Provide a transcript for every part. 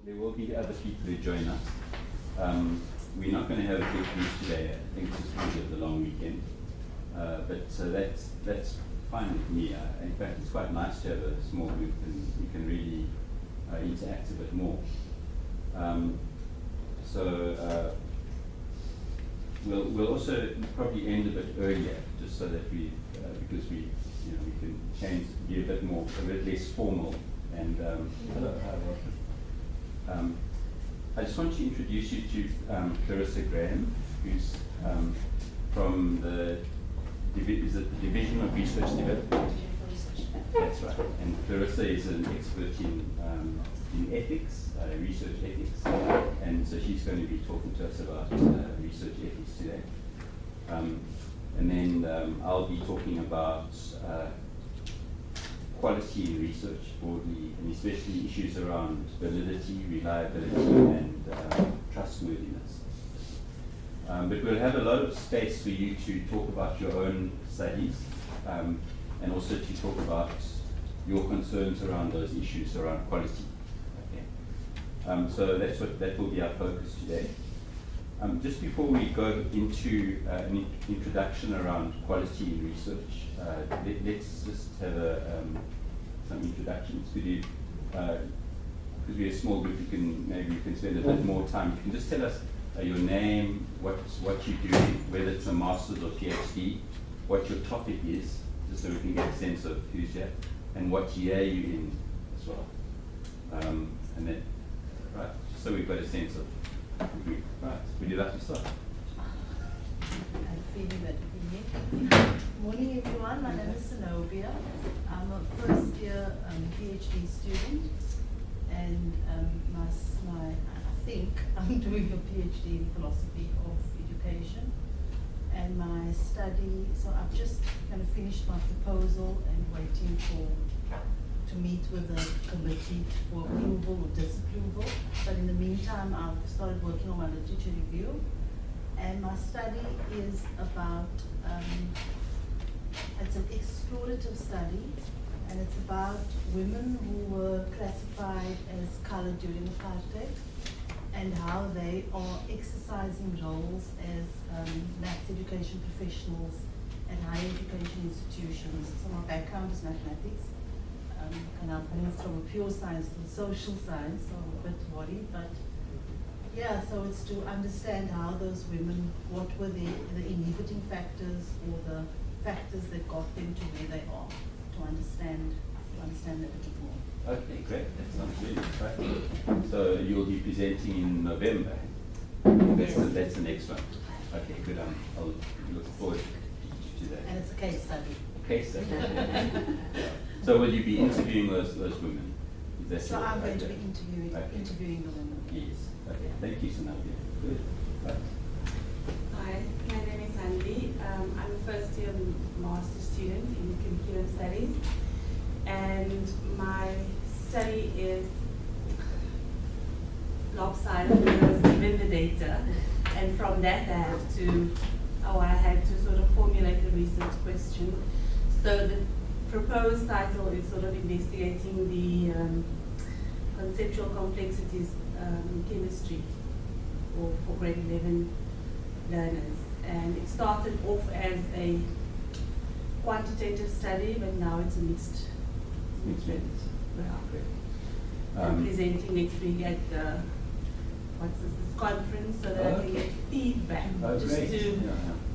there will be other people who join us. We're not going to have a big group today. I think it's just because of the long weekend. So that's fine with me. In fact, it's quite nice to have a small group, and we can really interact a bit more. We'll also probably end a bit earlier, just so that because we can be a bit less formal. And hello, welcome. I just want to introduce you to Clarissa Graham, who's from the Division of Research Development. That's right. And Clarissa is an expert in ethics, research ethics, and so she's going to be talking to us about research ethics today. And then I'll be talking about quality in research broadly, and especially issues around validity, reliability, and trustworthiness. But we'll have a lot of space for you to talk about your own studies, and also to talk about your concerns around those issues around quality. Okay. So that will be our focus today. Just before we go into an introduction around quality in research, let's just have some introductions. Could you, because we're a small group, maybe you can spend a bit more time. You can just tell us your name, what you do, whether it's a master's or PhD, what your topic is, just so we can get a sense of who's here, and what year you're in as well. And then, right, just so we've got a sense of. Right, would you like to start? I'm feeling that. Morning everyone, my name is Zenobia. I'm a first year PhD student, and I think I'm doing a PhD in philosophy of education. And my study, so I've just kind of finished my proposal and waiting to meet with the committee for approval or disapproval. But in the meantime, I've started working on my literature review. And my study is about, it's an explorative study, and it's about women who were classified as colored during apartheid, and how they are exercising roles as maths education professionals at higher education institutions. So my background is mathematics. And I've moved from a pure science to a social science, so I'm a bit worried, but yeah, so it's to understand how those women, what were the inhibiting factors or the factors that got them to where they are, to understand that a bit more. Okay, great. That sounds really exciting. So you'll be presenting in November. That's the next one. Okay, good. I'll look forward to that. And it's a case study. A case study. So will you be interviewing those women? So I'm going to be interviewing the women. Yes. Okay. Thank you, Sanavia. Good. Right. Hi, my name is Andy. I'm a first year master's student in curriculum studies, and my study is lopsided because I was given the data, and from that I had to sort of formulate a research question. So the proposed title is sort of investigating the conceptual complexities in chemistry for grade 11 learners. And it started off as a quantitative study, but now it's a mixed methods. Yeah. I'm presenting next week at the this conference, so that I can get feedback, just to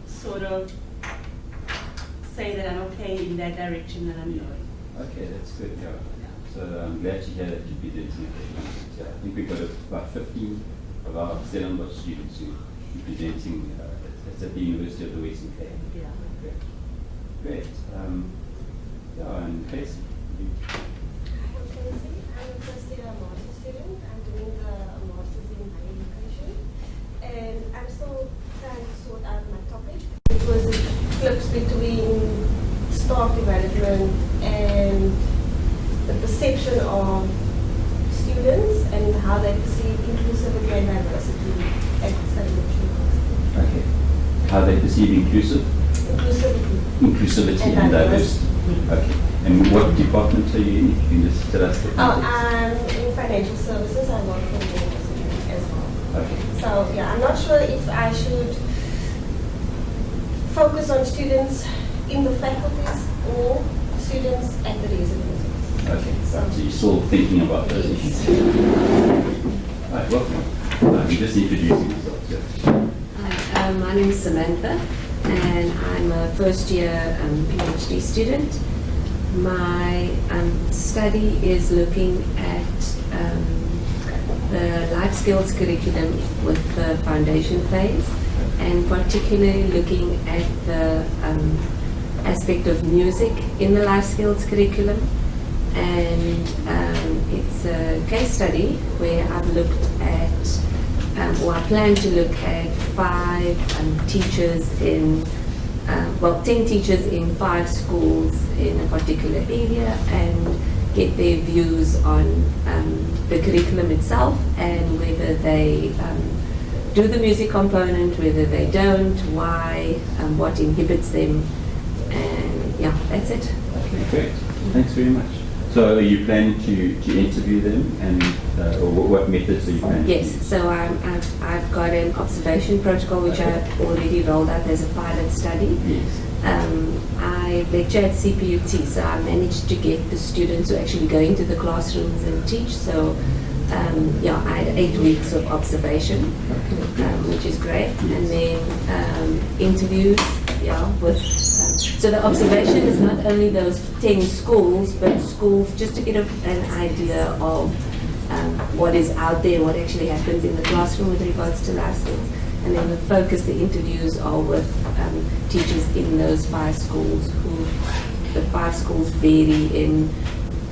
sort of say that I'm okay in that direction that I'm going. Okay, that's good. Yeah. So I'm glad to hear that you're presenting at the I think we've got about 15 of our Stellenbosch students who are presenting at the University of the Western Cape. Yeah. Okay. Great. And Casey. I'm Casey. I'm a first year master's student. I'm doing the master's in higher education. And I'm still trying to sort out my topic. It was a flips between staff development and the perception of students and how they perceive inclusivity and diversity at study university. Okay. How they perceive inclusivity and diversity. Okay. And what department are you in? If you can just tell us the context. I'm in financial services. I work for the university as well. Okay. So yeah, I'm not sure if I should focus on students in the faculties or students at the residences. Okay, so you're still thinking about those issues. Right, welcome. You're just introducing yourself. Hi, my name is Samantha, and I'm a first year PhD student. My study is looking at the life skills curriculum with the foundation phase, and particularly looking at the aspect of music in the life skills curriculum. And it's a case study where I've looked at, or I plan to look at 5 teachers in, 10 teachers in 5 schools in a particular area, and get their views on the curriculum itself and whether they do the music component, whether they don't, why, what inhibits them, and yeah, that's it. Okay, great. Thanks very much. So are you planning to interview them, and or what methods are you planning to Yes, use? so I've got an observation protocol which I've already rolled out as a pilot study. Yes. I lecture at CPUT, so I managed to get the students to actually go into the classrooms and teach. So I had 8 weeks of observation, which is great, and then interviews, with. So the observation is not only those 10 schools, but schools just to get an idea of what is out there, what actually happens in the classroom with regards to life skills. And then the focus, the interviews are with teachers in those 5 schools, the 5 schools vary in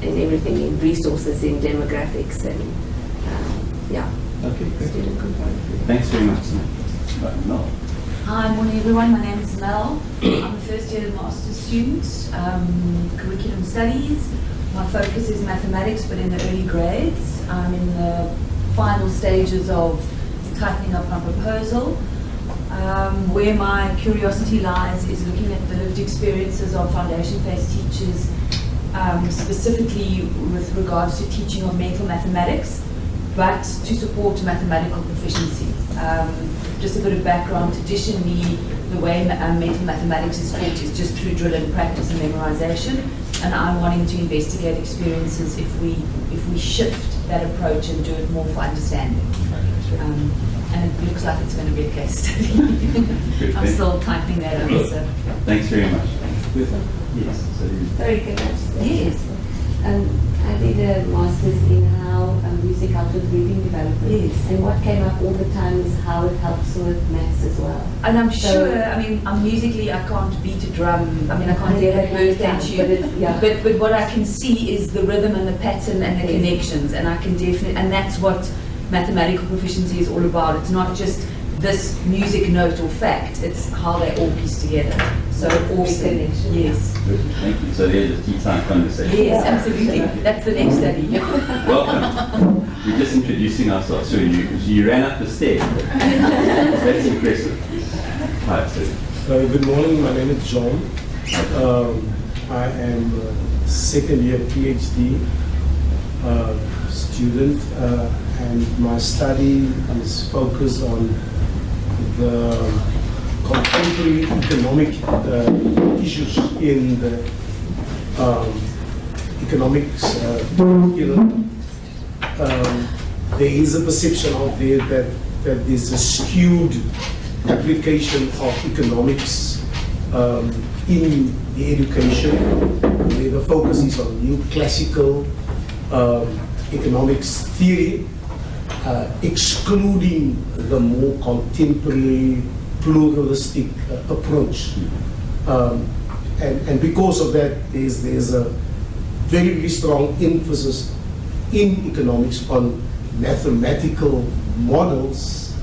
everything, in resources, in demographics, and Okay, great. student component. Thanks very much, Samantha. Right, Mel. Hi, morning everyone. My name is Mel. I'm a first year master's student, curriculum studies. My focus is mathematics, but in the early grades. I'm in the final stages of tightening up my proposal. Where my curiosity lies is looking at the lived experiences of foundation phase teachers, specifically with regards to teaching of mental mathematics, but to support mathematical proficiency. Just a bit of background, traditionally the way mental mathematics is taught is just through drill and practice and memorization, and I'm wanting to investigate experiences if we shift that approach and do it more for understanding. And it looks like it's going to be a case study. I'm still typing that up. So. Thanks very much. Good. Yes. So Sorry, can I just say? Yes. I did a master's in how music helps with reading development. Yes. And what came up all the time is how it helps with maths as well. And I'm So- sure, I'm musically, I can't beat a drum. I can't hear that birthday tune. But what I can see is the rhythm and the pattern and the connections, and I can definitely, and that's what mathematical proficiency is all about. It's not just this music note or fact, it's how they all piece together. So awesome. connection. Yes. good. Thank you. So there's a tea time conversation. Yes, absolutely. That's the next study. Welcome. We're just introducing ourselves. So you ran up the stairs. That's impressive. Hi, sir. Good morning, my name is John. I am a second year PhD student, and my study is focused on the contemporary economic issues in the economics curriculum. There is a perception out there that there's a skewed application of economics in the education, where the focus is on new classical economics theory, excluding the more contemporary pluralistic approach. And because of that, there's a very, very strong emphasis in economics on mathematical models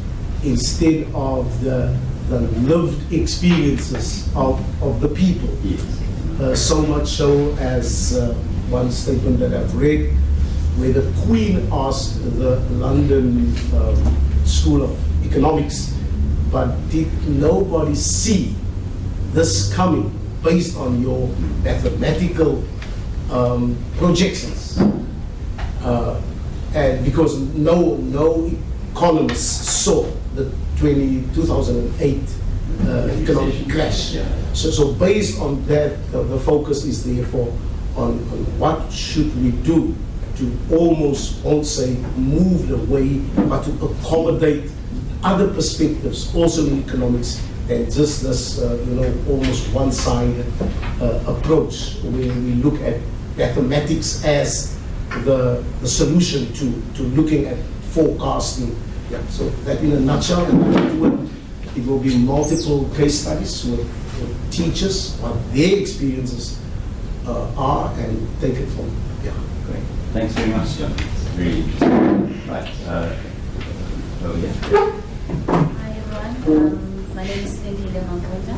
instead of the lived experiences of the people. Yes. So much so as one statement that I've read, where the Queen asked the London School of Economics, but did nobody see this coming based on your mathematical projections. And because no economists saw the 2008 economic crash. Yeah. So based on that, the focus is therefore on what should we do to almost, won't say move the way, but to accommodate other perspectives also in economics than just this, almost one-sided approach where we look at mathematics as the solution to looking at forecasting. Yeah, so that in a nutshell, and it will be multiple case studies with teachers, what their experiences are, and take it from there. Great. Thanks very much, John. It's really interesting. Right. Hi everyone, my name is Lindile Mankota.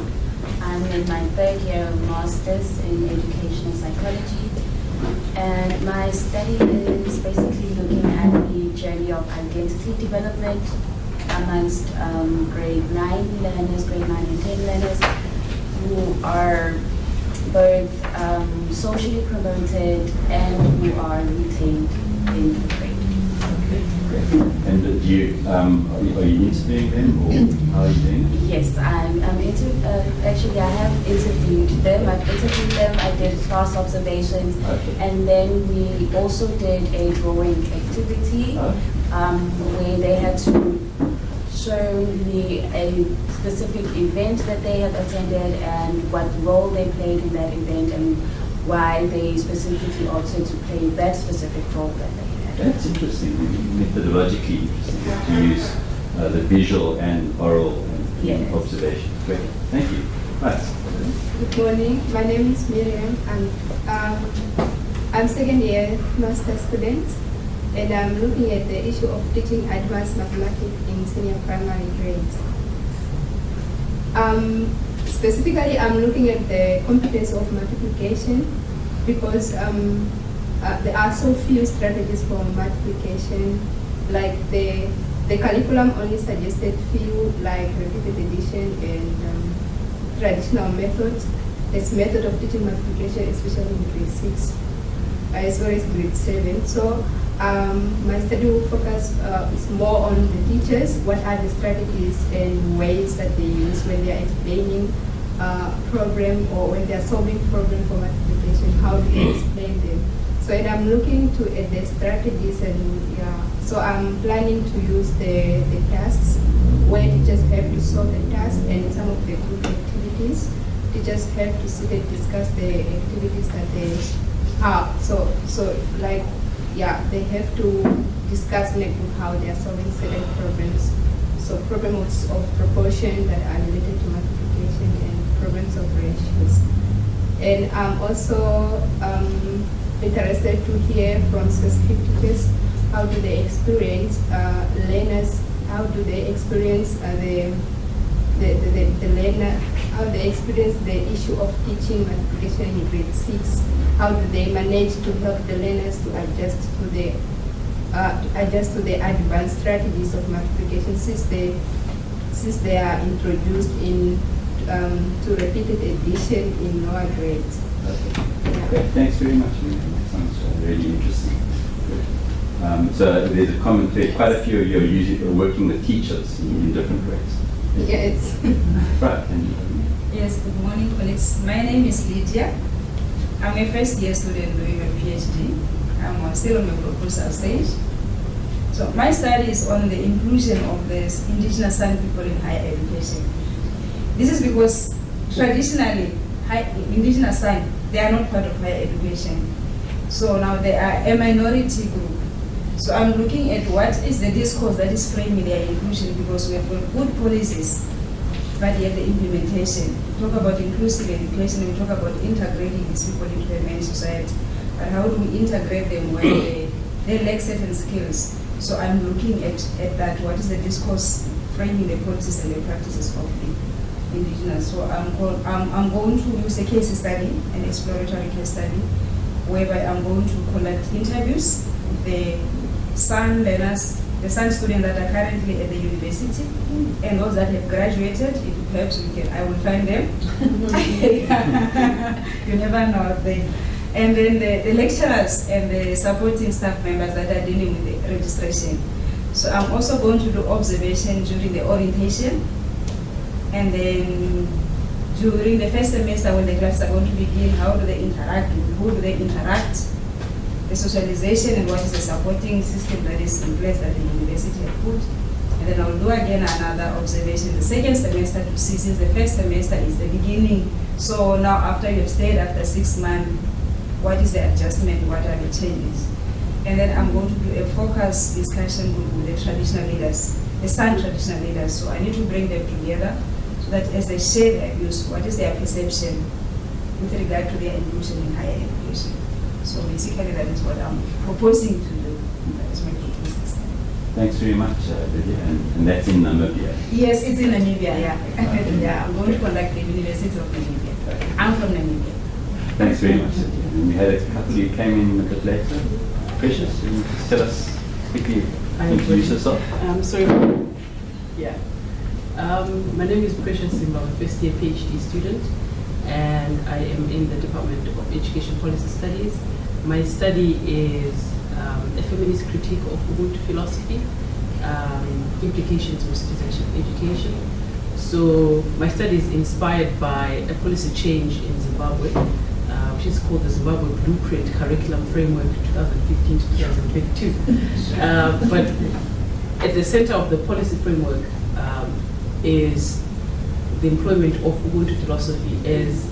I'm in my third year of Masters in Educational Psychology, and my study is basically looking at the journey of identity development amongst grade 9 learners, grade 9 and 10 learners who are both socially promoted and who are retained in the grade. Okay, great. And do you, are you interviewing them, or how are you doing it? Yes, actually I have interviewed them. I've interviewed them, I did class observations, Okay. and then we also did a drawing activity where they had to show me a specific event that they had attended and what role they played in that event and why they specifically opted to play that specific role that they had. That's interesting, methodologically interesting to use the visual and oral and Yes. observation. Great, thank you. Right. Good morning. My name is Miriam, and I'm second year master student, and I'm looking at the issue of teaching advanced mathematics in senior primary grades. Specifically, I'm looking at the competence of multiplication because there are so few strategies for multiplication. Like the curriculum only suggested few, like repeated addition and traditional methods. This method of teaching multiplication, especially in grade 6, as well as grade 7. So my study will focus is more on the teachers. What are the strategies and ways that they use when they are explaining problem or when they are solving problem for multiplication? How do they explain them? So and I'm looking at the strategies, and so I'm planning to use the tasks where teachers have to solve the task, and some of the group activities teachers have to sit and discuss the activities that they have. So like they have to discuss in a group how they are solving certain problems. So problems of proportion that are related to multiplication and problems of ratios. And I'm also interested to hear from specific teachers, how do they experience learners, how do they experience the learner, how they experience the issue of teaching multiplication in grade 6, how do they manage to help the learners to adjust to the advanced strategies of multiplication since they are introduced in to repeated addition in lower grades. Okay. Great. Thanks very much, Miriam. That sounds really interesting. Good. So there's a common thread. Quite a few of you are working with teachers in different grades. Yes. Right. And, Yes, good morning, colleagues. My name is Lydia. I'm a first year student doing my PhD. I'm still on my proposal stage. So my study is on the inclusion of the indigenous San people in higher education. This is because traditionally, indigenous San, they are not part of higher education. So now they are a minority group. So I'm looking at what is the discourse that is framing their inclusion, because we have got good policies, but yet the implementation. We talk about inclusive education, we talk about integrating these people into the main society. But how do we integrate them when they lack certain skills? So I'm looking at that. What is the discourse framing the policies and the practices of the indigenous? So I'm going to use a case study, an exploratory case study, whereby I'm going to conduct interviews with the San learners, the San students that are currently at the university, and those that have graduated. If perhaps I will find them. You never know. And then the lecturers and the supporting staff members that are dealing with the registration. So I'm also going to do observation during the orientation. And then during the first semester when the classes are going to begin, how do they interact? Who do they interact? The socialization and what is the supporting system that is in place that the university has put. And then I'll do again another observation the second semester to see, since the first semester is the beginning. So now after you've stayed after 6 months, what is the adjustment, what are the changes? And then I'm going to do a focus discussion with the traditional leaders, the San traditional leaders. So I need to bring them together so that as they share their views, what is their perception with regard to their inclusion in higher education. So basically that is what I'm proposing to do. That is my proposal. Thanks very much, Lydia. And that's in Namibia. Yes, it's in Namibia, yeah. Yeah, I'm going to conduct the University of Namibia. I'm from Namibia. Thanks very much, Lydia. And we had a couple who came in a bit later. Precious, can you just tell us quickly, introduce yourself? Sorry. Yeah. My name is Precious Simba. I'm a first year PhD student, and I am in the Department of Education Policy Studies. My study is a feminist critique of Ubuntu philosophy, implications of citizenship education. So my study is inspired by a policy change in Zimbabwe, which is called the Zimbabwe Blueprint Curriculum Framework 2015 to 2022. But at the center of the policy framework is the employment of Ubuntu philosophy as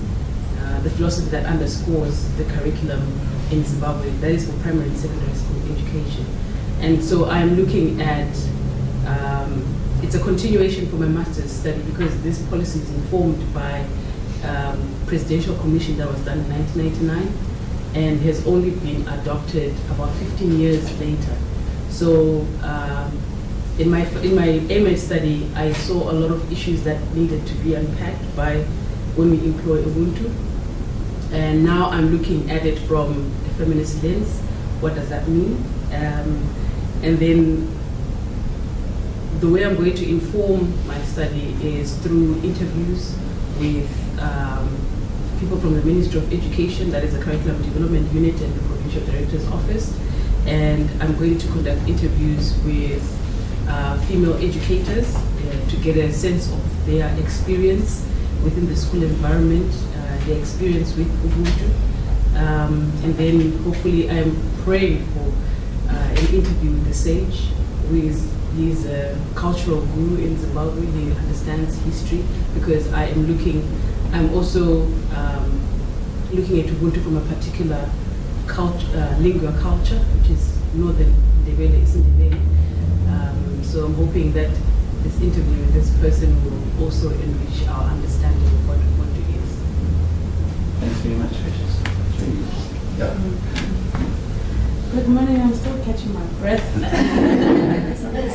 the philosophy that underscores the curriculum in Zimbabwe, that is for primary and secondary school education. And so I'm looking at, it's a continuation from my master's study because this policy is informed by presidential commission that was done in 1999 and has only been adopted about 15 years later. So in my MA study, I saw a lot of issues that needed to be unpacked by when we employ Ubuntu. And now I'm looking at it from a feminist lens. What does that mean? And then the way I'm going to inform my study is through interviews with people from the Ministry of Education, that is the Curriculum Development Unit and the Provincial Director's Office. And I'm going to conduct interviews with female educators to get a sense of their experience within the school environment, their experience with Ubuntu. And then hopefully I'm praying for an interview with the sage, who is he's a cultural guru in Zimbabwe. He understands history because I'm also looking at Ubuntu from a particular lingua culture, which is Northern Ndebele, Isindebele. So I'm hoping that this interview with this person will also enrich our understanding of what Ubuntu is. Thanks very much, Precious. Yeah. Good morning, I'm still catching my breath.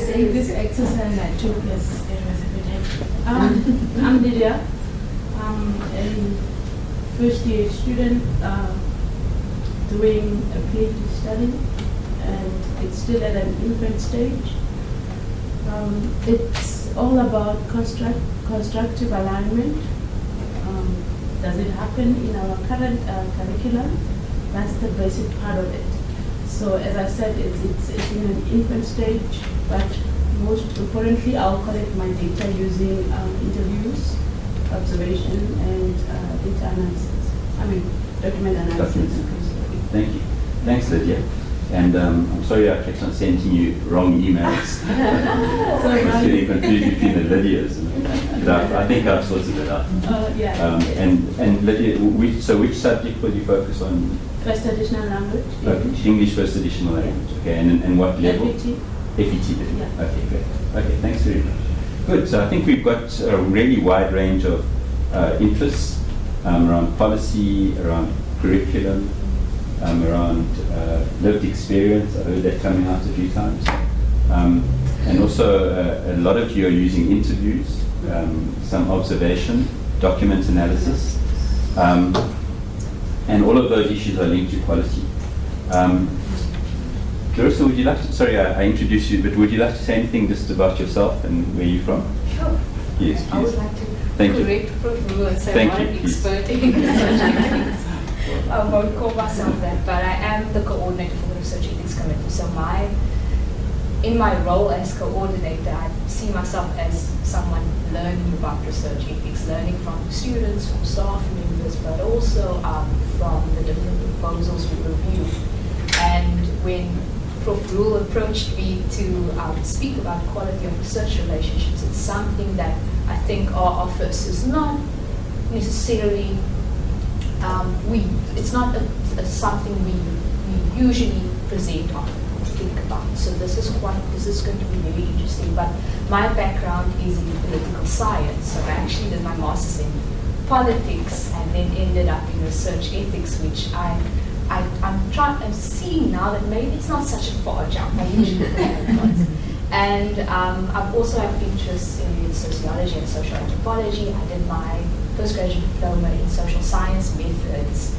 This exercise I took it was a bit hectic. I'm Lydia. I'm a first year student doing a PhD study, and it's still at an infant stage. It's all about constructive alignment. Does it happen in our current curriculum? That's the basic part of it. So as I said, it's in an infant stage, but most importantly, I'll collect my data using interviews, observation, and data analysis. Document analysis. Thank you. Thanks, Lydia. And I'm sorry I kept on sending you wrong emails. I was getting confused between the Lydias. But I think I've sorted it out. Yeah. And Lydia, which subject will you focus on? First additional language. English first additional language. Okay, and what level? FET. FET. Yeah. Okay, great. Okay, thanks very much. Good. So I think we've got a really wide range of interests around policy, around curriculum, around lived experience. I heard that coming out a few times. And also a lot of you are using interviews, some observation, document analysis. And all of those issues are linked to quality. Clarissa, would you like to, sorry I introduced you, but would you like to say anything just about yourself and where you're from? Sure. Yes, please. I would like to Thank you. correct Prof. and say Thank I'm you, not an please. expert in such things. I won't call myself that, but I am the coordinator for the Research Ethics Committee. So in my role as coordinator, I see myself as someone learning about research ethics, learning from students, from staff members, but also from the different proposals we review. And when Prof. Rule approached me to speak about quality of research relationships, it's something that I think our office is not necessarily, it's not something we usually present on. Think about. So this is going to be very interesting. But my background is in political science. So I actually did my master's in politics and then ended up in research ethics, which I'm seeing now that maybe it's not such a far jump. I usually think it was. And I've also have interests in sociology and social anthropology. I did my postgraduate diploma in social science methods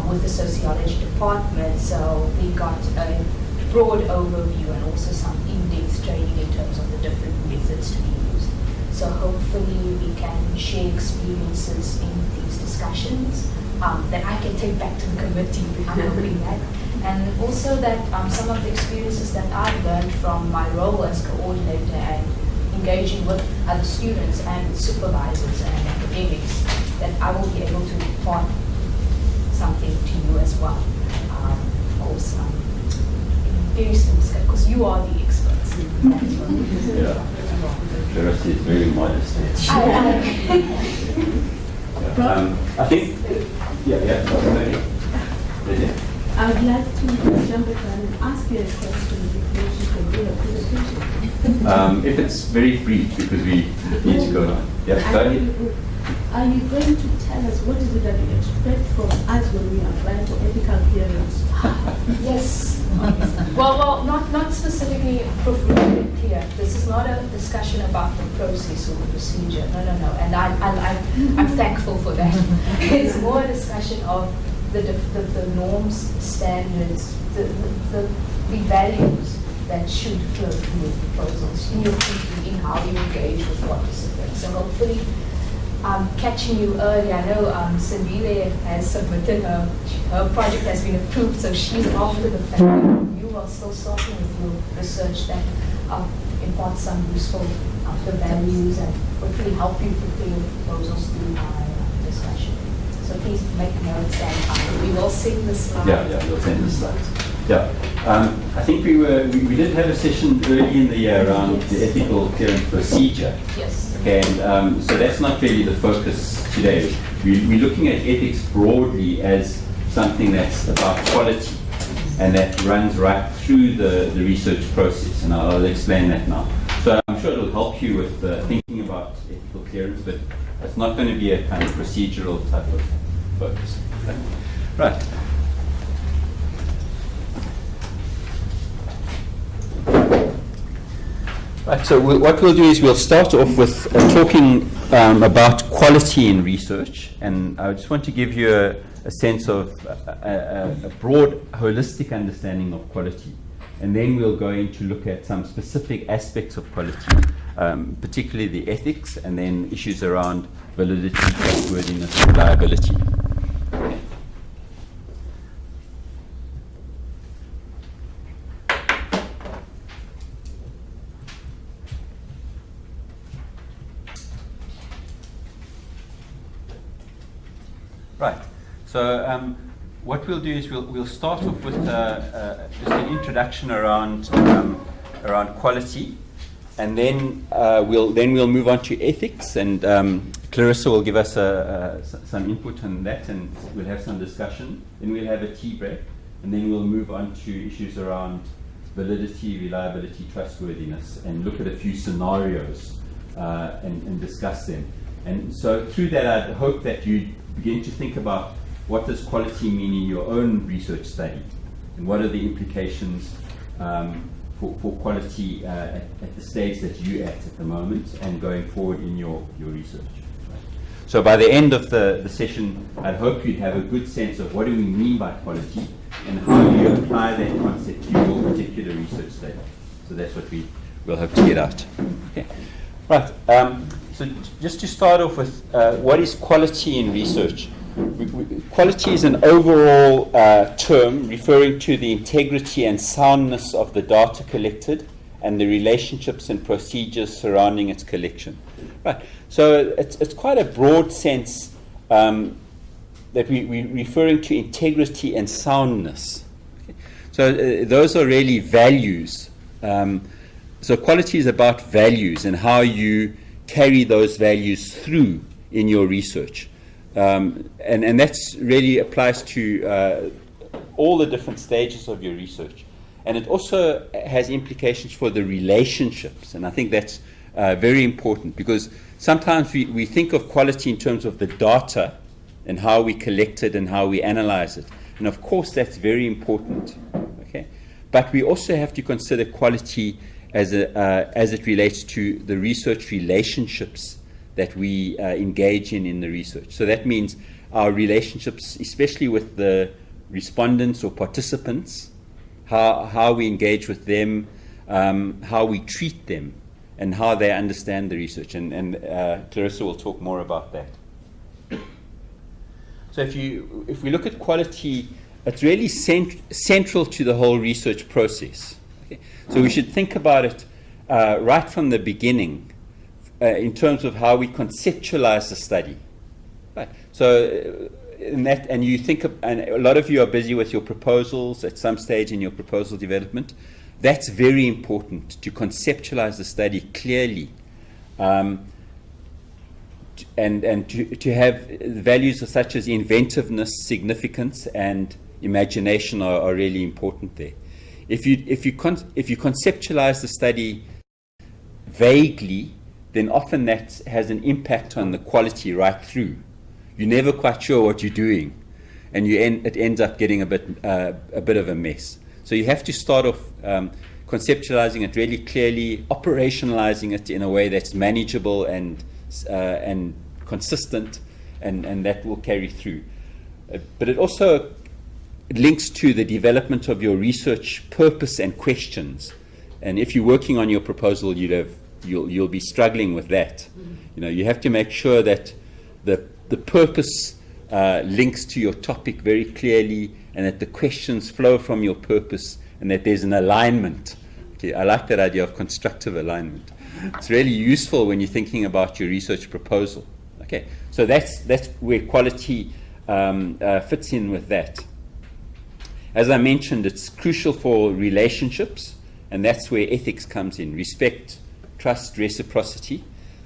with the sociology department. So we got a broad overview and also some in-depth training in terms of the different methods to be used. So hopefully we can share experiences in these discussions that I can take back to the committee. I'm hoping that. And also that some of the experiences that I've learned from my role as coordinator and engaging with other students and supervisors and academics, that I will be able to impart something to you as well. Of course, very small scale, because you are the experts. Yeah. Clarity is very modest. I think, yeah. I would like to jump in and ask you a question before she can do her presentation. If it's very brief, because we need to go on. Yeah, go ahead. Are you going to tell us what is it that you expect from us when we apply for ethical clearance? Yes. Well, not specifically clear. This is not a discussion about the process or the procedure. No. And I'm thankful for that. It's more a discussion of the norms, standards, the values that should flow through the proposals in your thinking, in how you engage with participants. So hopefully, catching you early, I know Sandile has submitted her project has been approved, so she's after the fact. You are still starting with your research that imparts some useful the values and hopefully help you prepare your proposals through our discussion. So please make notes and we will send the slides. Yeah, we'll send the slides. Yeah, I think we did have a session early in the year around the ethical clearance procedure. Yes. Okay, and so that's not really the focus today. We're looking at ethics broadly as something that's about quality and that runs right through the research process, and I'll explain that now. So I'm sure it'll help you with thinking about ethical clearance, but it's not going to be a kind of procedural type of focus. Okay. Right. Right, so what we'll do is we'll start off with talking about quality in research, and I just want to give you a sense of a broad, holistic understanding of quality, and then we'll go into look at some specific aspects of quality, particularly the ethics, and then issues around validity, trustworthiness, and reliability. Okay. Right. So what we'll do is we'll start off with just an introduction around quality, and then we'll move on to ethics, and Clarissa will give us some input on that, and we'll have some discussion. Then we'll have a tea break, and then we'll move on to issues around validity, reliability, trustworthiness, and look at a few scenarios and discuss them. And so through that, I hope that you begin to think about what does quality mean in your own research study, and what are the implications for quality at the stage that you're at the moment and going forward in your research. Right? So by the end of the session, I hope you'd have a good sense of what do we mean by quality and how do you apply that concept to your particular research study. So that's what we'll hope to get out. Okay. Right. So just to start off with, what is quality in research? Quality is an overall term referring to the integrity and soundness of the data collected and the relationships and procedures surrounding its collection. Right. So it's quite a broad sense that we're referring to integrity and soundness. Okay. So those are really values. So quality is about values and how you carry those values through in your research. And that's really applies to all the different stages of your research. And it also has implications for the relationships. And I think that's very important, because sometimes we think of quality in terms of the data and how we collect it and how we analyze it. And of course, that's very important. Okay? But we also have to consider quality as it relates to the research relationships that we engage in the research. So that means our relationships, especially with the respondents or participants, how we engage with them, how we treat them, and how they understand the research. And Clarissa will talk more about that. So if we look at quality, it's really central to the whole research process. Okay? So we should think about it right from the beginning in terms of how we conceptualize the study. Right. So and you think and a lot of you are busy with your proposals at some stage in your proposal development. That's very important, to conceptualize the study clearly, and to have values such as inventiveness, significance, and imagination are really important there. If you conceptualize the study vaguely, then often that has an impact on the quality right through. You're never quite sure what you're doing, and it ends up getting a bit of a mess. So you have to start off conceptualizing it really clearly, operationalizing it in a way that's manageable and consistent, and that will carry through. But it also links to the development of your research purpose and questions. And if you're working on your proposal, you'll be struggling with that. You know, you have to make sure that the purpose links to your topic very clearly, and that the questions flow from your purpose, and that there's an alignment. Okay, I like that idea of constructive alignment. It's really useful when you're thinking about your research proposal. Okay, so that's where quality fits in with that. As I mentioned, it's crucial for relationships, and that's where ethics comes in. Respect, trust, reciprocity.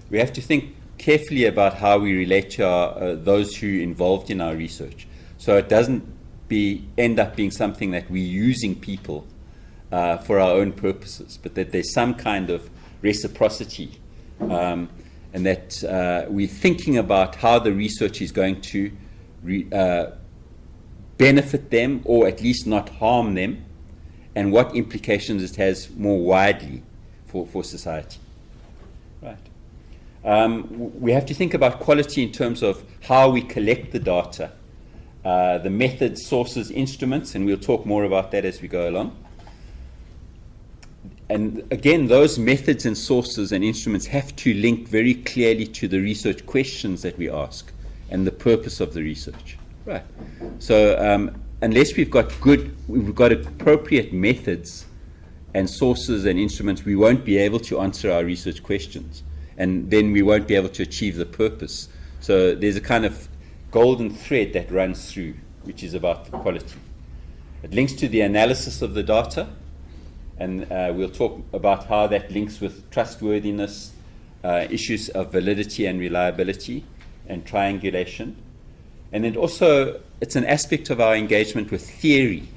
We have to think carefully about how we relate to those who are involved in our research, so it doesn't end up being something that we're using people for our own purposes, but that there's some kind of reciprocity, and that we're thinking about how the research is going to benefit them, or at least not harm them, and what implications it has more widely for society. Right. We have to think about quality in terms of how we collect the data, the methods, sources, instruments, and we'll talk more about that as we go along. And again, those methods and sources and instruments have to link very clearly to the research questions that we ask and the purpose of the research. Right. So unless we've got appropriate methods and sources and instruments, we won't be able to answer our research questions, and then we won't be able to achieve the purpose. So there's a kind of golden thread that runs through, which is about the quality. It links to the analysis of the data, and we'll talk about how that links with trustworthiness, issues of validity and reliability, and triangulation. And then also, it's an aspect of our engagement with theory.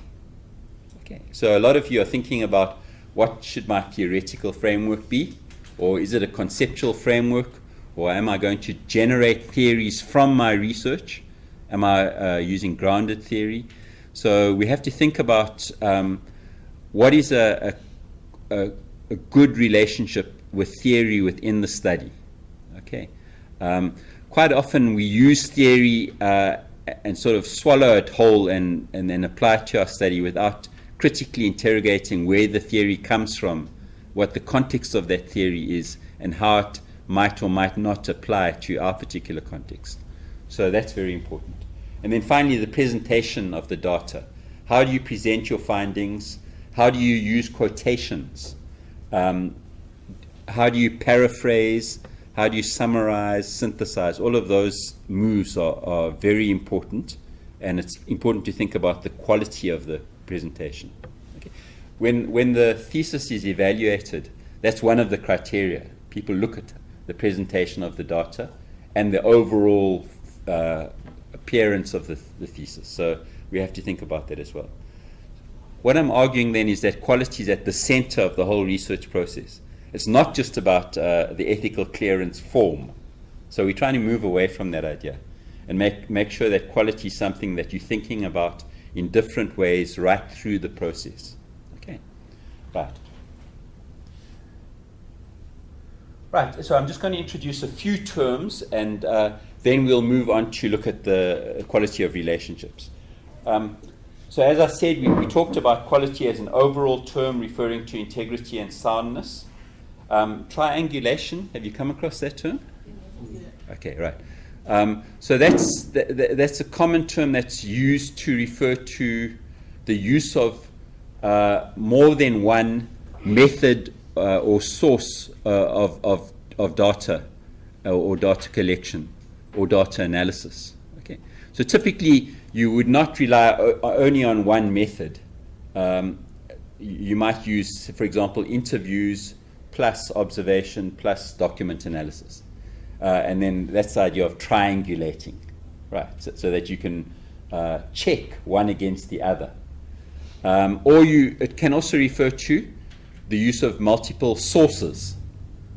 Okay, so a lot of you are thinking about, what should my theoretical framework be? Or is it a conceptual framework? Or am I going to generate theories from my research? Am I using grounded theory? So we have to think about what is a good relationship with theory within the study. Okay. Quite often we use theory and sort of swallow it whole and then apply it to our study without critically interrogating where the theory comes from, what the context of that theory is, and how it might or might not apply to our particular context. So that's very important. And then finally, the presentation of the data. How do you present your findings? How do you use quotations? How do you paraphrase? How do you summarize, synthesize? All of those moves are very important, and it's important to think about the quality of the presentation. Okay. When the thesis is evaluated, that's one of the criteria. People look at the presentation of the data and the overall appearance of the thesis. So we have to think about that as well. What I'm arguing then is that quality is at the center of the whole research process. It's not just about the ethical clearance form. So we're trying to move away from that idea and make sure that quality is something that you're thinking about in different ways right through the process. Okay, right. Right, so I'm just going to introduce a few terms, and then we'll move on to look at the quality of relationships. So as I said, we talked about quality as an overall term referring to integrity and soundness. Triangulation, have you come across that term? Okay, right. So that's a common term that's used to refer to the use of more than one method or source of data or data collection or data analysis. Okay, so typically you would not rely only on one method. You might use, for example, interviews plus observation plus document analysis. And then that's the idea of triangulating, right? So that you can check one against the other. It can also refer to the use of multiple sources.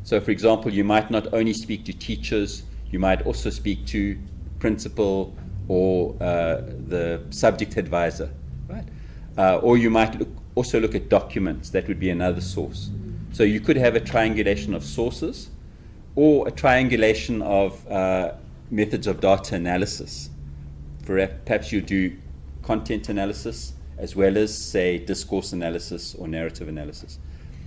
So for example, you might not only speak to teachers, you might also speak to principal or the subject advisor, right? Or you might also look at documents. That would be another source. So you could have a triangulation of sources or a triangulation of methods of data analysis. Perhaps you do content analysis as well as, say, discourse analysis or narrative analysis.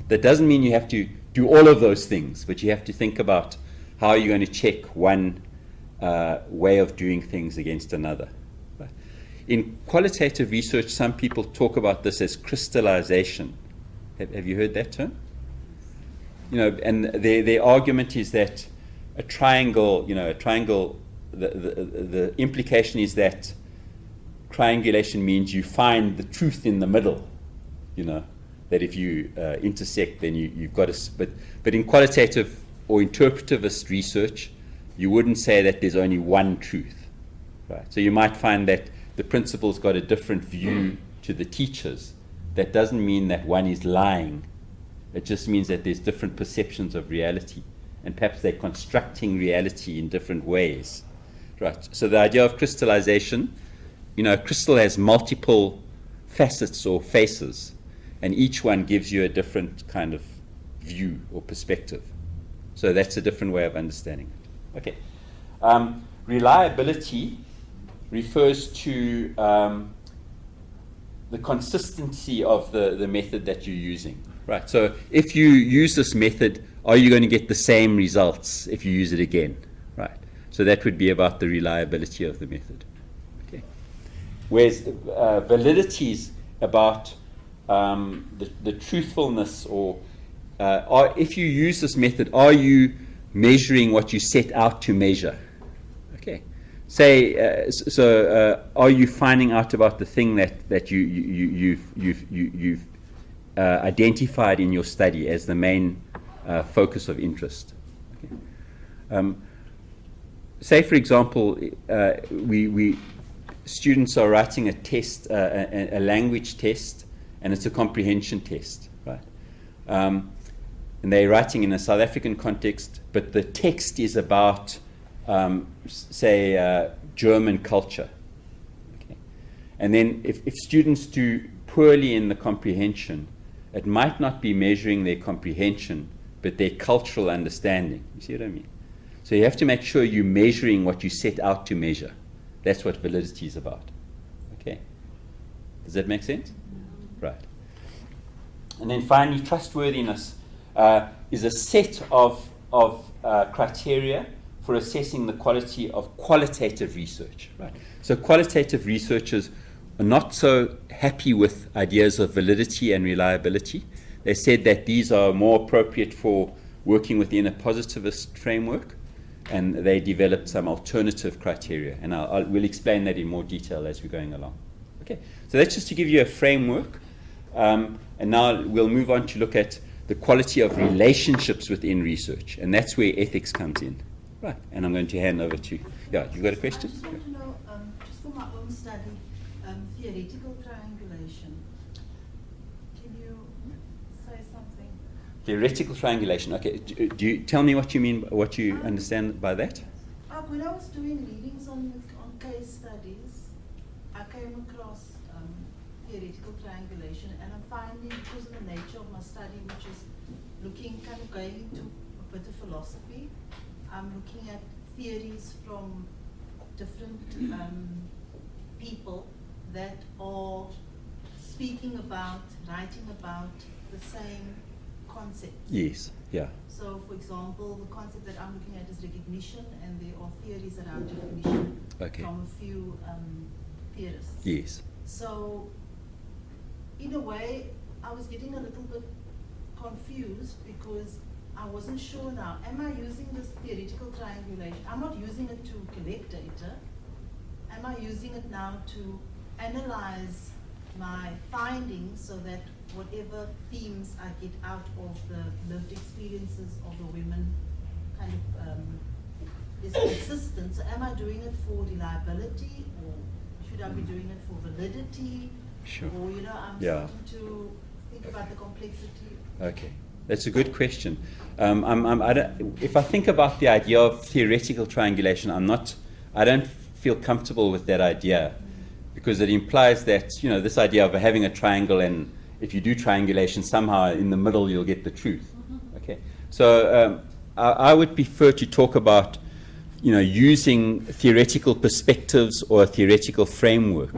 That doesn't mean you have to do all of those things, but you have to think about how you're going to check one way of doing things against another. Right? In qualitative research, some people talk about this as crystallization. Have you heard that term? And their argument is that a triangle, the implication is that triangulation means you find the truth in the middle, that if you intersect, then you've got a, but in qualitative or interpretivist research, you wouldn't say that there's only one truth, right? So you might find that the principal's got a different view to the teachers. That doesn't mean that one is lying. It just means that there's different perceptions of reality, and perhaps they're constructing reality in different ways, right? So the idea of crystallization, a crystal has multiple facets or faces, and each one gives you a different kind of view or perspective. So that's a different way of understanding it. Okay. Reliability refers to the consistency of the method that you're using. Right, so if you use this method, are you going to get the same results if you use it again? Right, so that would be about the reliability of the method. Okay. Whereas validity is about the truthfulness, or if you use this method, are you measuring what you set out to measure? Okay. Say, are you finding out about the thing that you've identified in your study as the main focus of interest? Okay. Say, for example, students are writing a test, a language test, and it's a comprehension test, right? And they're writing in a South African context, but the text is about, say, German culture. Okay. And then if students do poorly in the comprehension, it might not be measuring their comprehension, but their cultural understanding. You see what I mean? So you have to make sure you're measuring what you set out to measure. That's what validity is about. Okay? Does that make sense? Right. And then finally, trustworthiness is a set of criteria for assessing the quality of qualitative research. Right? So qualitative researchers are not so happy with ideas of validity and reliability. They said that these are more appropriate for working within a positivist framework, and they developed some alternative criteria, and we'll explain that in more detail as we're going along. Okay, so that's just to give you a framework, and now we'll move on to look at the quality of relationships within research, and that's where ethics comes in. Right, and I'm going to hand over to, yeah, you got a question? I just want to know, just for my own study, theoretical triangulation. Can you say something? Theoretical triangulation. Okay, do you tell me what you mean, what you understand by that? When I was doing readings on case studies, I came across theoretical triangulation, and I'm finding, because of the nature of my study, which is looking, kind of going into a bit of philosophy, I'm looking at theories from different people that are speaking about, writing about the same concept. Yes, yeah. So, for example, the concept that I'm looking at is recognition, and there are theories around recognition from a few theorists. Yes. So, in a way, I was getting a little bit confused because I wasn't sure now, am I using this theoretical triangulation? I'm not using it to collect data. Am I using it now to analyze my findings so that whatever themes I get out of the lived experiences of the women kind of is consistent? So am I doing it for reliability, or should I be doing it for validity? Sure. Or, I'm starting to think about the complexity. Okay. That's a good question. If I think about the idea of theoretical triangulation, I don't feel comfortable with that idea, because it implies that, this idea of having a triangle, and if you do triangulation, somehow in the middle you'll get the truth. Okay. So I would prefer to talk about, using theoretical perspectives or a theoretical framework,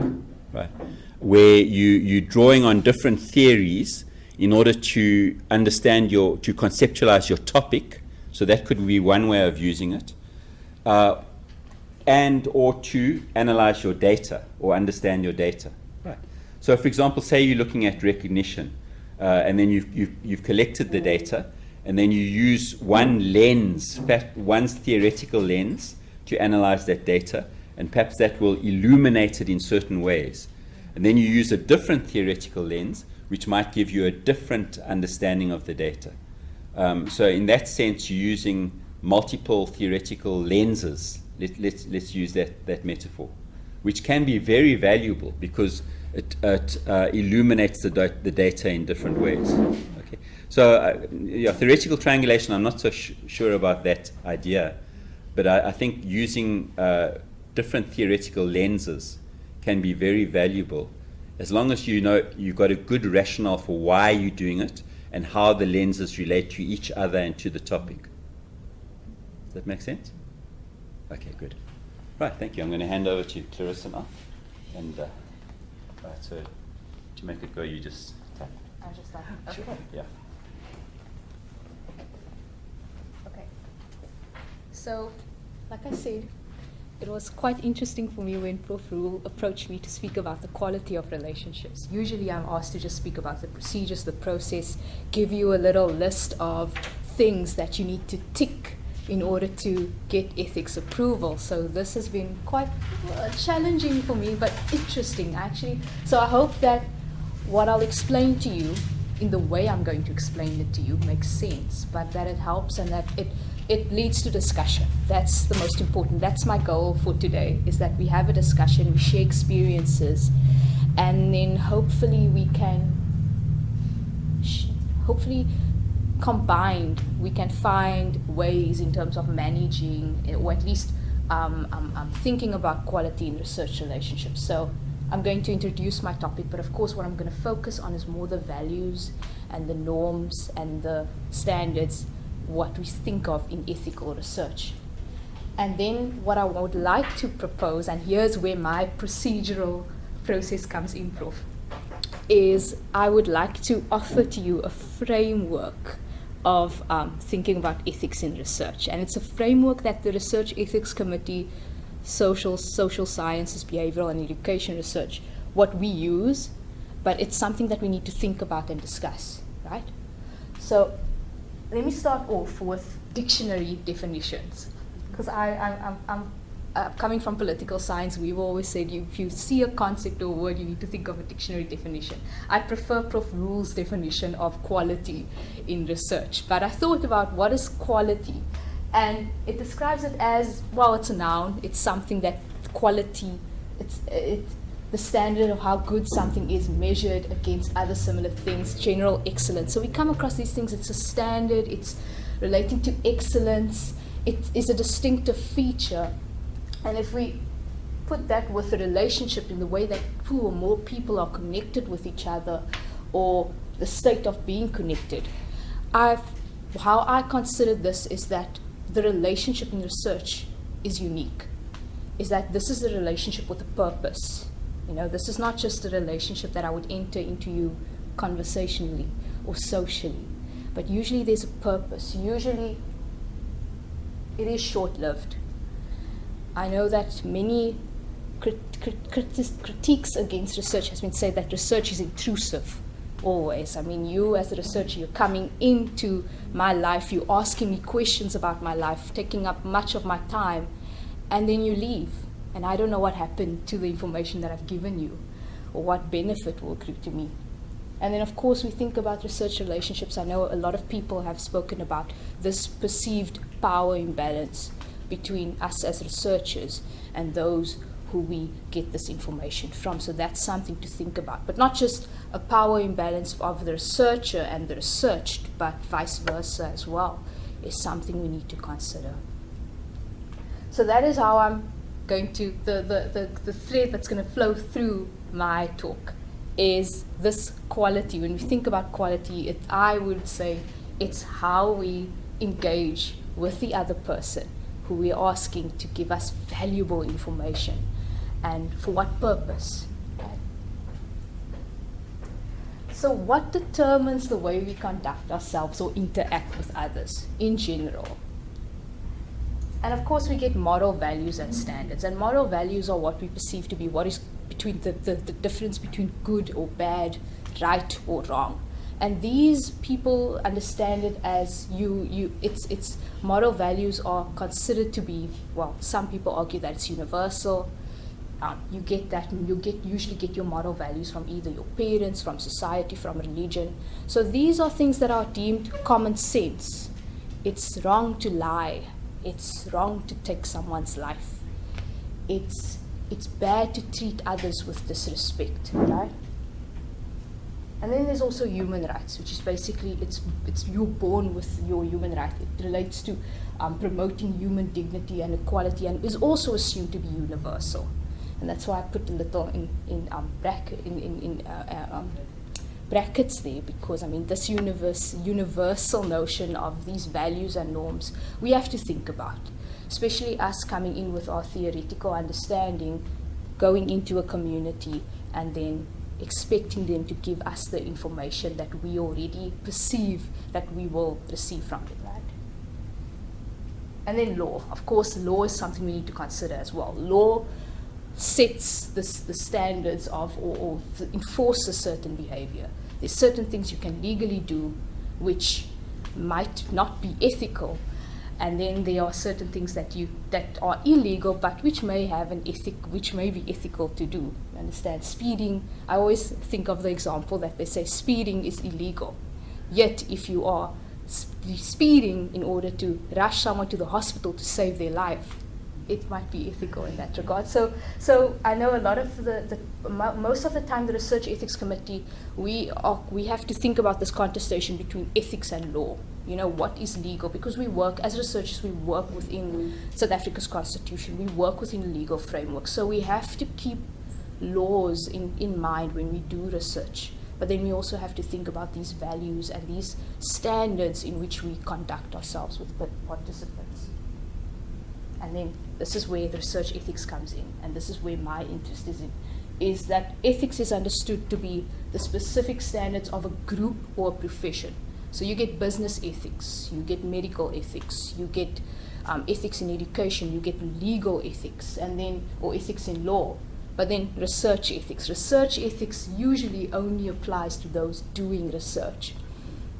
right, where you're drawing on different theories in order to understand to conceptualize your topic. So that could be one way of using it, and or to analyze your data or understand your data. Right. So, for example, say you're looking at recognition, and then you've collected the data, and then you use one lens, one's theoretical lens, to analyze that data, and perhaps that will illuminate it in certain ways. And then you use a different theoretical lens, which might give you a different understanding of the data. So in that sense, you're using multiple theoretical lenses. Let's use that metaphor, which can be very valuable because it illuminates the data in different ways. Okay. So theoretical triangulation, I'm not so sure about that idea, but I think using different theoretical lenses can be very valuable, as long as you've got a good rationale for why you're doing it and how the lenses relate to each other and to the topic. Does that make sense? Okay, good. Right, thank you. I'm going to hand over to Clarissa now. And right, so to make it go, you just tap. I just like, okay. Sure. Yeah. Okay. So, like I said, it was quite interesting for me when Prof. Rule approached me to speak about the quality of relationships. Usually I'm asked to just speak about the procedures, the process, give you a little list of things that you need to tick in order to get ethics approval. So this has been quite challenging for me, but interesting actually. So I hope that what I'll explain to you in the way I'm going to explain it to you makes sense, but that it helps and that it leads to discussion. That's the most important. That's my goal for today, is that we have a discussion, we share experiences, and then hopefully we can, combined, we can find ways in terms of managing, or at least thinking about quality in research relationships. So I'm going to introduce my topic, but of course what I'm going to focus on is more the values and the norms and the standards, what we think of in ethical research. And then what I would like to propose, and here's where my procedural process comes in, Prof, is I would like to offer to you a framework of thinking about ethics in research. And it's a framework that the Research Ethics Committee, social sciences, behavioral and education research, what we use, but it's something that we need to think about and discuss, right? So let me start off with dictionary definitions, because I'm coming from political science. We've always said if you see a concept or a word, you need to think of a dictionary definition. I prefer Prof. Rule's definition of quality in research, but I thought about what is quality, and it describes it as, well, it's a noun. It's something that quality, it's the standard of how good something is measured against other similar things, general excellence. So we come across these things, it's a standard, it's relating to excellence, it is a distinctive feature. And if we put that with a relationship in the way that two or more people are connected with each other, or the state of being connected, how I consider this is that the relationship in research is unique, is that this is a relationship with a purpose. This is not just a relationship that I would enter into you conversationally or socially, but usually there's a purpose. Usually it is short-lived. I know that many critiques against research has been said that research is intrusive, always. I mean, you as a researcher, you're coming into my life, you're asking me questions about my life, taking up much of my time, and then you leave. And I don't know what happened to the information that I've given you, or what benefit will accrue to me. And then, of course, we think about research relationships. I know a lot of people have spoken about this perceived power imbalance between us as researchers and those who we get this information from. So that's something to think about. But not just a power imbalance of the researcher and the researched, but vice versa as well, is something we need to consider. So that is how I'm going to, the thread that's going to flow through my talk is this quality. When we think about quality, I would say it's how we engage with the other person who we're asking to give us valuable information, and for what purpose. Okay. So what determines the way we conduct ourselves or interact with others in general? And of course we get moral values and standards, and moral values are what we perceive to be what is between the difference between good or bad, right or wrong. And these people understand it as it's moral values are considered to be, well, some people argue that it's universal. You get that, usually get your moral values from either your parents, from society, from religion. So these are things that are deemed common sense. It's wrong to lie. It's wrong to take someone's life. It's bad to treat others with disrespect, right? And then there's also human rights, which is basically, it's you're born with your human right. It relates to promoting human dignity and equality, and is also assumed to be universal. And that's why I put a little in brackets there, because I mean this universal notion of these values and norms we have to think about, especially us coming in with our theoretical understanding, going into a community and then expecting them to give us the information that we already perceive that we will receive from them, right? And then law. Of course, law is something we need to consider as well. Law sets the standards of or enforces certain behavior. There's certain things you can legally do which might not be ethical, and then there are certain things that are illegal but which may have which may be ethical to do. You understand? Speeding, I always think of the example that they say speeding is illegal, yet if you are speeding in order to rush someone to the hospital to save their life, it might be ethical in that regard. So I know a lot of most of the time the Research Ethics Committee, we have to think about this contestation between ethics and law. You know, what is legal? Because we work, as researchers, we work within South Africa's constitution, we work within a legal framework. So we have to keep laws in mind when we do research. But then we also have to think about these values and these standards in which we conduct ourselves with participants. And then this is where the research ethics comes in, and this is where my interest is in, is that ethics is understood to be the specific standards of a group or a profession. So you get business ethics, you get medical ethics, you get ethics in education, you get legal ethics, and then, or ethics in law. But then research ethics. Research ethics usually only applies to those doing research.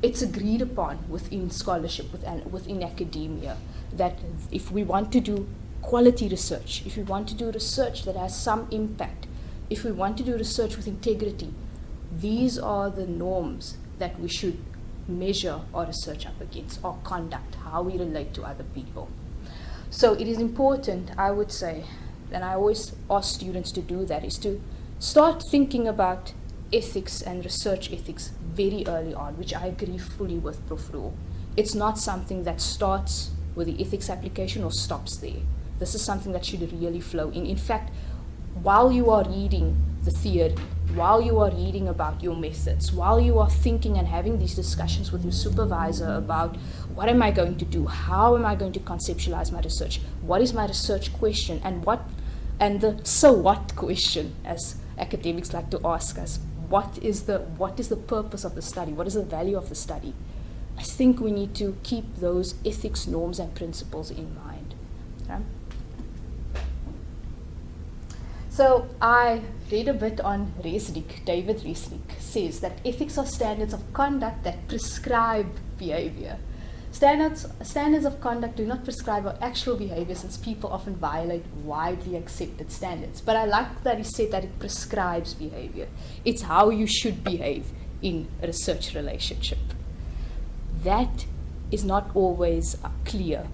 It's agreed upon within scholarship, within academia, that if we want to do quality research, if we want to do research that has some impact, if we want to do research with integrity, these are the norms that we should measure our research up against, our conduct, how we relate to other people. So it is important, I would say, and I always ask students to do that, is to start thinking about ethics and research ethics very early on, which I agree fully with Prof. Rule. It's not something that starts with the ethics application or stops there. This is something that should really flow in. In fact, while you are reading the theory, while you are reading about your methods, while you are thinking and having these discussions with your supervisor about what am I going to do, how am I going to conceptualize my research, what is my research question, and the so what question, as academics like to ask us, what is the purpose of the study, what is the value of the study? I think we need to keep those ethics, norms, and principles in mind. Okay? So I read a bit on Resnick. David Resnick says that ethics are standards of conduct that prescribe behavior. Standards of conduct do not prescribe our actual behavior, since people often violate widely accepted standards. But I like that he said that it prescribes behavior. It's how you should behave in a research relationship. That is not always clear.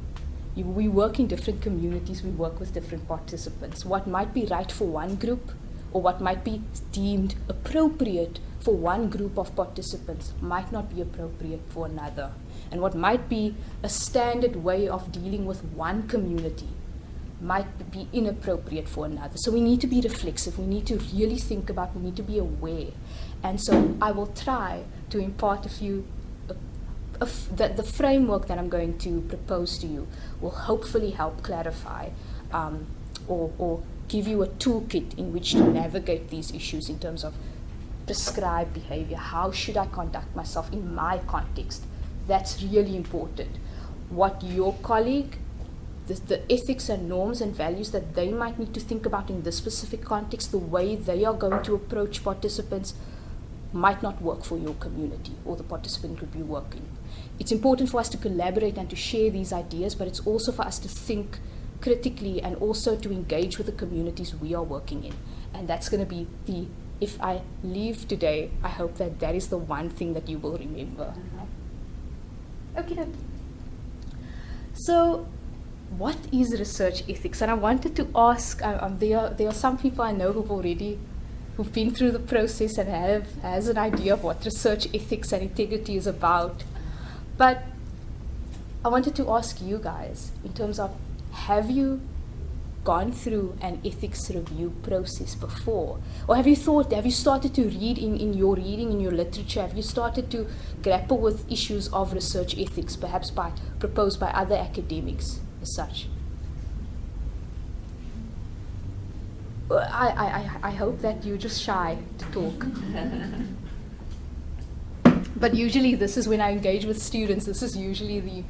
We work in different communities, we work with different participants. What might be right for one group, or what might be deemed appropriate for one group of participants, might not be appropriate for another. And what might be a standard way of dealing with one community might be inappropriate for another. So we need to be reflexive, we need to really think about, we need to be aware. And so I will try to impart a few the framework that I'm going to propose to you will hopefully help clarify or give you a toolkit in which to navigate these issues in terms of prescribed behavior. How should I conduct myself in my context? That's really important. What your colleague, the ethics and norms and values that they might need to think about in this specific context, the way they are going to approach participants, might not work for your community or the participant could be working. It's important for us to collaborate and to share these ideas, but it's also for us to think critically and also to engage with the communities we are working in. And that's going to be if I leave today, I hope that that is the one thing that you will remember. Okay. So, what is research ethics? And I wanted to ask, there are some people I know who've been through the process and has an idea of what research ethics and integrity is about. But I wanted to ask you guys, in terms of, have you gone through an ethics review process before? Or have you started to read in your reading, in your literature, have you started to grapple with issues of research ethics, perhaps proposed by other academics as such? I hope that you're just shy to talk. But usually this is when I engage with students, this is usually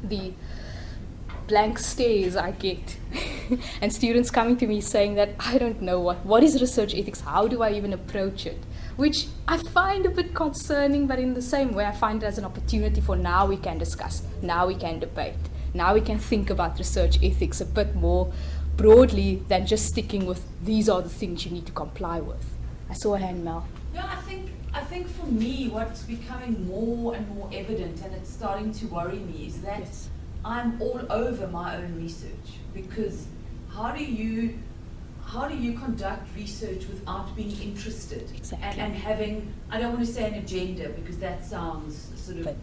the blank stares I get. And students coming to me saying that I don't know what is research ethics, how do I even approach it? Which I find a bit concerning, but in the same way I find it as an opportunity for now we can discuss, now we can debate, now we can think about research ethics a bit more broadly than just sticking with these are the things you need to comply with. I saw a hand, Mel. Yeah, I think for me what's becoming more and more evident, and it's starting to worry me, is that Yes. I'm all over my own research, because how do you conduct research without being interested? Exactly. And having, I don't want to say an agenda because that sounds sort of,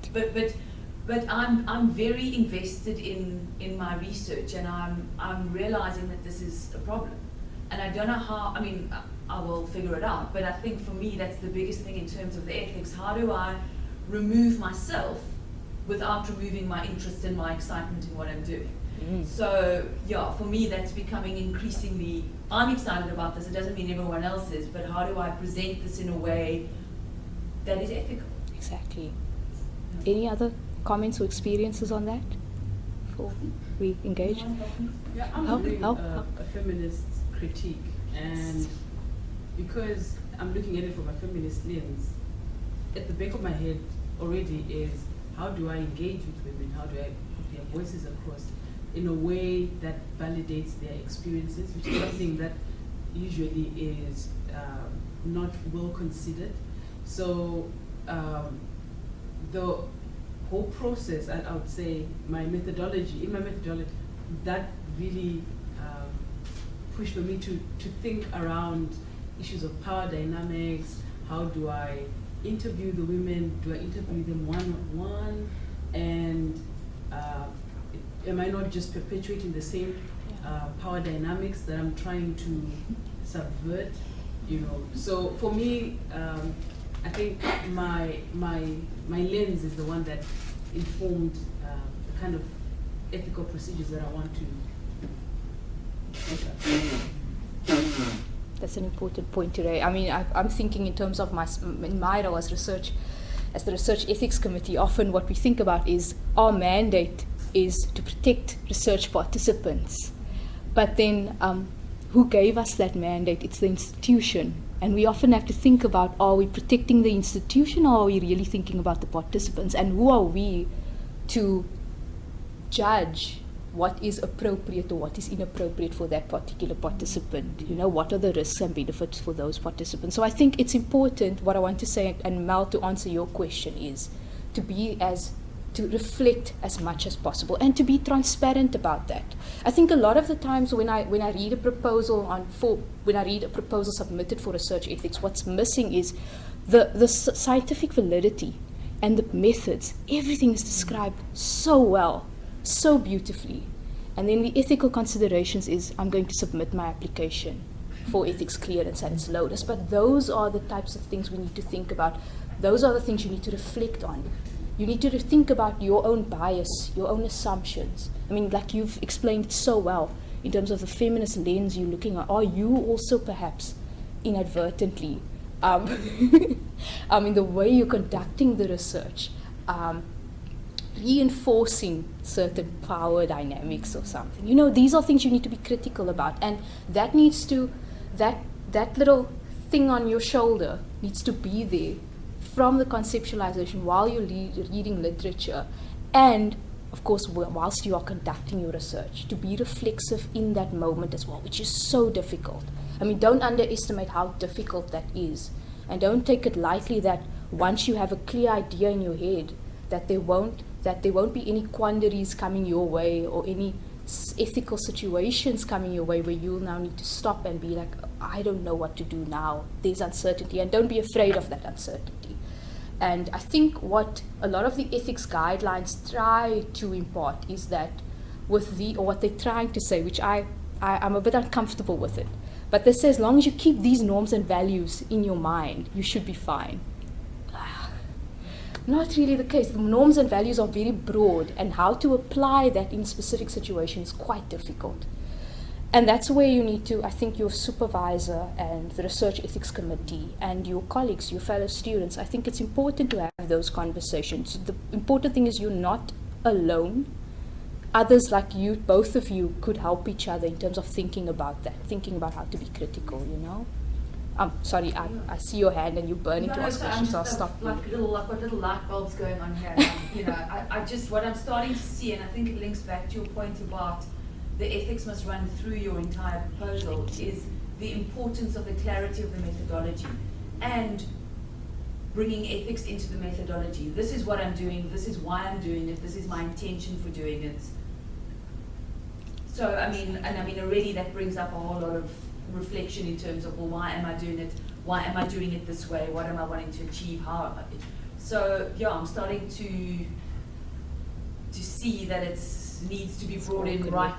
but I'm very invested in my research, and I'm realizing that this is a problem, and I don't know how. I mean, I will figure it out, but I think for me that's the biggest thing in terms of the ethics. How do I remove myself without removing my interest and my excitement in what I'm doing? So yeah, for me that's becoming increasingly, I'm excited about this, it doesn't mean everyone else is, but how do I present this in a way that is ethical? Exactly. Any other comments or experiences on that before we engage? Yeah, I'm doing a feminist critique, and because I'm looking at it from a feminist lens, at the back of my head already is, how do I engage with women? How do I put their voices across in a way that validates their experiences, which is something that usually is not well considered. So the whole process, I would say, in my methodology, that really pushed for me to think around issues of power dynamics. How do I interview the women? Do I interview them one-on-one? And am I not just perpetuating the same power dynamics that I'm trying to subvert? You know, so for me, I think my lens is the one that informed the kind of ethical procedures that I want to. That's an important point today. I mean, I'm thinking in terms of in my role as the Research Ethics Committee, often what we think about is our mandate is to protect research participants. But then who gave us that mandate? It's the institution. And we often have to think about, are we protecting the institution, or are we really thinking about the participants? And who are we to judge what is appropriate or what is inappropriate for that particular participant? You know, what are the risks and benefits for those participants? So I think it's important, what I want to say, and Mel, to answer your question, is to reflect as much as possible and to be transparent about that. I think a lot of the times when I read a proposal submitted for research ethics, what's missing is the scientific validity and the methods. Everything is described so well, so beautifully. And then the ethical considerations is, I'm going to submit my application for ethics clearance and it's LOTUS. But those are the types of things we need to think about. Those are the things you need to reflect on. You need to think about your own bias, your own assumptions. I mean, like you've explained so well in terms of the feminist lens you're looking at. Are you also perhaps inadvertently, in the way you're conducting the research, reinforcing certain power dynamics or something? You know, these are things you need to be critical about. And that needs to, that little thing on your shoulder needs to be there from the conceptualization while you're reading literature, and of course whilst you are conducting your research, to be reflexive in that moment as well, which is so difficult. I mean, don't underestimate how difficult that is, and don't take it lightly that once you have a clear idea in your head that there won't be any quandaries coming your way or any ethical situations coming your way where you'll now need to stop and be like, I don't know what to do now. There's uncertainty, and don't be afraid of that uncertainty. And I think what a lot of the ethics guidelines try to impart is that or what they're trying to say, which I'm a bit uncomfortable with it, but they say as long as you keep these norms and values in your mind, you should be fine. Not really the case. The norms and values are very broad, and how to apply that in specific situations is quite difficult. And that's where you need to, I think, your supervisor and the Research Ethics Committee and your colleagues, your fellow students, I think it's important to have those conversations. The important thing is you're not alone. Others like you, both of you, could help each other in terms of thinking about that, thinking about how to be critical, you know? Sorry, I see your hand and you're burning to ask questions, so I'll stop. I've got little light bulbs going on here. You know, I just, what I'm starting to see, and I think it links back to your point about the ethics must run through your entire proposal, is the importance of the clarity of the methodology and bringing ethics into the methodology. This is what I'm doing, this is why I'm doing it, this is my intention for doing it. So, I mean already that brings up a whole lot of reflection in terms of, well, why am I doing it? Why am I doing it this way? What am I wanting to achieve? How am I? So, yeah, I'm starting to see that it needs to be brought in right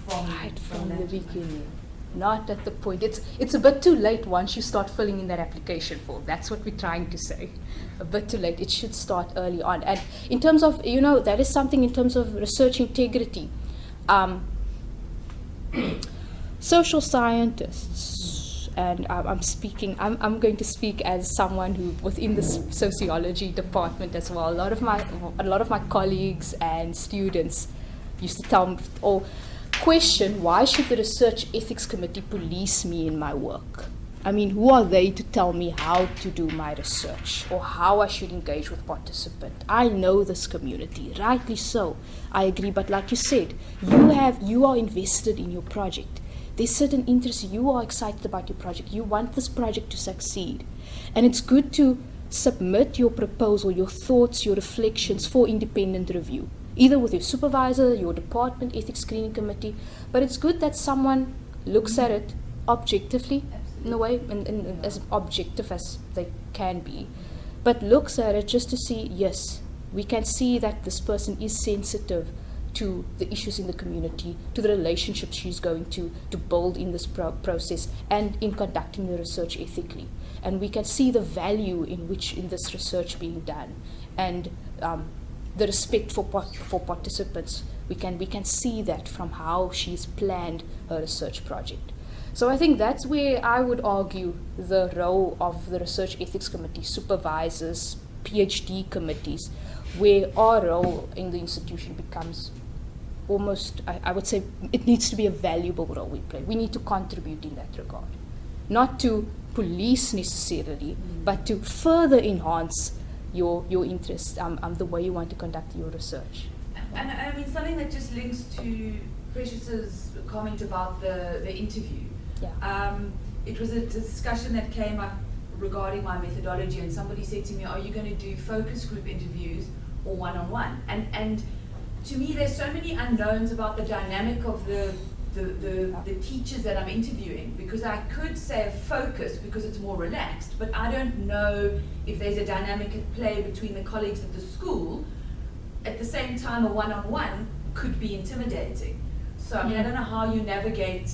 from the beginning, not at the point. It's a bit too late once you start filling in that application form. That's what we're trying to say. A bit too late. It should start early on. And in terms of, you know, that is something in terms of research integrity. Social scientists and I'm going to speak as someone who within the sociology department as well. A lot of my colleagues and students used to tell me or question, why should the research ethics committee police me in my work? I mean, who are they to tell me how to do my research or how I should engage with participants? I know this community, rightly so. I agree, but like you said, you are invested in your project. There's certain interests, you are excited about your project. You want this project to succeed. And it's good to submit your proposal, your thoughts, your reflections for independent review, either with your supervisor, your department ethics screening committee. But it's good that someone looks at it objectively, in a way, and as objective as they can be, but looks at it just to see, yes, we can see that this person is sensitive to the issues in the community, to the relationships she's going to build in this process and in conducting the research ethically. And we can see the value in this research being done, and the respect for participants. We can see that from how she's planned her research project. So I think that's where I would argue the role of the Research Ethics Committee, supervisors, PhD committees, where our role in the institution becomes almost, I would say, it needs to be a valuable role we play. We need to contribute in that regard. Not to police necessarily, but to further enhance your interest, the way you want to conduct your research. And I mean, something that just links to Precious's comment about the interview. Yeah. It was a discussion that came up regarding my methodology, and somebody said to me, are you going to do focus group interviews or one-on-one? And to me, there's so many unknowns about the dynamic of the teachers that I'm interviewing, because I could say a focus because it's more relaxed, but I don't know if there's a dynamic at play between the colleagues at the school. At the same time, a one-on-one could be intimidating. So I mean, I don't know how you navigate.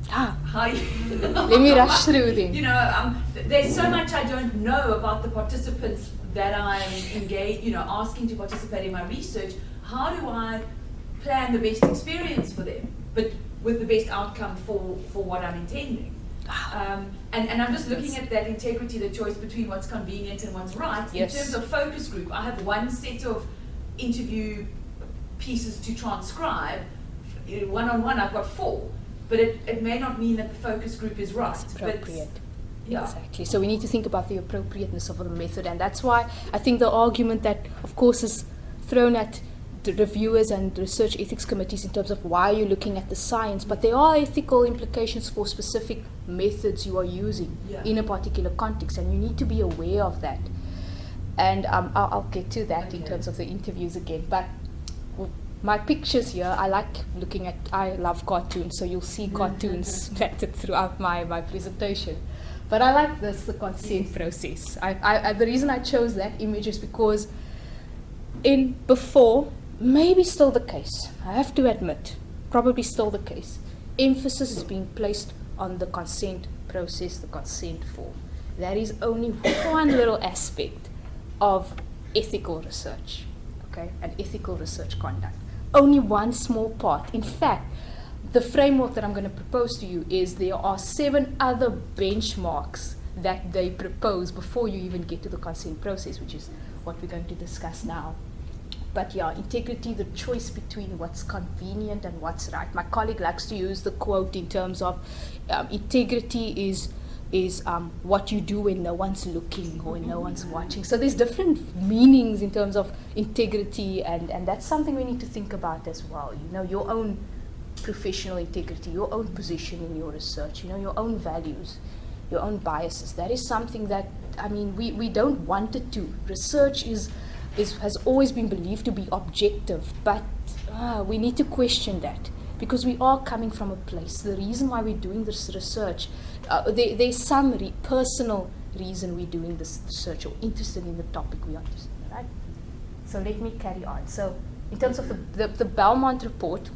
Let me rush through then. You know, there's so much I don't know about the participants that I'm engaged, asking to participate in my research. How do I plan the best experience for them, but with the best outcome for what I'm intending? And I'm just looking at that integrity, the choice between what's convenient and what's right. Yes. In terms of focus group, I have one set of interview pieces to transcribe. One-on-one, I've got 4. But it may not mean that the focus group is right. It's appropriate. Yeah. Exactly. So we need to think about the appropriateness of the method, and that's why I think the argument that, of course, is thrown at the reviewers and research ethics committees in terms of why you're looking at the science, but there are ethical implications for specific methods you are using in a particular context, and you need to be aware of that. And I'll get to that in terms of the interviews again. But my pictures here, I love cartoons, so you'll see cartoons scattered throughout my presentation. But I like the consent process. The reason I chose that image is because before, maybe still the case, I have to admit, probably still the case, emphasis is being placed on the consent process, the consent form. That is only one little aspect of ethical research, okay, and ethical research conduct. Only one small part. In fact, the framework that I'm going to propose to you is there are 7 other benchmarks that they propose before you even get to the consent process, which is what we're going to discuss now. But yeah, integrity, the choice between what's convenient and what's right. My colleague likes to use the quote in terms of integrity is what you do when no one's looking or when no one's watching. So there's different meanings in terms of integrity, and that's something we need to think about as well. Your own professional integrity, your own position in your research, your own values, your own biases. That is something that, we don't want it to. Research has always been believed to be objective, but we need to question that, because we are coming from a place. The reason why we're doing this research, there's some personal reason we're doing this research or interested in the topic we are interested in, right? So let me carry on. So in terms of the Belmont report,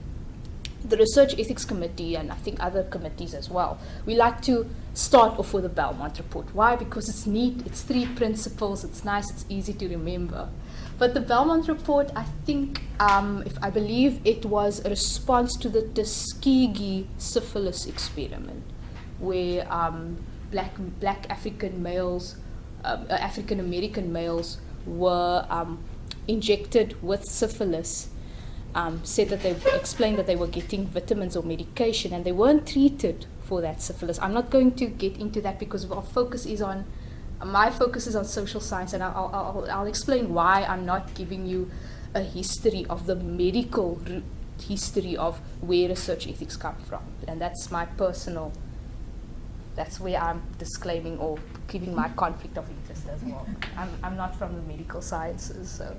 the Research Ethics Committee, and I think other committees as well, we like to start off with the Belmont report. Why? Because it's neat, it's 3 principles, it's nice, it's easy to remember. But the Belmont report, I think, I believe it was a response to the Tuskegee syphilis experiment, where black African males, African American males were injected with syphilis, said that they explained that they were getting vitamins or medication and they weren't treated for that syphilis. I'm not going to get into that because my focus is on social science, and I'll explain why I'm not giving you a history of the medical history of where research ethics come from. And that's where I'm disclaiming or giving my conflict of interest as well. I'm not from the medical sciences, so.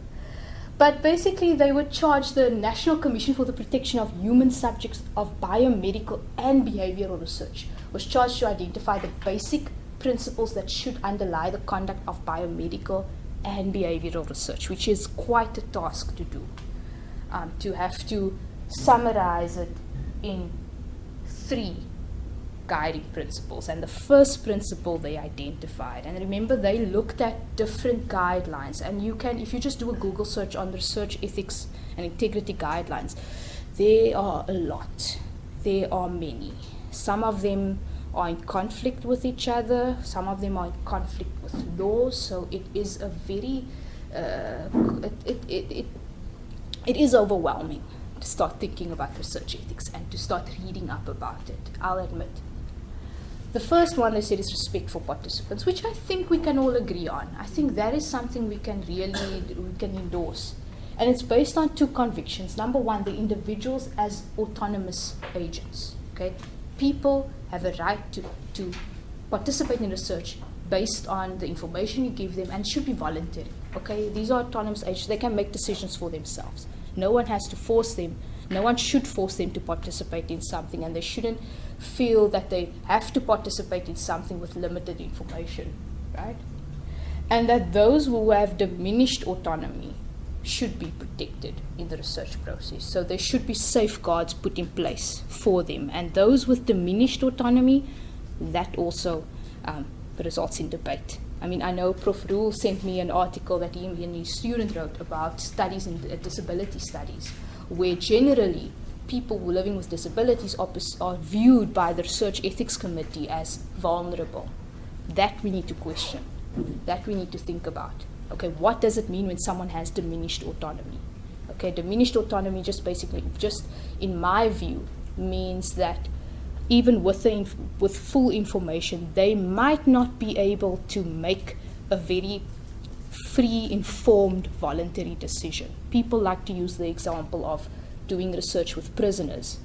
But basically they were charged, the National Commission for the Protection of Human Subjects of Biomedical and Behavioral Research was charged to identify the basic principles that should underlie the conduct of biomedical and behavioral research, which is quite a task to do. To have to summarize it in 3 guiding principles. And the first principle they identified, and remember they looked at different guidelines, and you can, if you just do a Google search on research ethics and integrity guidelines, there are a lot. There are many. Some of them are in conflict with each other, some of them are in conflict with laws, so it is a very, it is overwhelming to start thinking about research ethics and to start reading up about it, I'll admit. The first one they said is respect for participants, which I think we can all agree on. I think that is something we can endorse. And it's based on 2 convictions. Number 1, the individuals as autonomous agents. Okay, people have a right to participate in research based on the information you give them, and should be voluntary. Okay, these are autonomous agents. They can make decisions for themselves. No one has to force them. No one should force them to participate in something, and they shouldn't feel that they have to participate in something with limited information, right? And that those who have diminished autonomy should be protected in the research process. So there should be safeguards put in place for them. And those with diminished autonomy, that also results in debate. I mean, I know Prof. Rule sent me an article that he and his student wrote about studies in disability studies, where generally people who are living with disabilities are viewed by the Research Ethics Committee as vulnerable. That we need to question. That we need to think about. Okay, what does it mean when someone has diminished autonomy? Okay, diminished autonomy just in my view, means that even with full information, they might not be able to make a very free, informed, voluntary decision. People like to use the example of doing research with prisoners.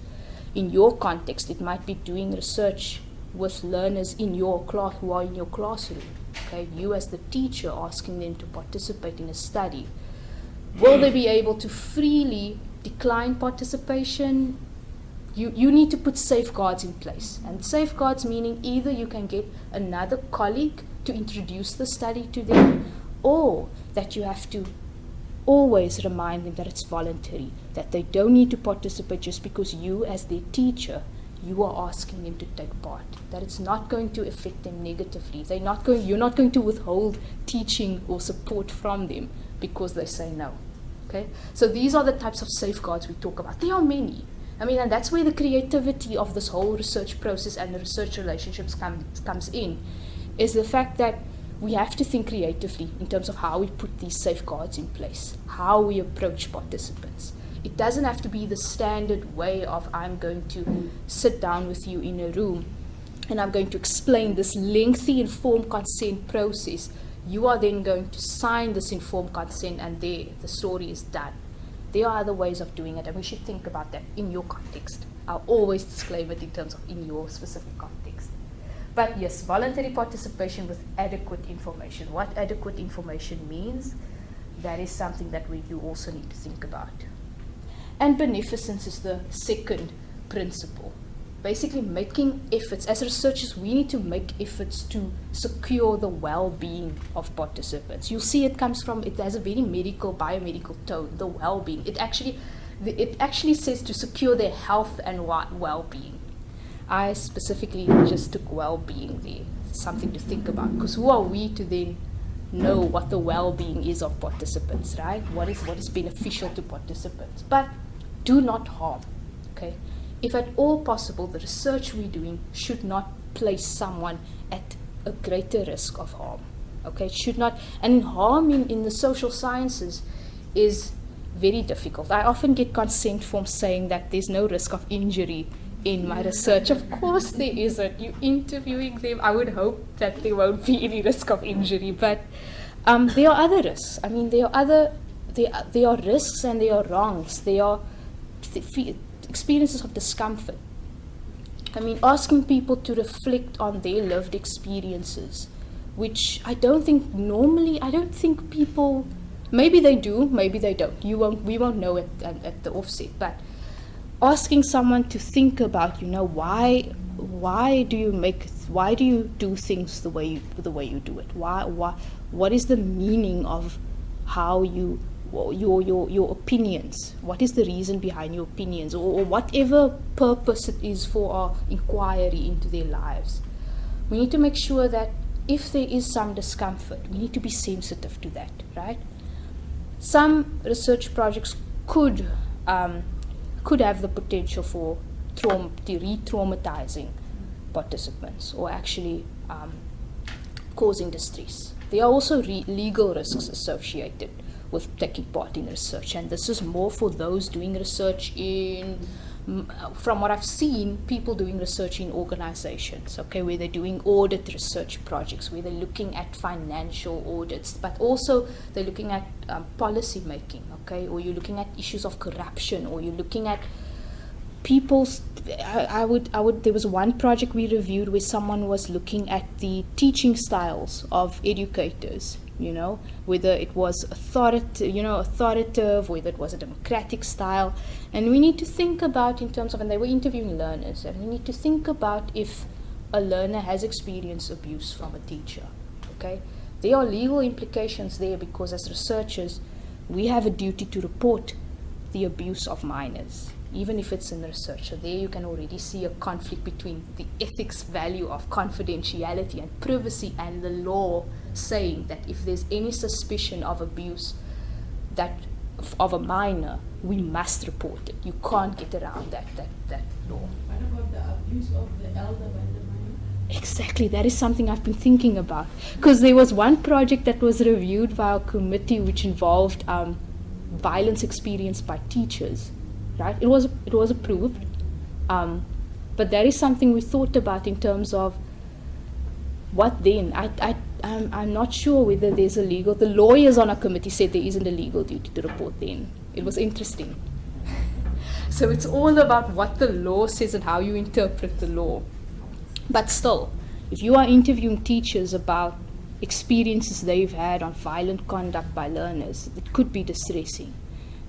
In your context, it might be doing research with learners in your class who are in your classroom. Okay, you as the teacher asking them to participate in a study. Will they be able to freely decline participation? You need to put safeguards in place. And safeguards meaning either you can get another colleague to introduce the study to them, or that you have to always remind them that it's voluntary, that they don't need to participate just because you as their teacher, you are asking them to take part, that it's not going to affect them negatively. You're not going to withhold teaching or support from them because they say no. Okay? So these are the types of safeguards we talk about. There are many. I mean, and that's where the creativity of this whole research process and the research relationships comes in, is the fact that we have to think creatively in terms of how we put these safeguards in place, how we approach participants. It doesn't have to be the standard way of I'm going to sit down with you in a room and I'm going to explain this lengthy informed consent process. You are then going to sign this informed consent and there the story is done. There are other ways of doing it, and we should think about that in your context. I'll always disclaim it in terms of in your specific context. But yes, voluntary participation with adequate information. What adequate information means, that is something that we do also need to think about. And beneficence is the second principle. Basically making efforts. As researchers, we need to make efforts to secure the well-being of participants. You'll see it has a very biomedical tone, the well-being. It actually says to secure their health and well-being. I specifically just took well-being there, something to think about, because who are we to then know what the well-being is of participants, right? What is beneficial to participants? But do not harm, okay? If at all possible, the research we're doing should not place someone at a greater risk of harm. Okay, it should not, and harm in the social sciences is very difficult. I often get consent forms saying that there's no risk of injury in my research. Of course there isn't. You're interviewing them. I would hope that there won't be any risk of injury, but there are other risks. I mean, there are risks and there are wrongs. There are experiences of discomfort. I mean, asking people to reflect on their lived experiences, which I don't think people, maybe they do, maybe they don't. We won't know at the offset, but asking someone to think about, why do you do things the way you do it? What is the meaning of how your opinions? What is the reason behind your opinions, or whatever purpose it is for our inquiry into their lives? We need to make sure that if there is some discomfort, we need to be sensitive to that, right? Some research projects could have the potential for re-traumatizing participants, or actually causing distress. There are also legal risks associated with taking part in research, and this is more for those doing research from what I've seen, people doing research in organizations, okay, where they're doing audit research projects, where they're looking at financial audits, but also they're looking at policy making, okay, or you're looking at issues of corruption, or you're looking at people's, there was one project we reviewed where someone was looking at the teaching styles of educators, whether it was authoritative, whether it was a democratic style. And we need to think about in terms of, and they were interviewing learners, and we need to think about if a learner has experienced abuse from a teacher, okay? There are legal implications there, because as researchers, we have a duty to report the abuse of minors, even if it's in research. So there you can already see a conflict between the ethics value of confidentiality and privacy, and the law saying that if there's any suspicion of abuse of a minor, we must report it. You can't get around that law. What about the abuse of the elder by the minor? Exactly, that is something I've been thinking about. Because there was one project that was reviewed by our committee which involved violence experienced by teachers. Right? It was approved, but that is something we thought about in terms of what then. I'm not sure whether there's a legal. The lawyers on our committee said there isn't a legal duty to report then. It was interesting. So it's all about what the law says and how you interpret the law. But still, if you are interviewing teachers about experiences they've had on violent conduct by learners, it could be distressing.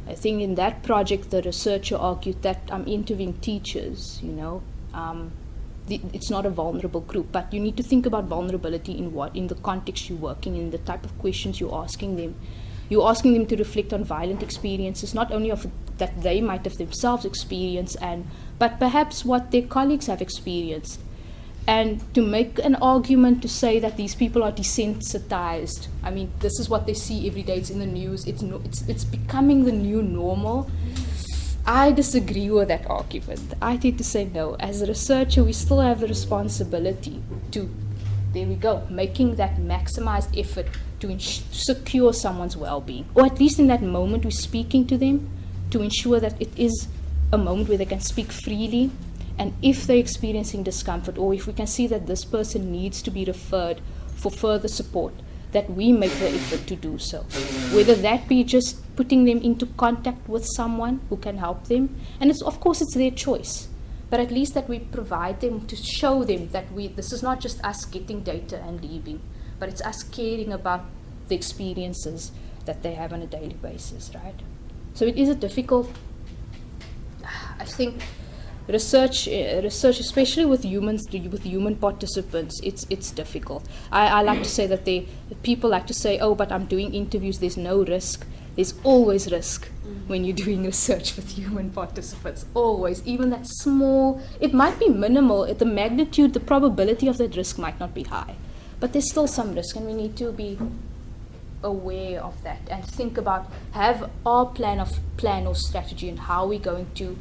I think in that project, the researcher argued that I'm interviewing teachers, it's not a vulnerable group, but you need to think about vulnerability in the context you're working in, the type of questions you're asking them. You're asking them to reflect on violent experiences, not only of that they might have themselves experienced, but perhaps what their colleagues have experienced. And to make an argument to say that these people are desensitized, I mean, this is what they see every day, it's in the news, it's becoming the new normal. I disagree with that argument. I tend to say no. As a researcher, we still have the responsibility to, making that maximized effort to secure someone's well-being. Or at least in that moment we're speaking to them, to ensure that it is a moment where they can speak freely. And if they're experiencing discomfort, or if we can see that this person needs to be referred for further support, that we make the effort to do so. Whether that be just putting them into contact with someone who can help them, and of course it's their choice, but at least that we provide them to show them that this is not just us getting data and leaving, but it's us caring about the experiences that they have on a daily basis, right? So it is a difficult, I think, research, especially with human participants, it's difficult. I like to say that people like to say, oh, but I'm doing interviews, there's no risk. There's always risk when you're doing research with human participants, always. Even that small, it might be minimal, the magnitude, the probability of that risk might not be high, but there's still some risk, and we need to be aware of that and think about, have our plan or strategy, and how we're going to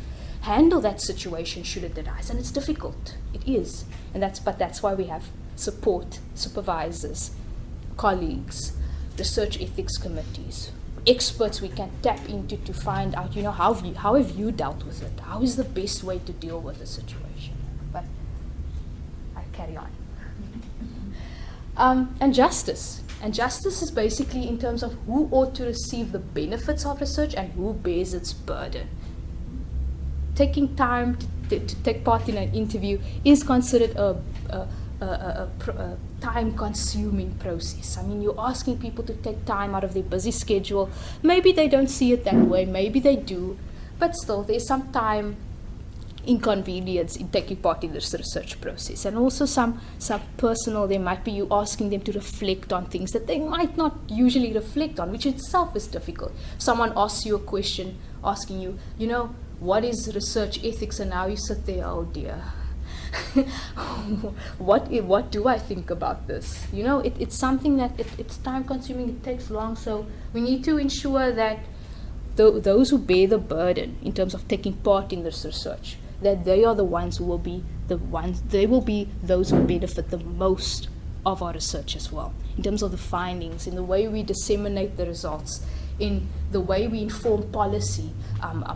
handle that situation should it arise. And it's difficult. It is. But that's why we have support, supervisors, colleagues, research ethics committees, experts we can tap into to find out, how have you dealt with it? How is the best way to deal with the situation? But I carry on. And justice. And justice is basically in terms of who ought to receive the benefits of research and who bears its burden. Taking time to take part in an interview is considered a time-consuming process. I mean, you're asking people to take time out of their busy schedule. Maybe they don't see it that way, maybe they do, but still there's some time inconvenience in taking part in this research process. And also some personal, there might be you asking them to reflect on things that they might not usually reflect on, which itself is difficult. Someone asks you a question, asking you, what is research ethics? And now you sit there, oh dear. What do I think about this? It's something that it's time consuming, it takes long, so we need to ensure that those who bear the burden in terms of taking part in this research, that they are the ones who will be those who benefit the most of our research as well, in terms of the findings, in the way we disseminate the results, in the way we inform policy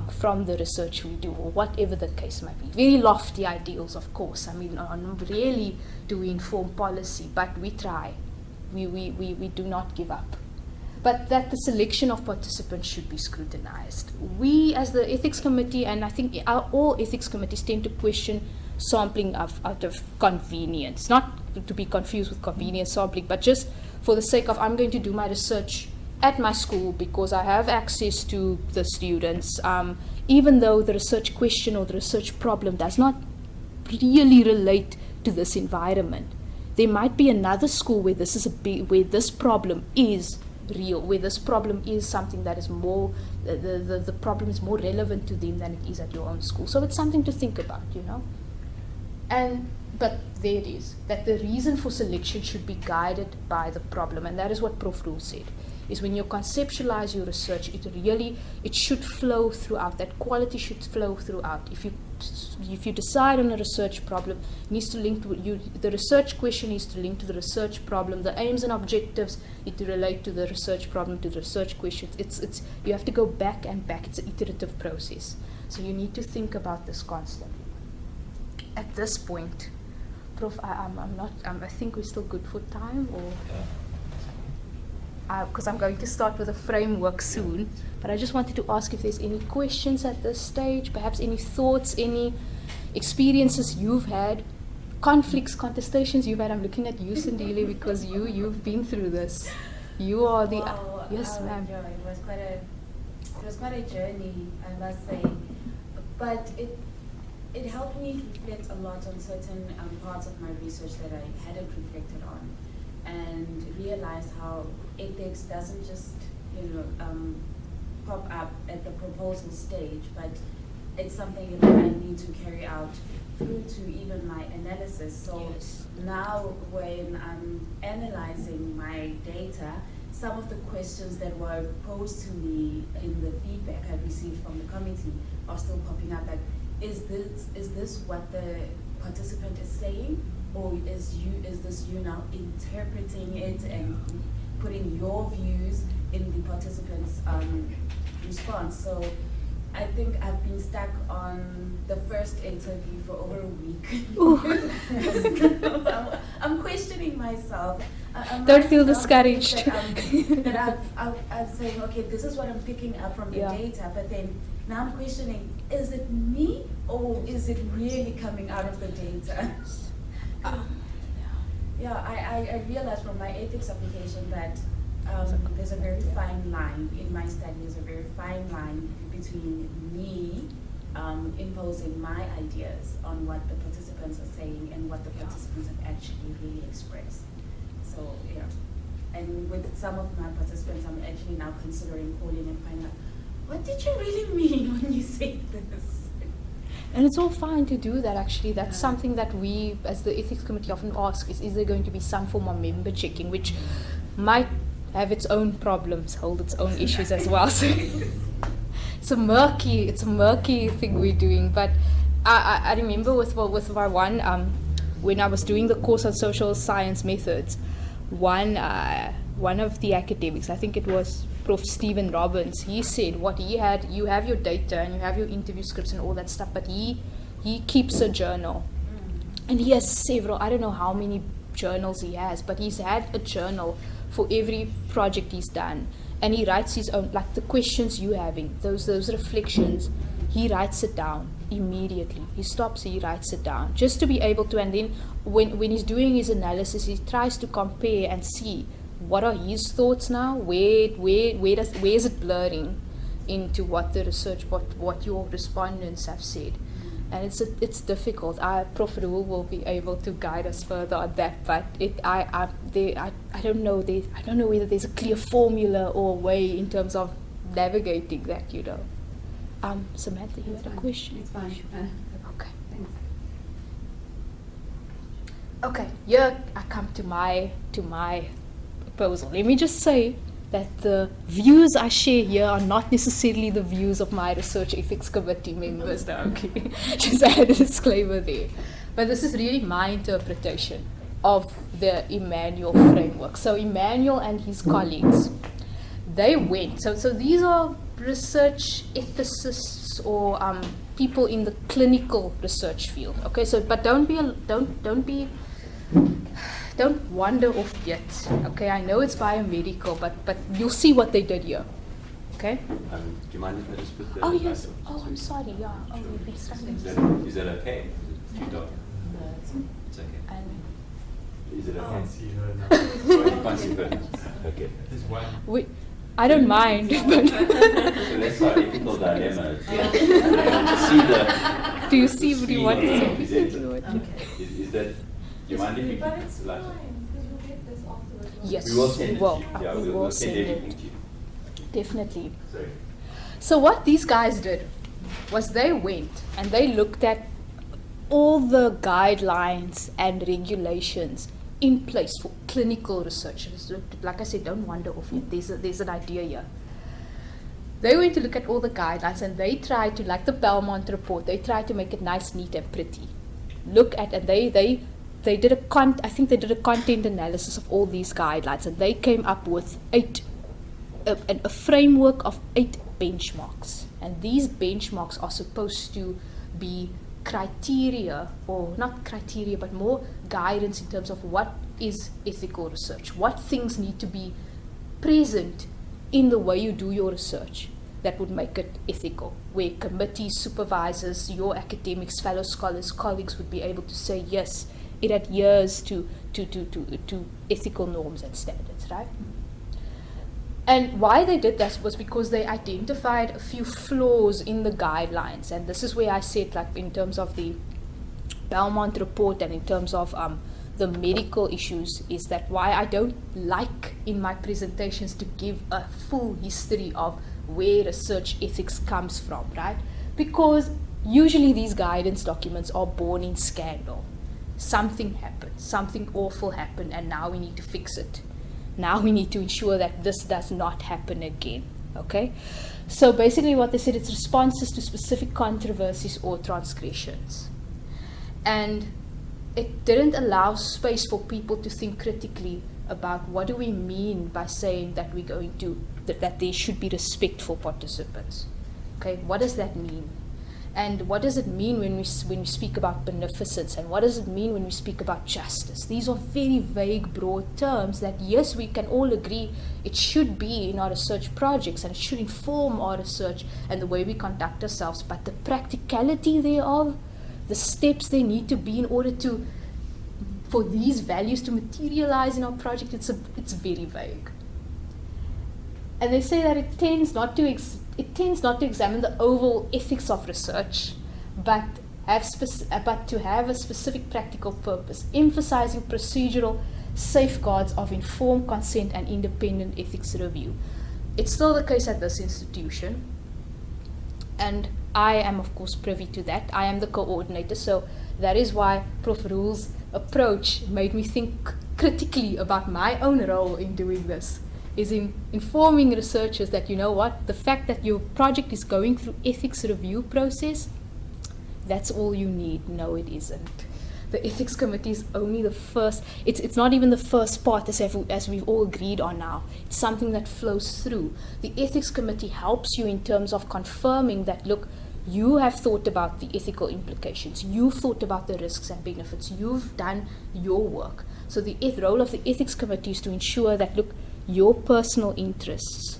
from the research we do, or whatever the case might be. Very lofty ideals, of course. I mean, rarely do we inform policy, but we try. We do not give up. But that the selection of participants should be scrutinized. We, as the ethics committee, and I think all ethics committees tend to question sampling out of convenience, not to be confused with convenience sampling, but just for the sake of, I'm going to do my research at my school because I have access to the students, even though the research question or the research problem does not really relate to this environment. There might be another school where where this problem is real, where this problem is something that is more, the problem is more relevant to them than it is at your own school. So it's something to think about, But there it is, that the reason for selection should be guided by the problem, and that is what Prof. Rule said, is when you conceptualize your research, it should flow throughout, that quality should flow throughout. If you decide on a research problem, it needs to link to the research question needs to link to the research problem. The aims and objectives need to relate to the research problem, to the research question. It's you have to go back and back. It's an iterative process. So you need to think about this constantly. At this point, Prof, I think we're still good for time, or because I'm going to start with a framework soon. But I just wanted to ask if there's any questions at this stage, perhaps any thoughts, any experiences you've had, conflicts, contestations you've had. I'm looking at you, Sandile, because you've been through this. You are the yes, ma'am. It was quite a journey, I must say, but it helped me reflect a lot on certain parts of my research that I hadn't reflected on, and realize how ethics doesn't just pop up at the proposal stage, but it's something that I need to carry out through to even my analysis. So now when I'm analyzing my data, some of the questions that were posed to me in the feedback I received from the committee are still popping up, like, is this what the participant is saying, or is this you now interpreting it and putting your views in the participant's response? So I think I've been stuck on the first interview for over a week. I'm questioning myself. Don't feel discouraged. That I'm saying, okay, this is what I'm picking up from the data, but then now I'm questioning, is it me or is it really coming out of the data? I realized from my ethics application that there's a very fine line in my study. There's a very fine line between me imposing my ideas on what the participants are saying and what the participants have actually really expressed. So and with some of my participants, I'm actually now considering calling and finding out, what did you really mean when you said this? And it's all fine to do that, actually. That's something that we, as the ethics committee, often ask is there going to be some form of member checking, which might have its own problems, hold its own issues as well. So it's a murky thing we're doing. But I remember with my one when I was doing the course on social science methods, one of the academics, I think it was Prof. Stephen Robbins, he said what he had, you have your data and you have your interview scripts and all that stuff, but he keeps a journal. And he has several, I don't know how many journals he has, but he's had a journal for every project he's done. And he writes his own, like the questions you having, those reflections, he writes it down immediately. He stops, he writes it down, just to be able to, and then when he's doing his analysis, he tries to compare and see what are his thoughts now, where is it blurring into what the research, what your respondents have said. And it's difficult. Prof. Ruhl will be able to guide us further on that. But I don't know. I don't know whether there's a clear formula or way in terms of navigating that. Samantha, you had a question. It's fine. Okay. Thanks. Okay. Here I come to my proposal. Let me just say that the views I share here are not necessarily the views of my research ethics committee members. No, okay. Just add a disclaimer there. But this is really my interpretation of the Emmanuel framework. So Emmanuel and his colleagues, they went. So these are research ethicists or people in the clinical research field. Okay. So, but don't wander off yet. Okay, I know it's biomedical, but you'll see what they did here. Okay? Do you mind if I just put the... Oh, yes. Oh, I'm sorry. Yeah. Oh, we'll be struggling. Is that okay? Is it too dark? No, It's okay. And Is it okay? I can't see her now. So you can't see her now. Okay. There's one. I don't mind. But So that's our ethical dilemma. See the... do you see? Do you want to see? Is that... Do you mind if you But it's keep fine, because we'll get this afterwards. Yes, We will send it to well, you. Yeah, we will we'll send send everything it. to you. Definitely. Sorry. So what these guys did was they went and they looked at all the guidelines and regulations in place for clinical research. So, like I said, don't wander off it. There's an idea here. They went to look at all the guidelines and they tried to, like the Belmont report, they tried to make it nice, neat, and pretty. Look at, and they did I think they did a content analysis of all these guidelines, and they came up with a framework of 8 benchmarks. And these benchmarks are supposed to be criteria, or not criteria, but more guidance in terms of what is ethical research, what things need to be present in the way you do your research that would make it ethical, where committees, supervisors, your academics, fellow scholars, colleagues would be able to say, yes, it adheres to ethical norms and standards, right? And why they did that was because they identified a few flaws in the guidelines. And this is where I said, like, in terms of the Belmont report and in terms of the medical issues, is that why I don't like in my presentations to give a full history of where research ethics comes from, right? Because usually these guidance documents are born in scandal. Something happened, something awful happened, and now we need to fix it. Now we need to ensure that this does not happen again, okay? So basically what they said, it's responses to specific controversies or transgressions. And it didn't allow space for people to think critically about what do we mean by saying that we're going to, that there should be respect for participants. Okay, what does that mean? And what does it mean when we speak about beneficence? And what does it mean when we speak about justice? These are very vague, broad terms that, yes, we can all agree it should be in our research projects and it should inform our research and the way we conduct ourselves. But the practicality thereof, the steps they need to be in order for these values to materialize in our project, it's very vague. And they say that it tends not to examine the overall ethics of research, but to have a specific practical purpose, emphasizing procedural safeguards of informed consent and independent ethics review. It's still the case at this institution, and I am, of course, privy to that. I am the coordinator, so that is why Prof. Ruhl's approach made me think critically about my own role in doing this. is in informing researchers that, you know what, the fact that your project is going through ethics review process, that's all you need. No, it isn't. The ethics committee is only the first, it's not even the first part as we've all agreed on now. It's something that flows through. The ethics committee helps you in terms of confirming that, look, you have thought about the ethical implications, you've thought about the risks and benefits, you've done your work. So the role of the ethics committee is to ensure that, look, your personal interests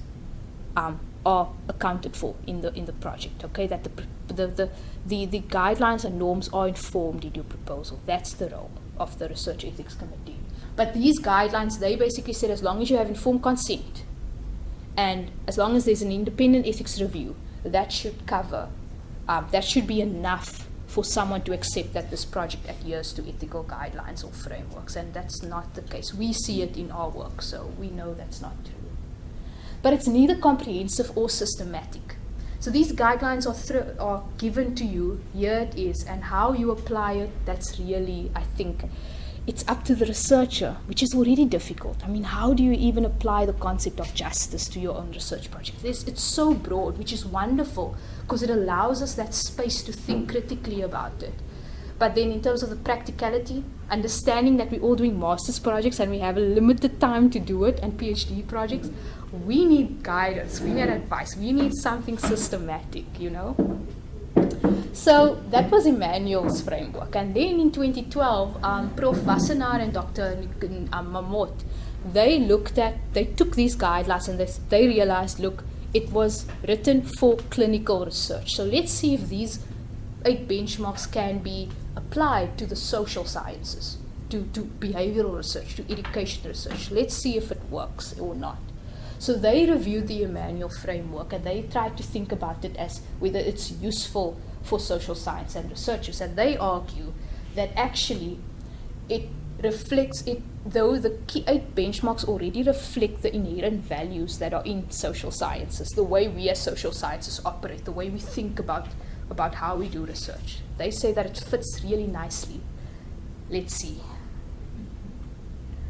are accounted for in the project, okay? That the guidelines and norms are informed in your proposal. That's the role of the research ethics committee. But these guidelines, they basically said, as long as you have informed consent and as long as there's an independent ethics review, that should cover, that should be enough for someone to accept that this project adheres to ethical guidelines or frameworks. And that's not the case. We see it in our work, so we know that's not true. But it's neither comprehensive or systematic. So these guidelines are given to you, here it is, and how you apply it, that's really, I think, it's up to the researcher, which is already difficult. I mean, how do you even apply the concept of justice to your own research project? It's so broad, which is wonderful, because it allows us that space to think critically about it. But then in terms of the practicality, understanding that we're all doing master's projects and we have a limited time to do it, and PhD projects, we need guidance, we need advice, we need something systematic, you know. So that was Emmanuel's framework. And then in 2012, Prof. Wassenaar and Dr. Mamot, they took these guidelines and they realized, look, it was written for clinical research. So let's see if these 8 benchmarks can be applied to the social sciences, to behavioral research, to education research. Let's see if it works or not. So they reviewed the Emmanuel framework and they tried to think about it as whether it's useful for social science and researchers. And they argue that actually it reflects it, though the key 8 benchmarks already reflect the inherent values that are in social sciences, the way we as social sciences operate, the way we think about how we do research. They say that it fits really nicely. Let's see.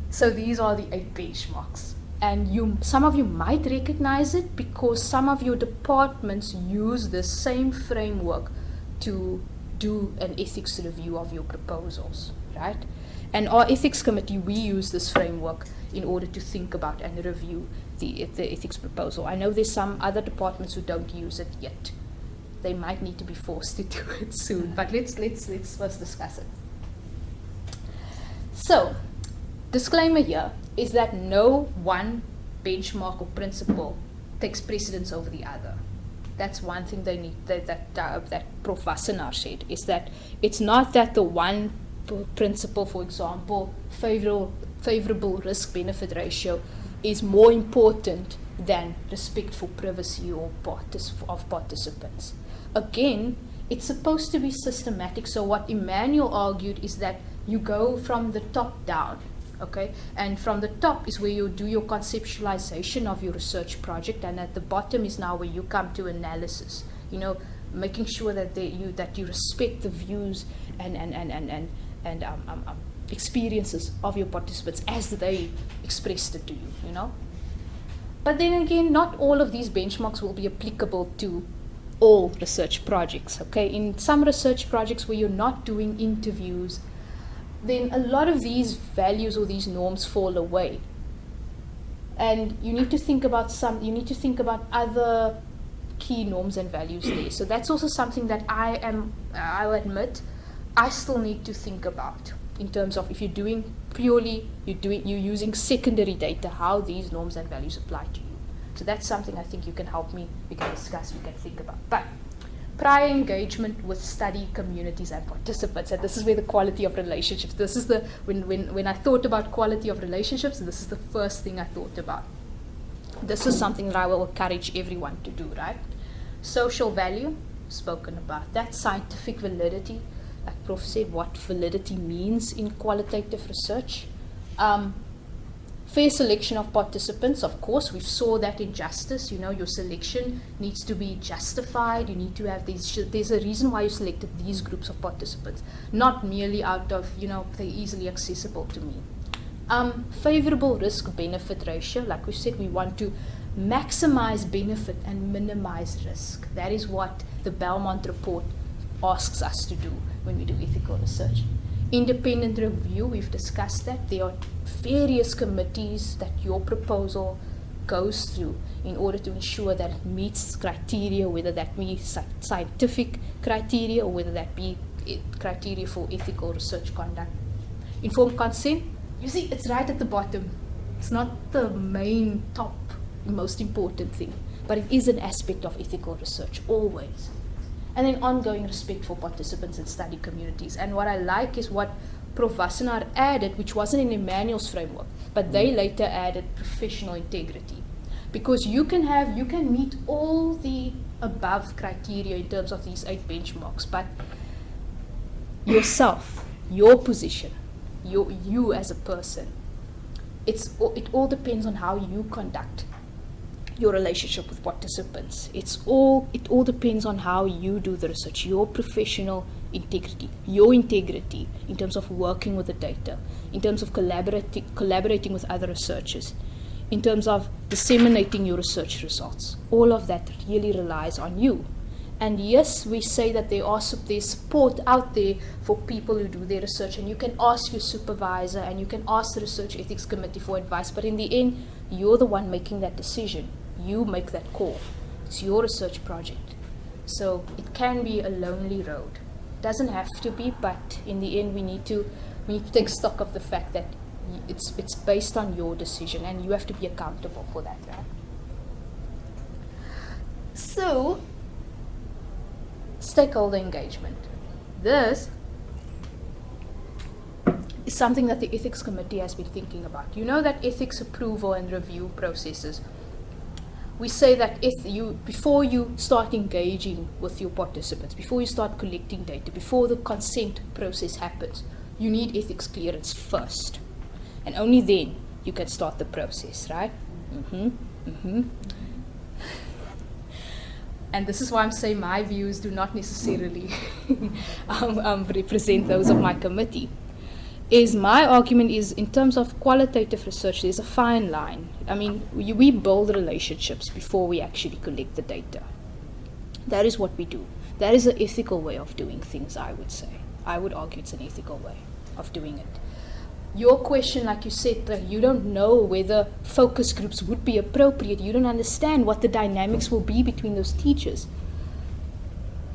So these are the 8 benchmarks. And some of you might recognize it because some of your departments use the same framework to do an ethics review of your proposals, right? And our ethics committee, we use this framework in order to think about and review the ethics proposal. I know there's some other departments who don't use it yet. They might need to be forced to do it soon, but let's first discuss it. So, disclaimer here is that no one benchmark or principle takes precedence over the other. That's one thing they need, that Prof. Wassenaar said, is that it's not that the one principle, for example, favorable risk-benefit ratio, is more important than respect for privacy or of participants. Again, it's supposed to be systematic. So what Emmanuel argued is that you go from the top down. Okay, and from the top is where you do your conceptualization of your research project, and at the bottom is now where you come to analysis. You know, making sure that you respect the views and experiences of your participants as they expressed it to you. You know, but then again, not all of these benchmarks will be applicable to all research projects. Okay, in some research projects where you're not doing interviews, then a lot of these values or these norms fall away. And you need to think about other key norms and values there. So that's also something that I'll admit, I still need to think about in terms of if you're using secondary data, how these norms and values apply to you. So that's something I think you can help me, we can discuss, we can think about. But prior engagement with study communities and participants, and this is where the quality of relationships, this is when I thought about quality of relationships, this is the first thing I thought about. This is something that I will encourage everyone to do, right? Social value, spoken about. That scientific validity, like Prof said, what validity means in qualitative research. Fair selection of participants, of course, we saw that in justice. You know, your selection needs to be justified. You need to have there's a reason why you selected these groups of participants, not merely out of, they're easily accessible to me. Favorable risk-benefit ratio, like we said, we want to maximize benefit and minimize risk. That is what the Belmont report asks us to do when we do ethical research. Independent review, we've discussed that. There are various committees that your proposal goes through in order to ensure that it meets criteria, whether that be scientific criteria or whether that be criteria for ethical research conduct. Informed consent, you see, it's right at the bottom. It's not the main top, most important thing, but it is an aspect of ethical research, always. And then ongoing respect for participants and study communities. And what I like is what Prof. Wassenaar added, which wasn't in Emmanuel's framework, but they later added professional integrity. Because you can meet all the above criteria in terms of these 8 benchmarks, but yourself, your position, you as a person, it all depends on how you conduct your relationship with participants. It all depends on how you do the research, your professional integrity, your integrity in terms of working with the data, in terms of collaborating with other researchers, in terms of disseminating your research results. All of that really relies on you. And yes, we say that there's support out there for people who do their research, and you can ask your supervisor and you can ask the research ethics committee for advice, but in the end, you're the one making that decision. You make that call. It's your research project. So it can be a lonely road. It doesn't have to be, but in the end, we need to take stock of the fact that it's based on your decision, and you have to be accountable for that, right? So, stakeholder engagement. This is something that the ethics committee has been thinking about. You know that ethics approval and review processes, we say that before you start engaging with your participants, before you start collecting data, before the consent process happens, you need ethics clearance first. And only then you can start the process, right? And this is why I'm saying my views do not necessarily represent those of my committee. My argument is, in terms of qualitative research, there's a fine line. I mean, we build relationships before we actually collect the data. That is what we do. That is an ethical way of doing things, I would say. I would argue it's an ethical way of doing it. Your question, like you said, that you don't know whether focus groups would be appropriate. You don't understand what the dynamics will be between those teachers.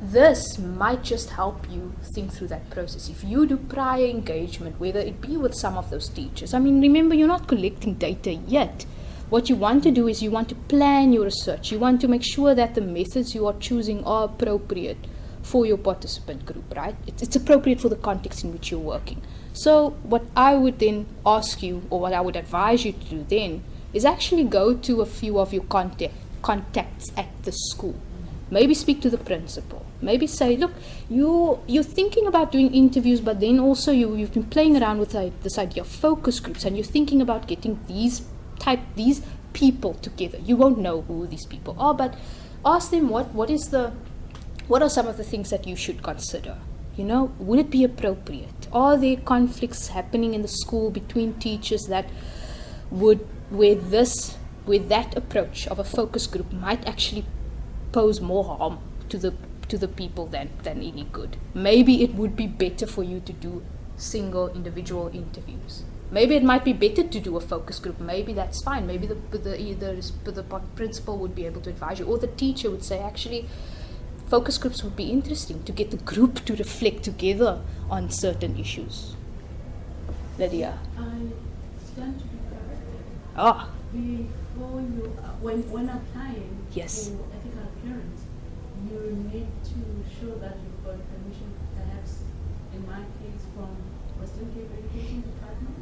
This might just help you think through that process. If you do prior engagement, whether it be with some of those teachers, I mean, remember, you're not collecting data yet. What you want to do is you want to plan your research. You want to make sure that the methods you are choosing are appropriate for your participant group, right? It's appropriate for the context in which you're working. So what I would then ask you, or what I would advise you to do then, is actually go to a few of your contacts at the school. Maybe speak to the principal. Maybe say, look, you're thinking about doing interviews, but then also you've been playing around with this idea of focus groups, and you're thinking about getting these people together. You won't know who these people are, but ask them what are some of the things that you should consider. You know, would it be appropriate? Are there conflicts happening in the school between teachers that where that approach of a focus group might actually pose more harm to the people than any good? Maybe it would be better for you to do single individual interviews. Maybe it might be better to do a focus group. Maybe that's fine. Maybe the principal would be able to advise you, or the teacher would say, actually, focus groups would be interesting to get the group to reflect together on certain issues. Lydia. I stand to be corrected. Ah. Before you, when applying Yes. for ethical clearance, you need to show that you've got permission, perhaps in my case from Western Cape Education Department.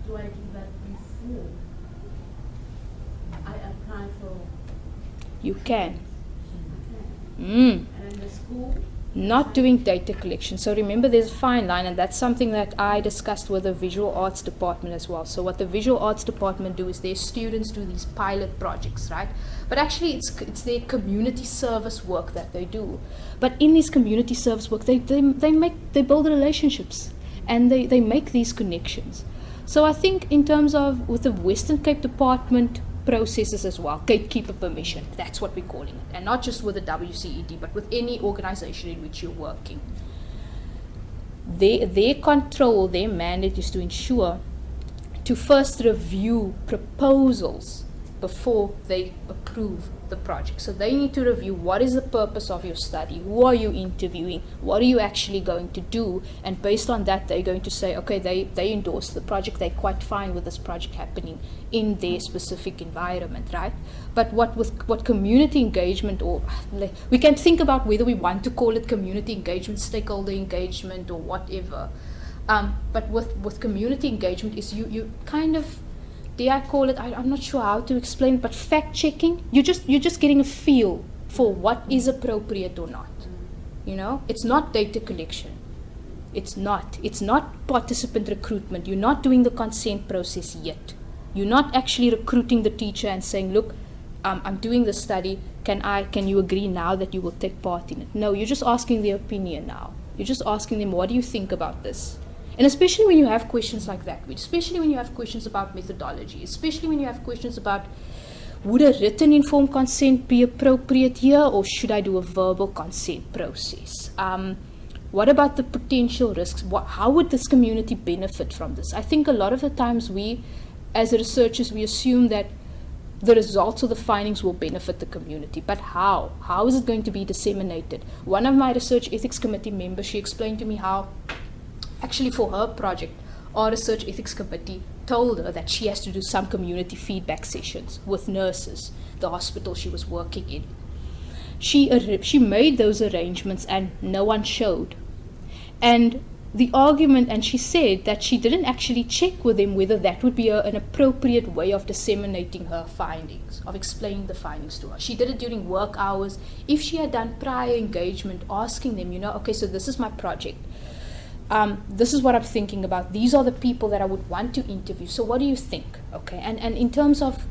Do I do that before I apply for? You can. And in the school? Not doing data collection. So remember, there's a fine line, and that's something that I discussed with the visual arts department as well. So what the visual arts department do is their students do these pilot projects, right? But actually it's their community service work that they do. But in this community service work, they build relationships, and they make these connections. So I think in terms of with the Western Cape Department processes as well, gatekeeper permission, that's what we're calling it, and not just with the WCED, but with any organization in which you're working. Their control, their mandate is to ensure to first review proposals before they approve the project. So they need to review what is the purpose of your study, who are you interviewing, what are you actually going to do, and based on that they're going to say, okay, they endorse the project, they're quite fine with this project happening in their specific environment, right? But what community engagement, or we can think about whether we want to call it community engagement, stakeholder engagement, or whatever. But with community engagement is you kind of, dare I call it, I'm not sure how to explain it, but fact checking. You're just getting a feel for what is appropriate or not. You know, it's not data collection. It's not participant recruitment. You're not doing the consent process yet. You're not actually recruiting the teacher and saying, look, I'm doing this study. Can you agree now that you will take part in it? No, you're just asking their opinion now. You're just asking them, what do you think about this? And especially when you have questions like that, especially when you have questions about methodology, especially when you have questions about, would a written informed consent be appropriate here, or should I do a verbal consent process? What about the potential risks? How would this community benefit from this? I think a lot of the times we, as researchers, we assume that the results of the findings will benefit the community, but how? How is it going to be disseminated? One of my research ethics committee members, she explained to me how, actually for her project, our research ethics committee told her that she has to do some community feedback sessions with nurses, the hospital she was working in. She made those arrangements and no one showed. And the argument, and she said that she didn't actually check with them whether that would be an appropriate way of disseminating her findings, of explaining the findings to her. She did it during work hours. If she had done prior engagement, asking them, okay, so this is my project. This is what I'm thinking about. These are the people that I would want to interview. So what do you think? Okay, and in terms of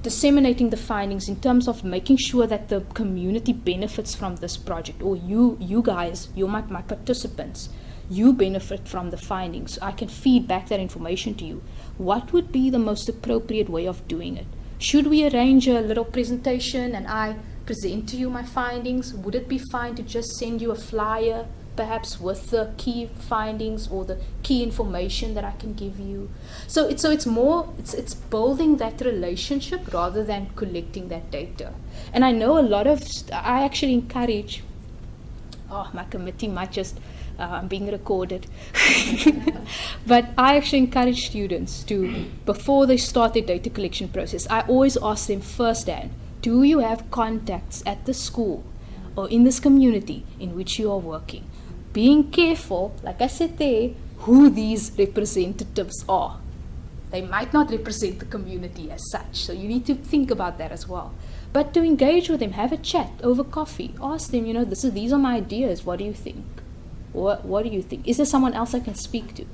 disseminating the findings, in terms of making sure that the community benefits from this project, or you guys, you're my participants, you benefit from the findings. I can feed back that information to you. What would be the most appropriate way of doing it? Should we arrange a little presentation and I present to you my findings? Would it be fine to just send you a flyer, perhaps with the key findings or the key information that I can give you? So it's building that relationship rather than collecting that data. And I know I actually encourage, my committee might just, I'm being recorded, but I actually encourage students to, before they start their data collection process, I always ask them firsthand, do you have contacts at the school or in this community in which you are working? Being careful, like I said there, who these representatives are. They might not represent the community as such, so you need to think about that as well. But to engage with them, have a chat over coffee. Ask them, these are my ideas. What do you think? What do you think? Is there someone else I can speak to?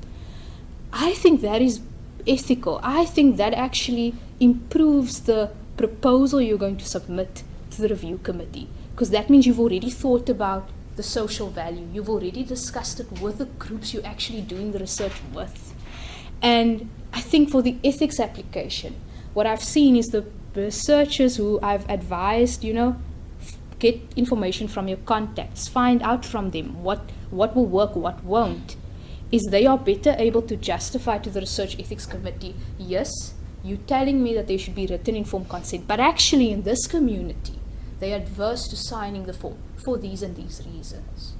I think that is ethical. I think that actually improves the proposal you're going to submit to the review committee, because that means you've already thought about the social value. You've already discussed it with the groups you're actually doing the research with. And I think for the ethics application, what I've seen is the researchers who I've advised, get information from your contacts, find out from them what will work, what won't, is they are better able to justify to the research ethics committee, yes, you're telling me that there should be written informed consent, but actually in this community, they're adverse to signing the form for these and these reasons,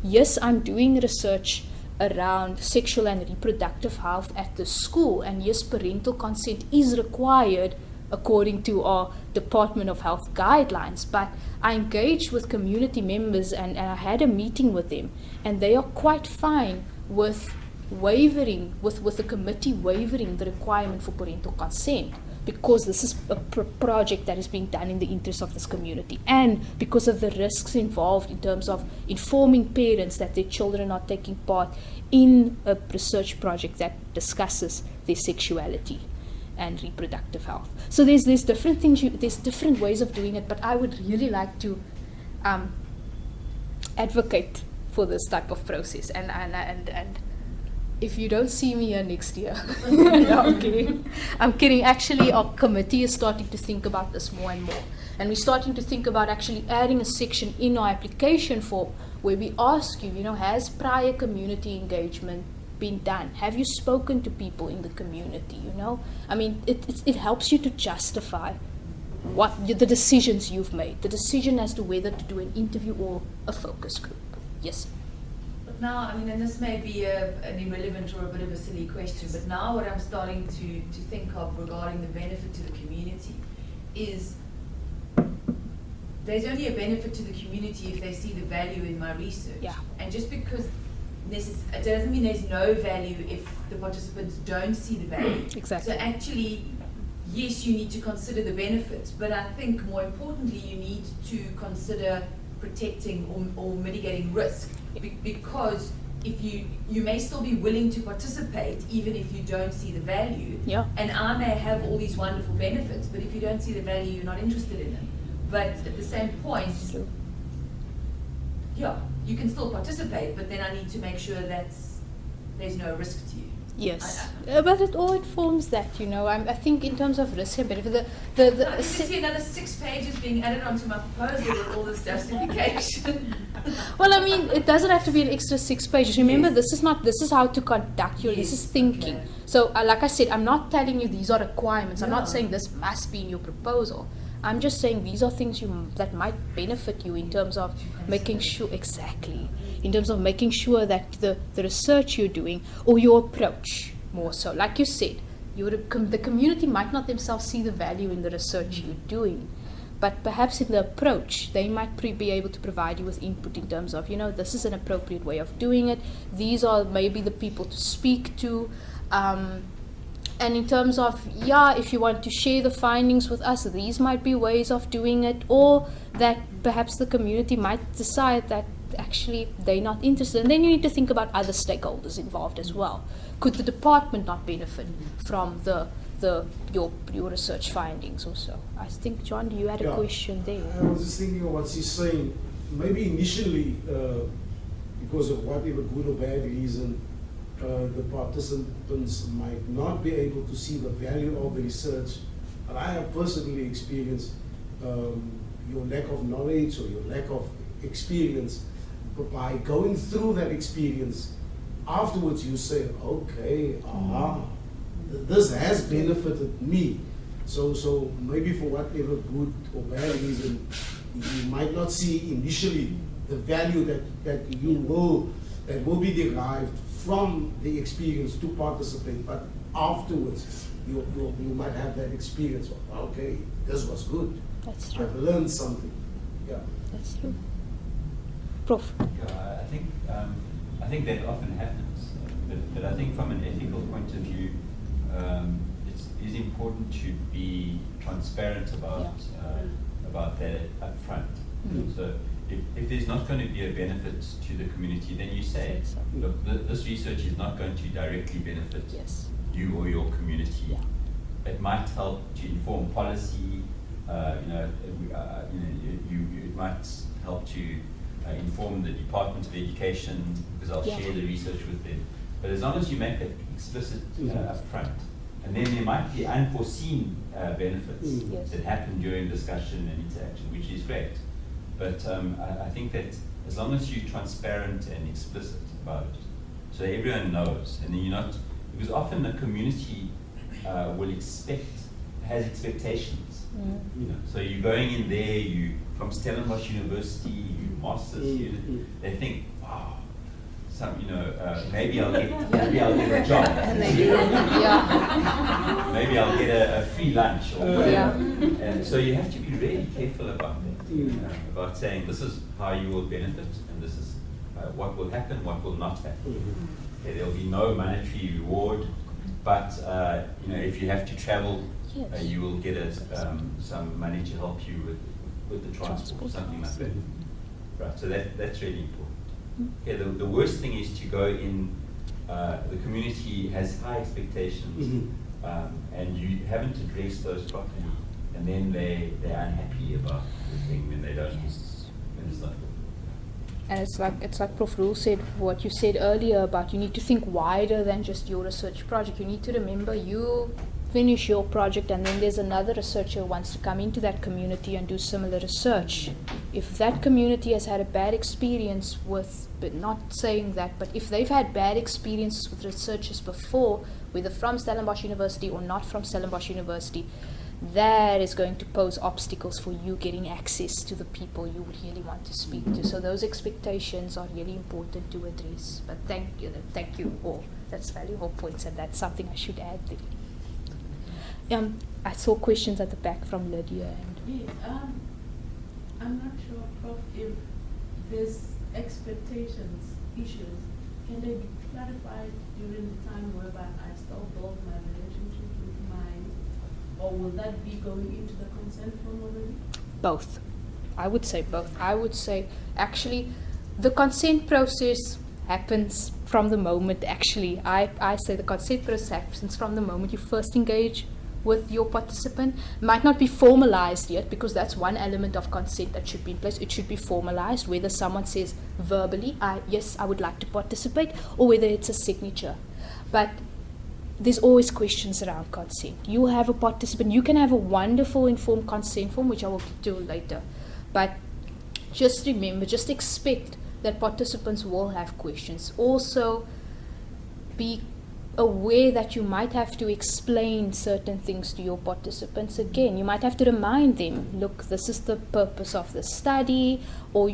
Yes, I'm doing research around sexual and reproductive health at the school, and yes, parental consent is required according to our Department of Health guidelines, but I engaged with community members and I had a meeting with them, and they are quite fine with wavering, with the committee wavering the requirement for parental consent, because this is a project that is being done in the interest of this community, and because of the risks involved in terms of informing parents that their children are taking part in a research project that discusses their sexuality and reproductive health. So there's different things, there's different ways of doing it, but I would really like to advocate for this type of process and if you don't see me here next year. No, I'm kidding. I'm kidding. Actually, our committee is starting to think about this more and more. And we're starting to think about actually adding a section in our application form where we ask you, has prior community engagement been done? Have you spoken to people in the community, I mean, it helps you to justify the decisions you've made, the decision as to whether to do an interview or a focus group. Yes. But now, I mean, and this may be an irrelevant or a bit of a silly question, but now what I'm starting to think of regarding the benefit to the community is there's only a benefit to the community if they see the value in my research. Yeah. And just because it doesn't mean there's no value if the participants don't see the value. Exactly. So actually, yes, you need to consider the benefits, but I think more importantly, you need to consider protecting or mitigating risk, because if you may still be willing to participate even if you don't see the value. Yeah. And I may have all these wonderful benefits, but if you don't see the value, you're not interested in them. But at the same point, yeah, you can still participate, but then I need to make sure that there's no risk to you. Yes, but it all informs that, I think in terms of risk and benefit, I can just see another 6 pages being added onto my proposal with all this justification. Well, I mean, it doesn't have to be an extra 6 pages. Remember, this is how to conduct this is thinking. Okay. So, like I said, I'm not telling you these are requirements. I'm not saying this must be in your proposal. I'm just saying these are things that might benefit you in terms of making sure, in terms of making sure that the research you're doing or your approach more so, like you said, the community might not themselves see the value in the research you're doing, but perhaps in the approach they might be able to provide you with input in terms of, this is an appropriate way of doing it, these are maybe the people to speak to, and in terms of, if you want to share the findings with us, these might be ways of doing it, or that perhaps the community might decide that actually they're not interested. And then you need to think about other stakeholders involved as well. Could the department not benefit from your research findings also? I think, John, you had a question there. I was just thinking of what she's saying. Maybe initially, because of whatever good or bad reason, the participants might not be able to see the value of the research. And I have personally experienced your lack of knowledge or your lack of experience. But by going through that experience, afterwards you say, okay, this has benefited me. So maybe for whatever good or bad reason, you might not see initially the value that will be derived from the experience to participate, but afterwards you might have that experience of, okay, this was good. That's true. I've learned something. Yeah. That's true. Prof. Yeah, I think that often happens, but I think from an ethical point of view, it is important to be transparent about that up front. So if there's not going to be a benefit to the community, then you say, look, this research is not going to directly benefit you or your community. Yeah. It might help to inform policy. It might help to inform the Department of Education, because I'll share the research with them. But as long as you make it explicit up front, and then there might be unforeseen benefits that happen during discussion and interaction, which is great. But I think that as long as you're transparent and explicit about it, so everyone knows, and then you're not, because often the community has expectations. So you're going in there, you from Stellenbosch University, you master's student, they think, wow, maybe I'll get a job. And they do. Maybe I'll get a free lunch or whatever. And so you have to be really careful about that, about saying this is how you will benefit, and this is what will happen, what will not happen. Okay, there will be no monetary reward, but if you have to travel, you will get some money to help you with the transport, something like that. Right, so that's really important. Okay, the worst thing is to go in, the community has high expectations, and you haven't addressed those properly, and then they're unhappy about the thing when they don't, when it's not. And it's like Prof. Rule said, what you said earlier about you need to think wider than just your research project. You need to remember you finish your project and then there's another researcher who wants to come into that community and do similar research. If that community has had a bad experience with, but not saying that, but if they've had bad experiences with researchers before, whether from Stellenbosch University or not from Stellenbosch University, that is going to pose obstacles for you getting access to the people you really want to speak to. So those expectations are really important to address. But thank you all. That's valuable points, and that's something I should add there. I saw questions at the back from Lydia. And Yes, I'm not sure, Prof, if there's expectations, issues, can they be clarified during the time whereby I still build my relationship with mine, or will that be going into the consent form already? both. I would say both. I would say actually the consent process happens from the moment, actually, I say the consent process happens from the moment you first engage with your participant. Might not be formalized yet, because that's one element of consent that should be in place. It should be formalized, whether someone says verbally, yes, I would like to participate, or whether it's a signature. But there's always questions around consent. You have a participant, you can have a wonderful informed consent form, which I will do later. But just remember, just expect that participants will have questions. Also, be aware that you might have to explain certain things to your participants. Again, you might have to remind them, look, this is the purpose of the study, or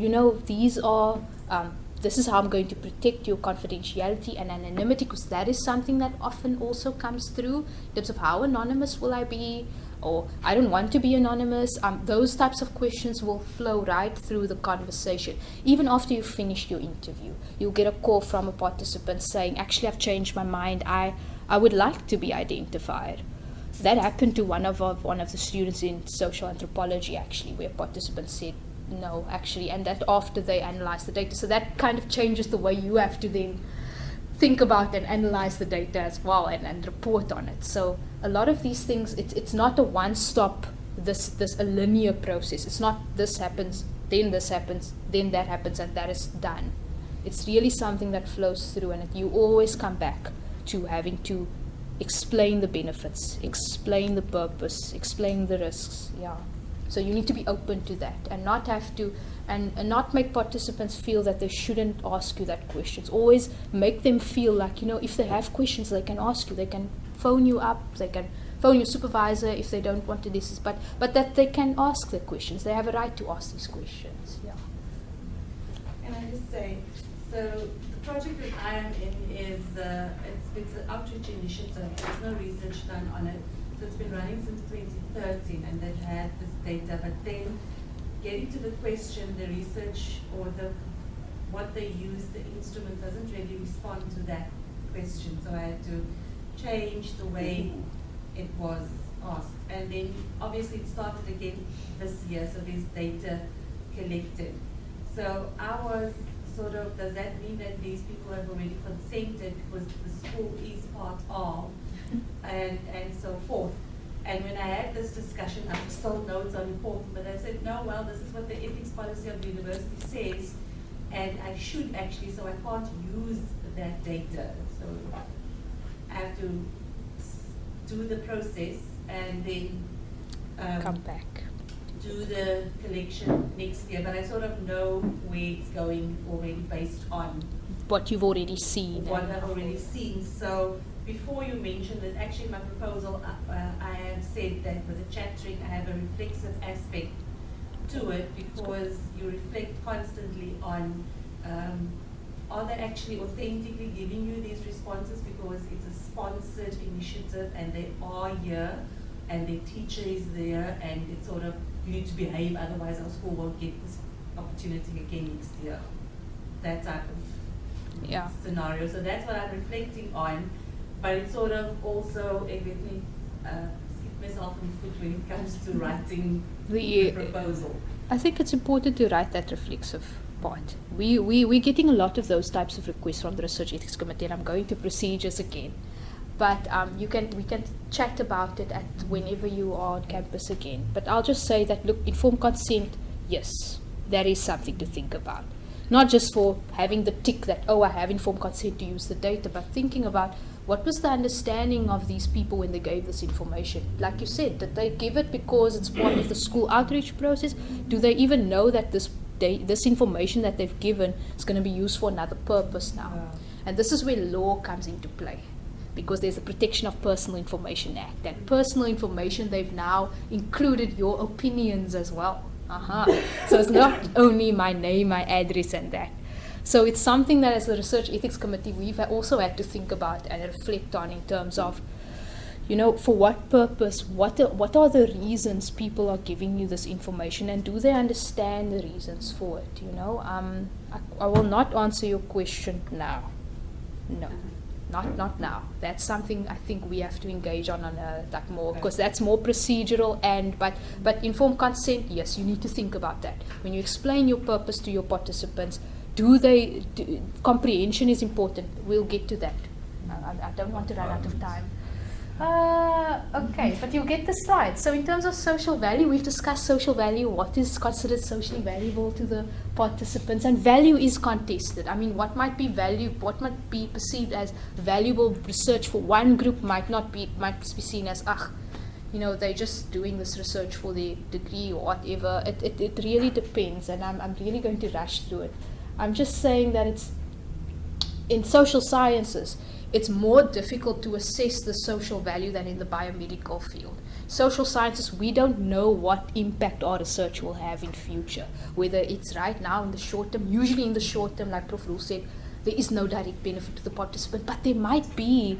this is how I'm going to protect your confidentiality and anonymity, because that is something that often also comes through in terms of how anonymous will I be, or I don't want to be anonymous. Those types of questions will flow right through the conversation. Even after you finish your interview, you'll get a call from a participant saying, actually, I've changed my mind. I would like to be identified. That happened to one of the students in social anthropology, actually, where participants said, no, actually, and that after they analyze the data. So that kind of changes the way you have to then think about and analyze the data as well, and report on it. So a lot of these things, it's not a one-stop, a linear process. It's not this happens, then that happens, and that is done. It's really something that flows through, and you always come back to having to explain the benefits, explain the purpose, explain the risks. Yeah. So you need to be open to that, and not have to, and not make participants feel that they shouldn't ask you that questions. Always make them feel like, if they have questions, they can ask you. They can phone you up. They can phone your supervisor if they don't want to this, but that they can ask the questions. They have a right to ask these questions. Yeah. Can I just say, so the project that I am in is it's an outreach initiative. There's no research done on it. So it's been running since 2013, and they've had this data. But then, getting to the question, the research or what they use, the instrument doesn't really respond to that question. So I had to change the way it was asked. And then obviously it started again this year, so there's data collected. So I was sort of, does that mean that these people have already consented because the school is part of, and so forth? And when I had this discussion, I still know it's unimportant, but I said, no, well, this is what the ethics policy of the university says, and I should actually, so I can't use that data. So I have to do the process and then Come back. do the collection next year. But I sort of know where it's going already based on What you've already seen. what I've already seen. So before you mentioned that, actually my proposal, I have said that with the chattering, I have a reflexive aspect to it, because you reflect constantly on, are they actually authentically giving you these responses, because it's a sponsored initiative and they are here and their teacher is there, and it's sort of, you need to behave, otherwise our school won't get this opportunity again next year. That type of scenario. So that's what I'm reflecting on. But it's sort of also a let me skip myself in the foot when it comes to writing the proposal. I think it's important to write that reflexive part. We're getting a lot of those types of requests from the Research Ethics Committee, and I'm going to procedures again. But we can chat about it at whenever you are on campus again. But I'll just say that, look, informed consent, yes, that is something to think about. not just for having the tick that, oh, I have informed consent to use the data, but thinking about what was the understanding of these people when they gave this information. Like you said, did they give it because it's part of the school outreach process? Do they even know that this information that they've given is going to be used for another purpose now? Wow. And this is where law comes into play, because there's the Protection of Personal Information Act. That personal information, they've now included your opinions as well. So it's not only my name, my address, and that. So it's something that as the Research Ethics Committee we've also had to think about and reflect on in terms of, you know, for what purpose, what are the reasons people are giving you this information, and do they understand the reasons for it, you know? I will not answer your question now. No. Not now. That's something I think we have to engage on a like more, because that's more procedural. And but informed consent, yes, you need to think about that when you explain your purpose to your participants. Comprehension is important. We'll get to that. I don't want to run out of time. Okay, but you'll get the slide. So in terms of social value, we've discussed social value, what is considered socially valuable to the participants, and value is contested. I mean, what might be perceived as valuable research for one group might be seen as, you know, they're just doing this research for their degree or whatever. It really depends, and I'm really going to rush through it. I'm just saying that it's in social sciences, it's more difficult to assess the social value than in the biomedical field. Social sciences, we don't know what impact our research will have in future, whether it's right now in the short term. Usually in the short term, like Prof. Rule said, there is no direct benefit to the participant, but there might be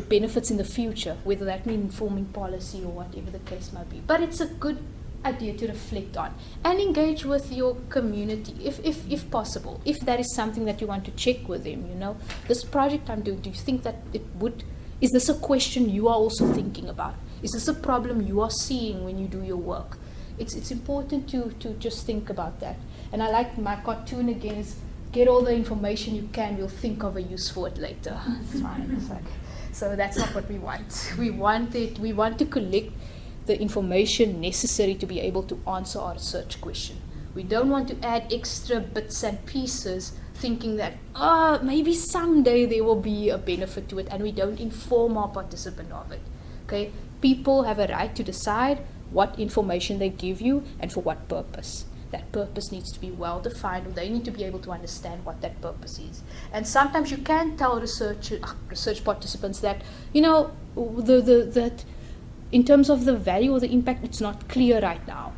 benefits in the future, whether that means informing policy or whatever the case might be. But it's a good idea to reflect on and engage with your community if possible, if that is something that you want to check with them. You know, this project I'm doing, do you think that is this a question you are also thinking about? Is this a problem you are seeing when you do your work? It's important to just think about that. And I like my cartoon again is, get all the information you can, we'll think of a use for it later. It's fine. It's okay. So that's not what we want. We want to collect the information necessary to be able to answer our research question. We don't want to add extra bits and pieces thinking that, maybe someday there will be a benefit to it, and we don't inform our participant of it. Okay? People have a right to decide what information they give you and for what purpose. That purpose needs to be well defined, or they need to be able to understand what that purpose is. And sometimes you can tell research participants that, you know, that in terms of the value or the impact, it's not clear right now.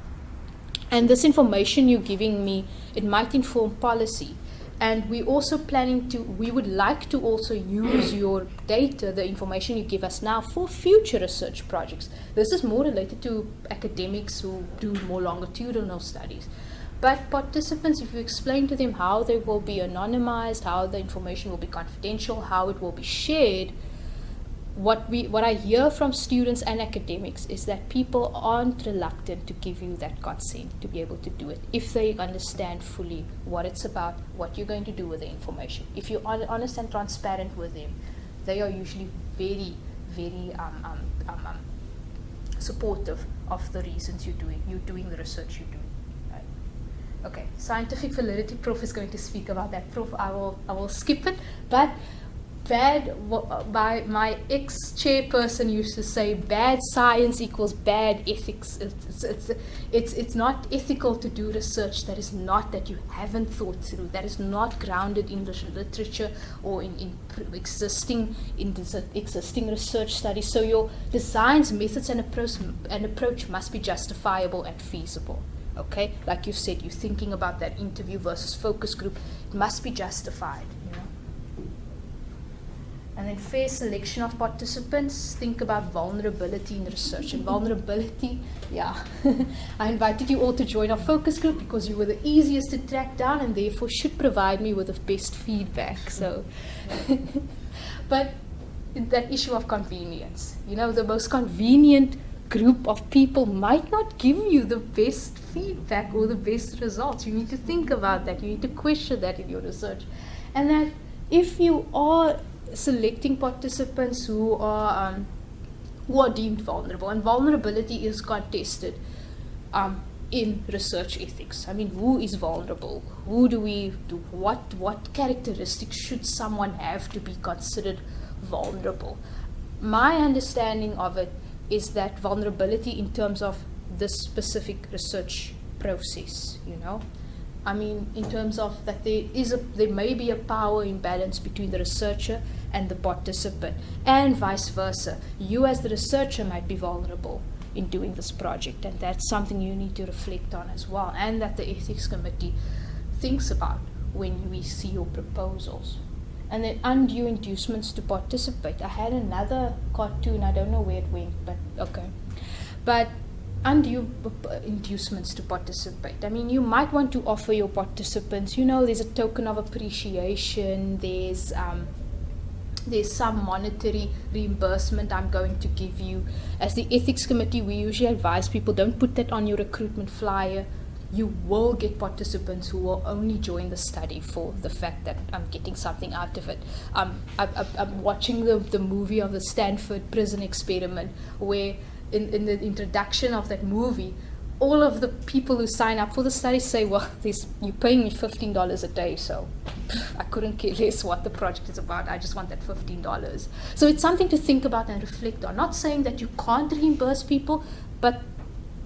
And this information you're giving me, it might inform policy. And we would like to also use your data, the information you give us now, for future research projects. This is more related to academics who do more longitudinal studies. But participants, if you explain to them how they will be anonymized, how the information will be confidential, how it will be shared, what I hear from students and academics is that people aren't reluctant to give you that consent to be able to do it if they understand fully what it's about, what you're going to do with the information. If you're honest and transparent with them, they are usually very, very supportive of the reasons you're doing the research you're doing. Right? Okay, scientific validity. Prof is going to speak about that. Prof, I will skip it, but my ex-chairperson used to say bad science equals bad ethics. It's not ethical to do research that is not, that you haven't thought through, that is not grounded in literature or in existing research studies. So your designs, methods, and approach must be justifiable and feasible. Okay, like you said, you're thinking about that interview versus focus group. It must be justified. And then fair selection of participants. Think about vulnerability in research. And vulnerability, I invited you all to join our focus group because you were the easiest to track down and therefore should provide me with the best feedback. So, but that issue of convenience, the most convenient group of people might not give you the best feedback or the best results. You need to think about that. You need to question that in your research. And that if you are selecting participants who are deemed vulnerable, and vulnerability is contested, in research ethics? I mean, who is vulnerable? Who do we do? What characteristics should someone have to be considered vulnerable? My understanding of it is that vulnerability in terms of this specific research process, you know, I mean, in terms of that there may be a power imbalance between the researcher and the participant, and vice versa. You as the researcher might be vulnerable in doing this project, and that's something you need to reflect on as well, and that the ethics committee thinks about when we see your proposals. And then undue inducements to participate. I had another cartoon, I don't know where it went, but okay. But undue inducements to participate. I mean, you might want to offer your participants, you know, there's a token of appreciation, there's some monetary reimbursement I'm going to give you. As the ethics committee, we usually advise people, don't put that on your recruitment flyer. You will get participants who will only join the study for the fact that I'm getting something out of it. I'm watching the movie of the Stanford prison experiment, where in the introduction of that movie, all of the people who sign up for the study say, well, you're paying me $15 a day, so I couldn't care less what the project is about. I just want that $15. So it's something to think about and reflect on. Not saying that you can't reimburse people, but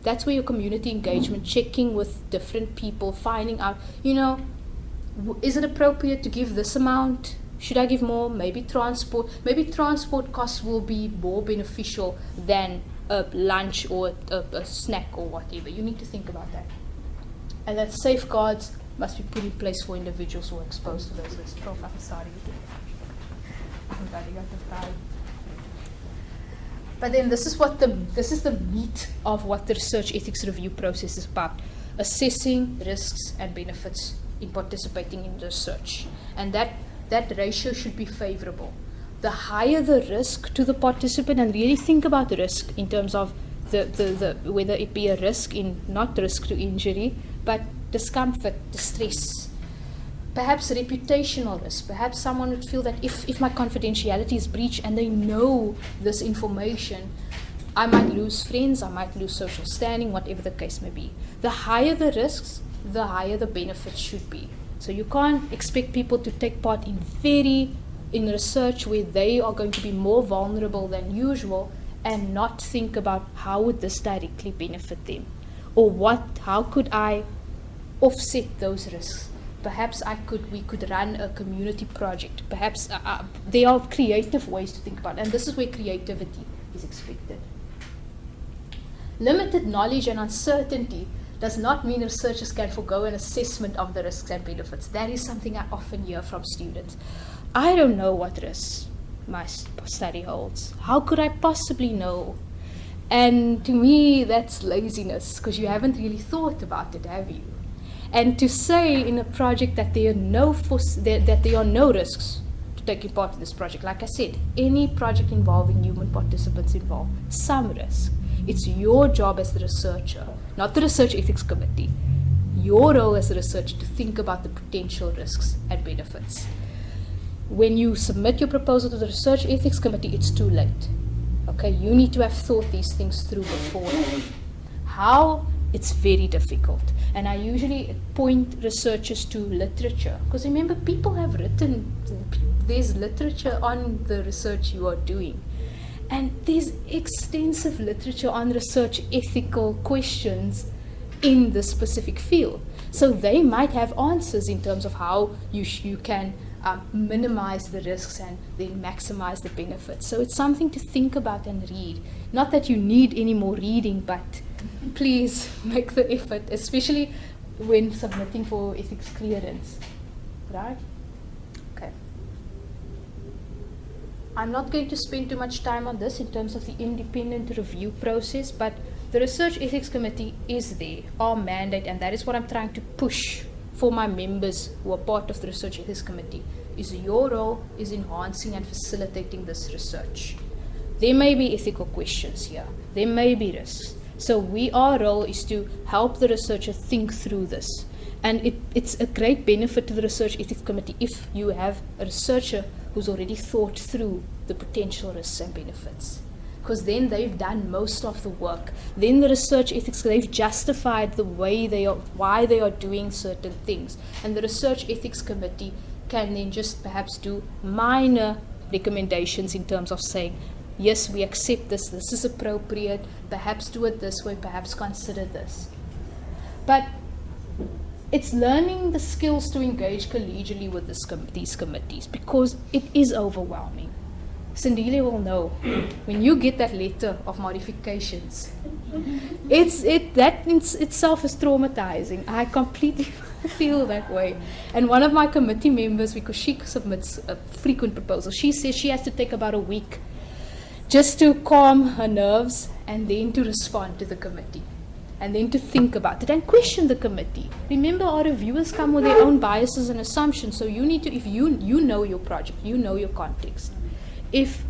that's where your community engagement, checking with different people, finding out, you know, is it appropriate to give this amount? Should I give more? Maybe transport costs will be more beneficial than a lunch or a snack or whatever. You need to think about that. And that safeguards must be put in place for individuals who are exposed to those risks. Prof, I'm sorry. But then this is the meat of what the research ethics review process is about: assessing risks and benefits in participating in research, and that ratio should be favorable. The higher the risk to the participant, and really think about the risk in terms of the whether it be a risk in, not risk to injury, but discomfort, distress, perhaps reputational risk. Perhaps someone would feel that if my confidentiality is breached and they know this information, I might lose friends, I might lose social standing, whatever the case may be. The higher the risks, the higher the benefits should be. So you can't expect people to take part in research where they are going to be more vulnerable than usual and not think about how would this directly benefit them, or how could I offset those risks. Perhaps we could run a community project. Perhaps there are creative ways to think about it, and this is where creativity is expected. Limited knowledge and uncertainty does not mean researchers can forgo an assessment of the risks and benefits. That is something I often hear from students. I don't know what risks my study holds. How could I possibly know? And to me, that's laziness, because you haven't really thought about it, have you? And to say in a project that there are no risks to taking part in this project, like I said, any project involving human participants involve some risk. It's your job as the researcher, not the research ethics committee, your role as a researcher to think about the potential risks and benefits. When you submit your proposal to the research ethics committee, it's too late. Okay, you need to have thought these things through before. How? It's very difficult. And I usually point researchers to literature, because remember, people have written, there's literature on the research you are doing. And there's extensive literature on research ethical questions in this specific field. So they might have answers in terms of how you can minimize the risks and then maximize the benefits. So it's something to think about and read. Not that you need any more reading, but please make the effort, especially when submitting for ethics clearance. Right? Okay. I'm not going to spend too much time on this in terms of the independent review process, but the Research Ethics Committee is there, our mandate, and that is what I'm trying to push for my members who are part of the Research Ethics Committee, is your role is enhancing and facilitating this research. There may be ethical questions here. There may be risks. So our role is to help the researcher think through this. And it's a great benefit to the Research Ethics Committee if you have a researcher who's already thought through the potential risks and benefits. because then they've done most of the work. Then the research ethics, they've justified the way why they are doing certain things. And the research ethics committee can then just perhaps do minor recommendations in terms of saying, yes, we accept this is appropriate, perhaps do it this way, perhaps consider this. But it's learning the skills to engage collegially with these committees, because it is overwhelming. Cindy will know, when you get that letter of modifications, that in itself is traumatizing. I completely feel that way. And one of my committee members, because she submits a frequent proposal, she says she has to take about a week just to calm her nerves and then to respond to the committee. And then to think about it and question the committee. Remember, our reviewers come with their own biases and assumptions, so you need to, if you know your project, you know your context. If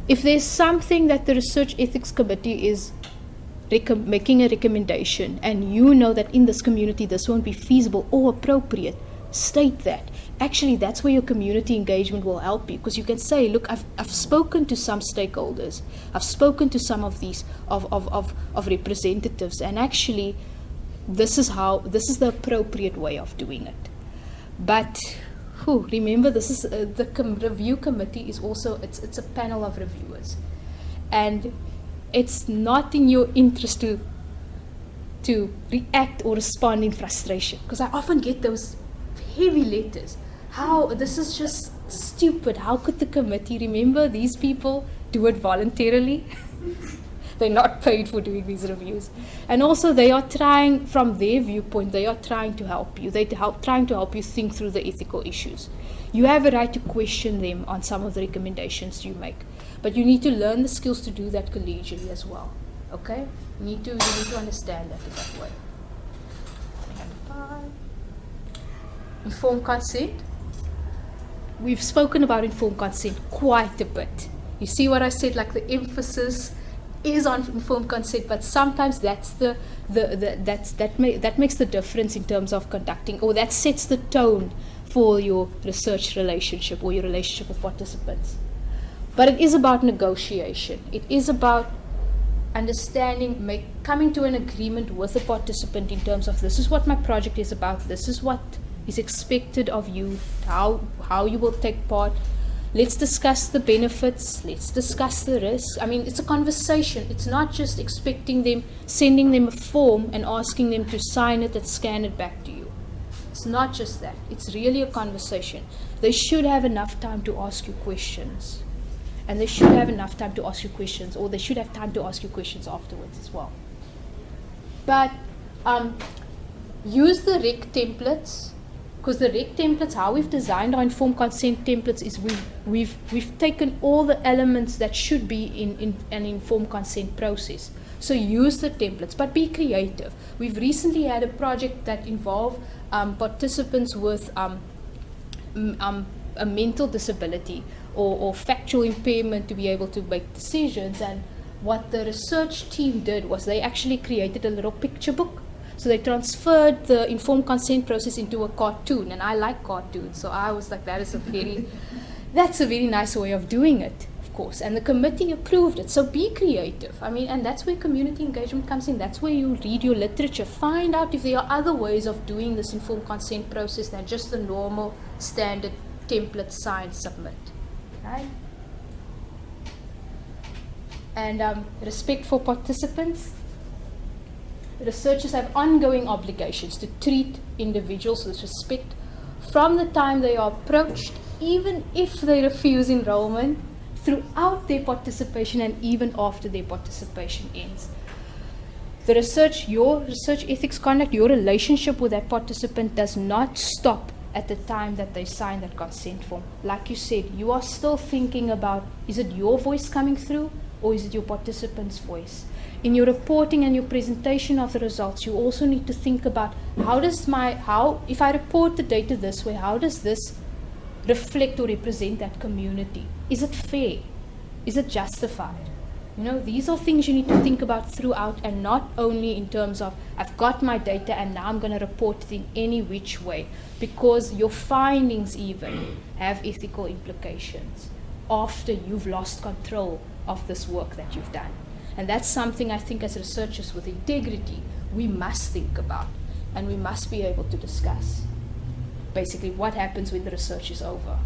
there's something that the Research Ethics Committee is making a recommendation, and you know that in this community this won't be feasible or appropriate, state that. Actually, that's where your community engagement will help you, because you can say, look, I've spoken to some stakeholders, I've spoken to some of these of representatives, and actually this is the appropriate way of doing it. But remember, this is the review committee is also it's a panel of reviewers, and it's not in your interest to react or respond in frustration, because I often get those heavy letters. How this is just stupid. How could the committee? Remember, these people do it voluntarily. They're not paid for doing these reviews. And also they are trying, from their viewpoint, they are trying to help you. They're trying to help you think through the ethical issues. You have a right to question them on some of the recommendations you make. But you need to learn the skills to do that collegially as well. Okay? You need to understand that in that way. Informed consent. We've spoken about informed consent quite a bit. You see what I said, like the emphasis is on informed consent, but sometimes that's that makes the difference in terms of conducting, or that sets the tone for your research relationship or your relationship with participants. But it is about negotiation. It is about understanding, coming to an agreement with the participant in terms of, this is what my project is about, this is what is expected of you, how you will take part. Let's discuss the benefits, let's discuss the risks. I mean, it's a conversation. It's not just expecting them, sending them a form and asking them to sign it and scan it back to you. It's not just that. It's really a conversation. They should have enough time to ask you questions. And they should have enough time to ask you questions, or they should have time to ask you questions afterwards as well. But use the REC templates. Because the REC templates, how we've designed our informed consent templates is we've taken all the elements that should be in an informed consent process. So use the templates, but be creative. We've recently had a project that involved participants with a mental disability or factual impairment to be able to make decisions. And what the research team did was they actually created a little picture book. So they transferred the informed consent process into a cartoon, and I like cartoons, so I was like, that's a very nice way of doing it, of course. And the committee approved it. So be creative. I mean, and that's where community engagement comes in. That's where you read your literature. Find out if there are other ways of doing this informed consent process than just the normal standard template, sign, submit. Right? And respect for participants. Researchers have ongoing obligations to treat individuals with respect from the time they are approached, even if they refuse enrollment, throughout their participation and even after their participation ends. Your research ethics conduct, your relationship with that participant does not stop at the time that they sign that consent form. Like you said, you are still thinking about, is it your voice coming through or is it your participant's voice? In your reporting and your presentation of the results, you also need to think about if I report the data this way, how does this reflect or represent that community? Is it fair? Is it justified? These are things you need to think about throughout, and not only in terms of, I've got my data and now I'm going to report it in any which way, because your findings even have ethical implications after you've lost control of this work that you've done. And that's something I think as researchers with integrity, we must think about and we must be able to discuss. Basically, what happens when the research is over,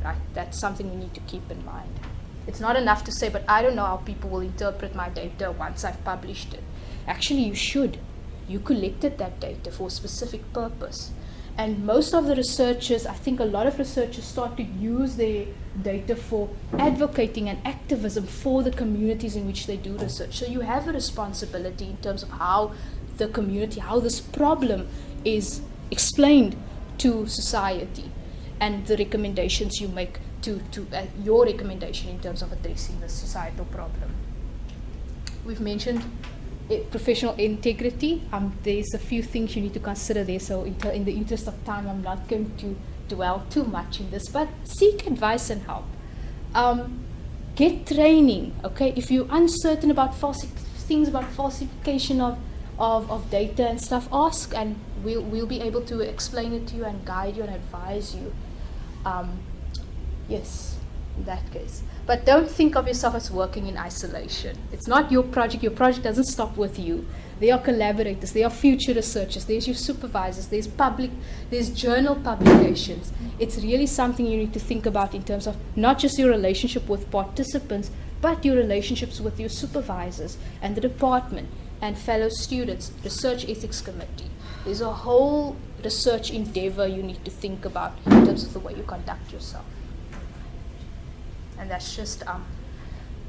right? That's something we need to keep in mind. It's not enough to say, but I don't know how people will interpret my data once I've published it. Actually, you should. You collected that data for a specific purpose. And most of the researchers, I think a lot of researchers start to use their data for advocating and activism for the communities in which they do research. So you have a responsibility in terms of how the community, how this problem is explained to society and the recommendations you make to your recommendation in terms of addressing the societal problem. We've mentioned professional integrity. There's a few things you need to consider there, so in the interest of time, I'm not going to dwell too much in this, but seek advice and help. Get training, okay? If you're uncertain about things about falsification of data and stuff, ask, and we'll be able to explain it to you and guide you and advise you. Yes, in that case. But don't think of yourself as working in isolation. It's not your project. Your project doesn't stop with you. There are collaborators. There are future researchers. There's your supervisors. There's journal publications. It's really something you need to think about in terms of not just your relationship with participants, but your relationships with your supervisors and the department and fellow students, research ethics committee. There's a whole research endeavor you need to think about in terms of the way you conduct yourself. And that's just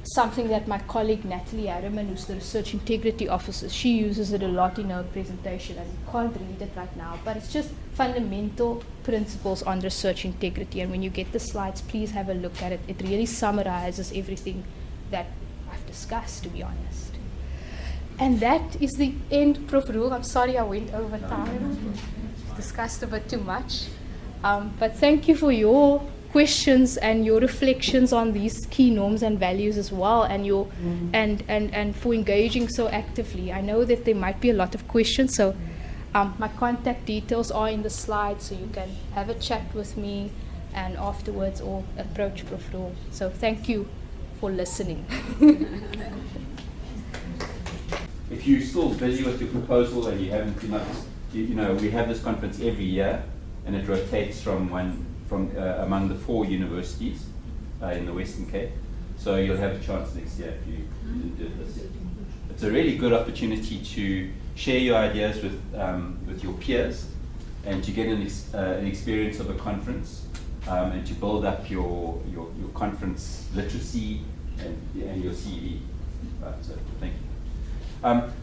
something that my colleague Natalie Harriman, who's the Research Integrity Officer, she uses it a lot in her presentation, and you can't read it right now, but it's just fundamental principles on research integrity. And when you get the slides, please have a look at it. It really summarizes everything that I've discussed, to be honest. And that is the end, Prof. Rule. I'm sorry I went over time. Discussed a bit too much. But thank you for your questions and your reflections on these key norms and values as well, and your and for engaging so actively. I know that there might be a lot of questions, so my contact details are in the slide, so you can have a chat with me and afterwards, or approach Prof. Rule. So thank you for listening. If you're still busy with your proposal and you haven't enough, you know, we have this conference every year, and it rotates from among the 4 universities in the Western Cape. So you'll have a chance next year if you didn't do it this year. It's a really good opportunity to share your ideas with your peers and to get an experience of a conference and to build up your conference literacy and your CV. Right, so thank you.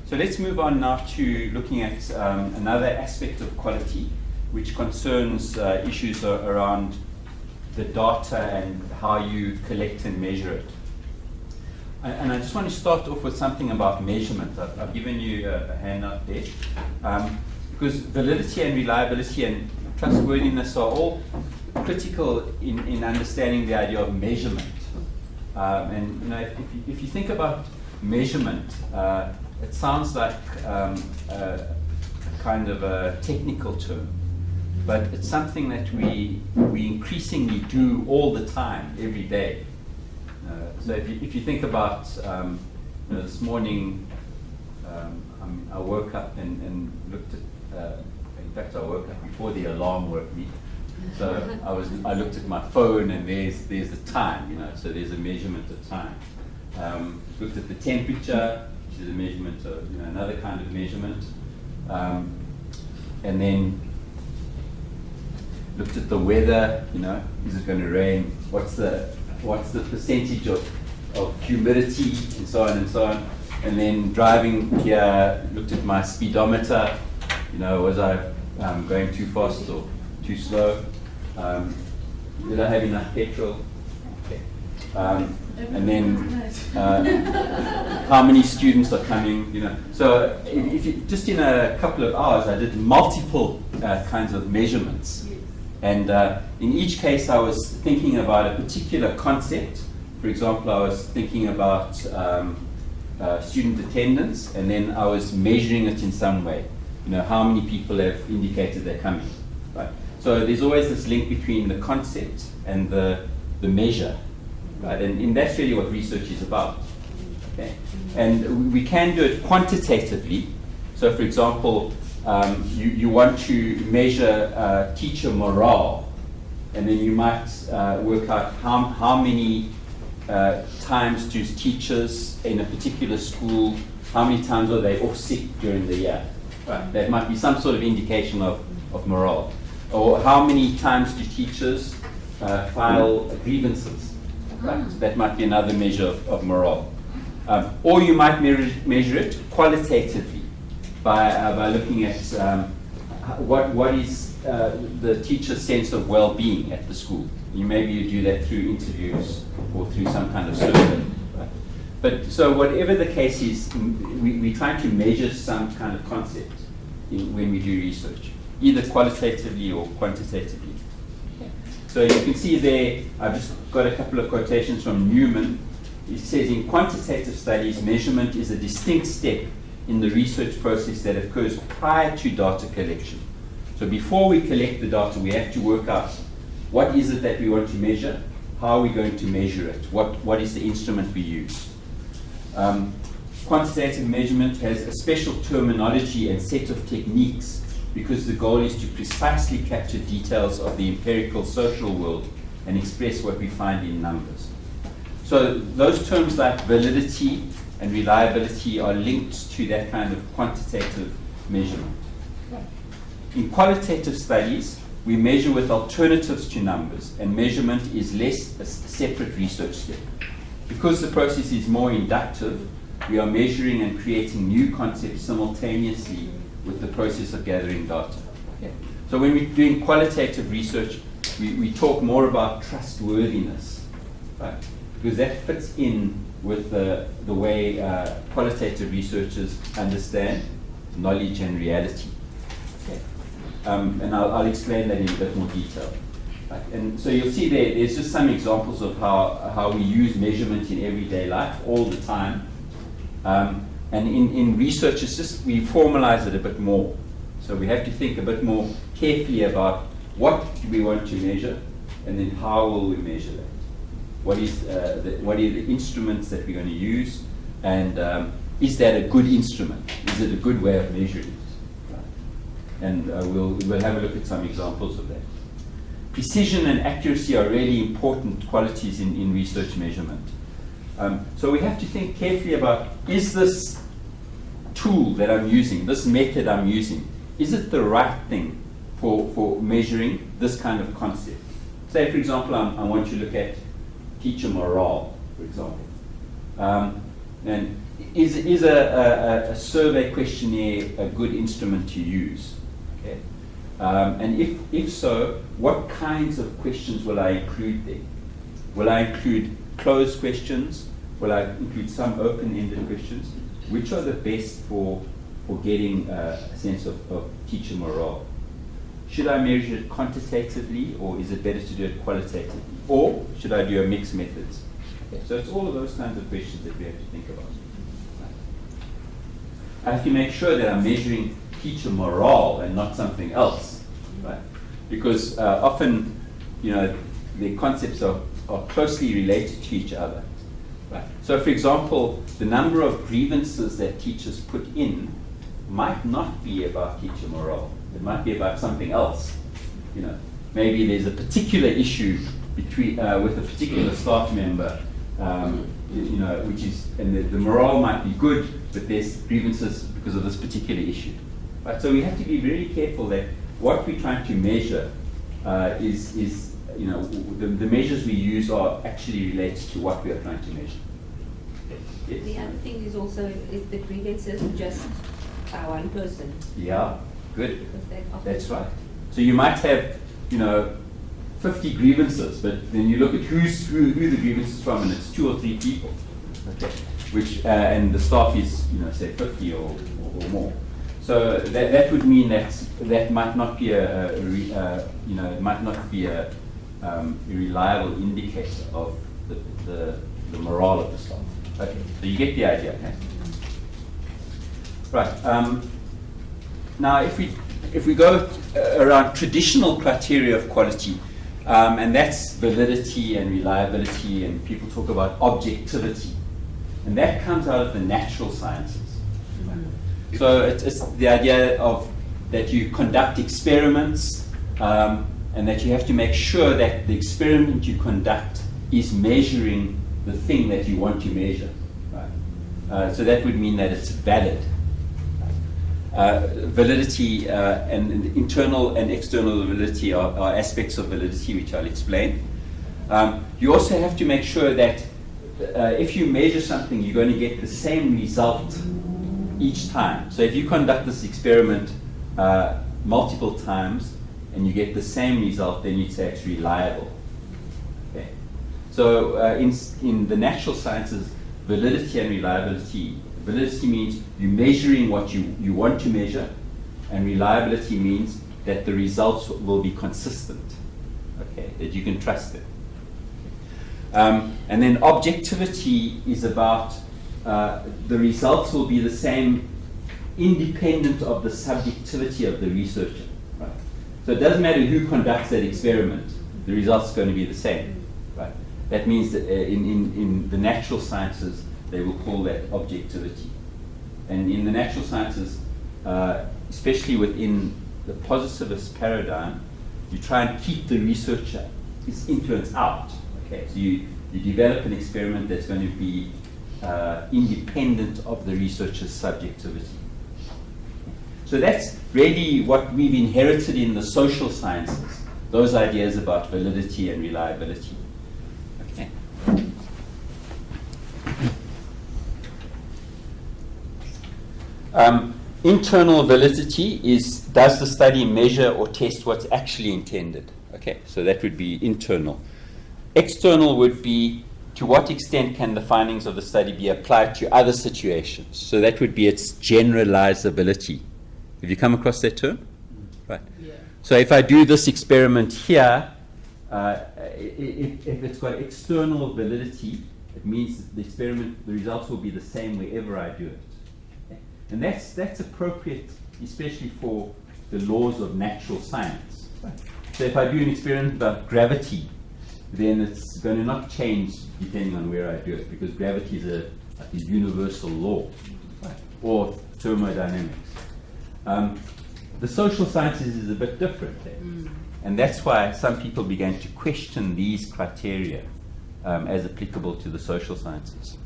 So let's move on now to looking at another aspect of quality, which concerns issues around the data and how you collect and measure it. And I just want to start off with something about measurement. I've given you a handout there. Because validity and reliability and trustworthiness are all critical in understanding the idea of measurement. And you know, if you think about measurement, it sounds like a kind of a technical term, but it's something that we increasingly do all the time, every day. So if you think about you know, this morning, I woke up and looked at. In fact, I woke up before the alarm woke me. So I looked at my phone, and there's the time. You know, so there's a measurement of time. Looked at the temperature, which is a measurement of, you know, another kind of measurement, and then looked at the weather. You know, is it going to rain? What's the percentage of humidity, and so on and so on. And then driving here, looked at my speedometer. You know, was I going too fast or too slow? Did I have enough petrol? Okay. And then how many students are coming? You know, so if you, just in a couple of hours, I did multiple kinds of measurements, and in each case, I was thinking about a particular concept. For example, I was thinking about student attendance, and then I was measuring it in some way. You know, how many people have indicated they're coming, right? So there's always this link between the concept and the measure. right? And that's really what research is about. Okay? And we can do it quantitatively. So, for example, you want to measure teacher morale, and then you might work out how many times do teachers in a particular school, how many times are they off sick during the year? Right. That might be some sort of indication of morale. Or how many times do teachers file grievances? Right. So that might be another measure of morale. Or you might measure it qualitatively by looking at what is the teacher's sense of well-being at the school. Maybe you do that through interviews or through some kind of survey. Right? But so whatever the case is, we're trying to measure some kind of concept when we do research, either qualitatively or quantitatively. Okay. So you can see there, I've just got a couple of quotations from Newman. It says, in quantitative studies, measurement is a distinct step in the research process that occurs prior to data collection. So before we collect the data, we have to work out what is it that we want to measure, how are we going to measure it, what is the instrument we use. Quantitative measurement has a special terminology and set of techniques because the goal is to precisely capture details of the empirical social world and express what we find in numbers. So those terms like validity and reliability are linked to that kind of quantitative measurement. In qualitative studies, we measure with alternatives to numbers, and measurement is less a separate research step. Because the process is more inductive, we are measuring and creating new concepts simultaneously with the process of gathering data. Okay. So when we're doing qualitative research, we talk more about trustworthiness, right? Because that fits in with the way qualitative researchers understand knowledge and reality. Okay. And I'll explain that in a bit more detail. Right. And so you'll see there's just some examples of how we use measurement in everyday life all the time. And in research, it's just we formalize it a bit more. So we have to think a bit more carefully about what do we want to measure, and then how will we measure that? What are the instruments that we're going to use, and is that a good instrument? Is it a good way of measuring it? Right. And we'll have a look at some examples of that. Precision and accuracy are really important qualities in research measurement. So we have to think carefully about, is this tool that I'm using, this method I'm using, is it the right thing for measuring this kind of concept? Say, for example, I want you to look at teacher morale, for example. And is a survey questionnaire a good instrument to use? Okay. And if so, what kinds of questions will I include there? Will I include closed questions? Will I include some open-ended questions? Which are the best for getting a sense of teacher morale? Should I measure it quantitatively, or is it better to do it qualitatively? Or should I do a mixed methods? Okay. So it's all of those kinds of questions that we have to think about. I have to make sure that I'm measuring teacher morale and not something else, right? Because often, the concepts are closely related to each other. Right. So, for example, the number of grievances that teachers put in might not be about teacher morale. It might be about something else. Maybe there's a particular issue between with a particular staff member, which is, and the morale might be good, but there's grievances because of this particular issue. Right. So we have to be very careful that what we're trying to measure is the measures we use are actually related to what we are trying to measure. Yes. The other thing is also if the grievances are just by one person. Yeah, good. Because that's right. So you might have, 50 grievances, but then you look at who the grievance is from, and it's 2 or 3 people. Okay. Which and the staff is, say 50 or more. So that would mean that might not be it might not be a reliable indicator of the morale of the staff. Okay, so you get the idea, okay? Right. Now, if we go around traditional criteria of quality, And that's validity and reliability, and people talk about objectivity. And that comes out of the natural sciences. So it's the idea of that you conduct experiments and that you have to make sure that the experiment you conduct is measuring the thing that you want to measure. Right? So that would mean that it's valid. Validity and internal and external validity are aspects of validity which I'll explain. You also have to make sure that if you measure something, you're going to get the same result each time. So if you conduct this experiment multiple times and you get the same result, then you'd say it's reliable. Okay. So in the natural sciences, validity and reliability. Validity means you're measuring what you want to measure, and reliability means that the results will be consistent, okay, that you can trust them. And then objectivity is about the results will be the same independent of the subjectivity of the researcher. Right? So it doesn't matter who conducts that experiment, the results are going to be the same. Right? That means that in the natural sciences, they will call that objectivity. And in the natural sciences, especially within the positivist paradigm, you try and keep the researcher's influence out. Okay, so you develop an experiment that's going to be independent of the researcher's subjectivity. So that's really what we've inherited in the social sciences, those ideas about validity and reliability. Okay. Internal validity is, does the study measure or test what's actually intended? Okay, so that would be internal. External would be, to what extent can the findings of the study be applied to other situations? So that would be its generalizability. Have you come across that term? Right. Yeah. So if I do this experiment here, if it's got external validity, it means the experiment, the results will be the same wherever I do it. Okay? And that's appropriate, especially for the laws of natural science. Right? So if I do an experiment about gravity, then it's going to not change depending on where I do it, because gravity is a universal law, right? Or thermodynamics. The social sciences is a bit different there. And that's why some people began to question these criteria as applicable to the social sciences.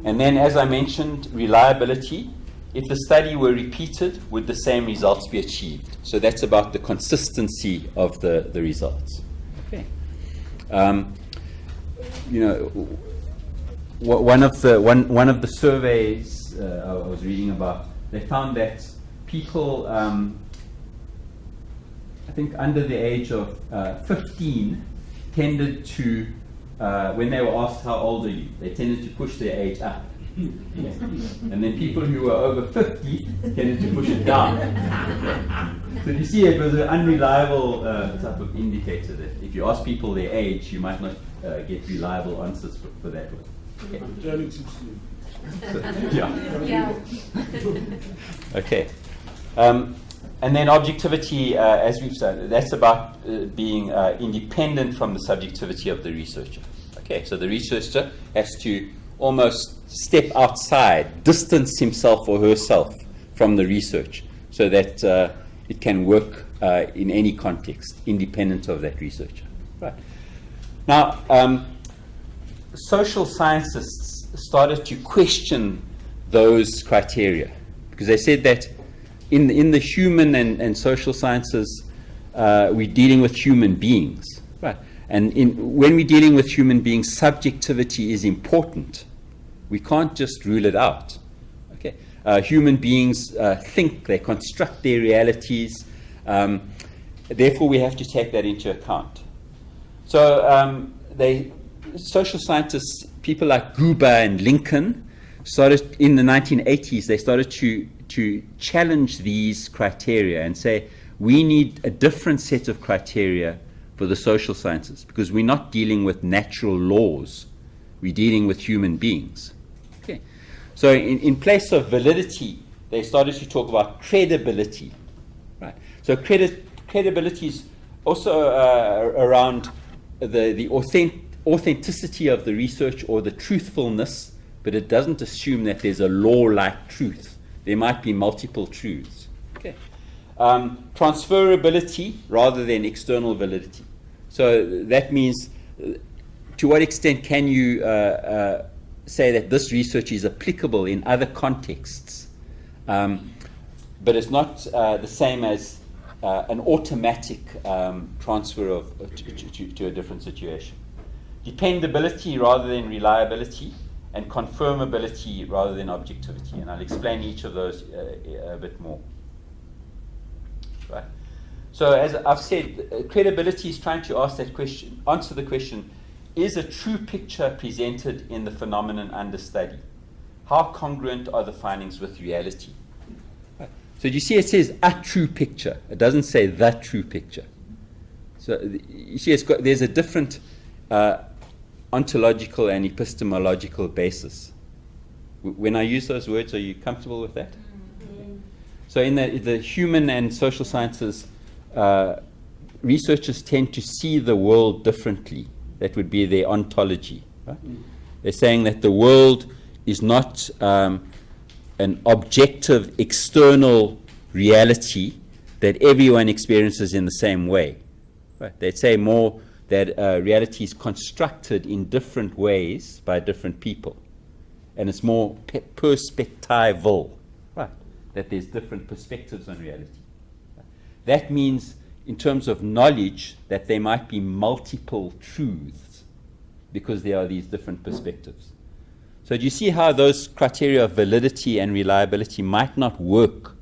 And then, as I mentioned, reliability. If the study were repeated, would the same results be achieved? So that's about the consistency of the results. Okay. One of the surveys I was reading about, they found that people, I think under the age of 15, tended to, when they were asked how old are you, they tended to push their age up. And then people who were over 50 tended to push it down. So you see, it was an unreliable type of indicator that if you ask people their age, you might not get reliable answers for that one. Okay. Turning 16. Yeah. Okay. And then objectivity, as we've said, that's about being independent from the subjectivity of the researcher. Okay, so the researcher has to almost step outside, distance himself or herself from the research so that it can work in any context, independent of that researcher. Right. Now, social scientists started to question those criteria because they said that in the human and social sciences, we're dealing with human beings. Right. And when we're dealing with human beings, subjectivity is important. We can't just rule it out. Okay, human beings think, they construct their realities. Therefore, we have to take that into account. So, social scientists, people like Gruber and Lincoln, started in the 1980s. They started to challenge these criteria and say we need a different set of criteria for the social sciences because we're not dealing with natural laws. We're dealing with human beings. Okay. So in place of validity, they started to talk about credibility. Right. So credibility is also around the authenticity of the research or the truthfulness, but it doesn't assume that there's a law-like truth. There might be multiple truths. Okay. Transferability rather than external validity. So that means to what extent can you say that this research is applicable in other contexts, but it's not the same as an automatic transfer to a different situation. Dependability rather than reliability, and confirmability rather than objectivity. And I'll explain each of those a bit more. Right. So as I've said, credibility is trying to ask that question, answer the question, is a true picture presented in the phenomenon under study? How congruent are the findings with reality? Right. So do you see it says a true picture. It doesn't say the true picture. So you see there's a different ontological and epistemological basis. When I use those words, are you comfortable with that? Mm-hmm. So in the human and social sciences, researchers tend to see the world differently. That would be their ontology. Right? They're saying that the world is not an objective external reality that everyone experiences in the same way. Right? They'd say more that reality is constructed in different ways by different people. And it's more perspectival, right? That there's different perspectives on reality. Right? That means, in terms of knowledge, that there might be multiple truths because there are these different perspectives. So do you see how those criteria of validity and reliability might not work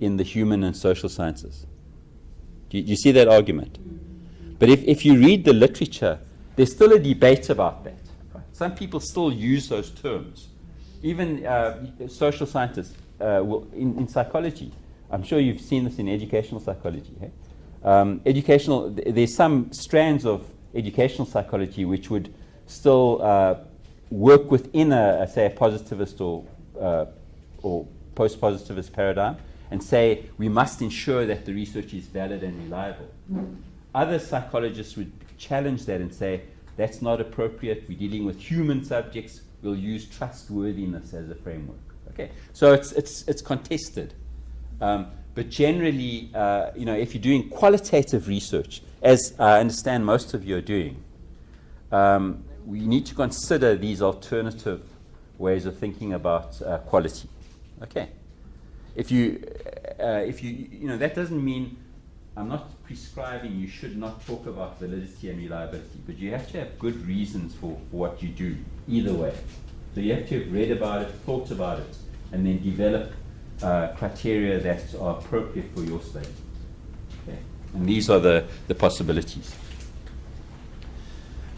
in the human and social sciences? Do you see that argument? But if you read the literature, there's still a debate about that. Right? Some people still use those terms. Even social scientists in psychology. I'm sure you've seen this in educational psychology. Hey? There's some strands of educational psychology which would still work within say a positivist or post-positivist paradigm and say we must ensure that the research is valid and reliable. Other psychologists would challenge that and say, that's not appropriate, we're dealing with human subjects, we'll use trustworthiness as a framework. Okay, so it's contested. But generally, if you're doing qualitative research, as I understand most of you are doing, we need to consider these alternative ways of thinking about quality. Okay, if you that doesn't mean I'm not prescribing you should not talk about validity and reliability, but you have to have good reasons for what you do, either way. So you have to have read about it, thought about it, and then develop criteria that are appropriate for your study. Okay? And these are the possibilities.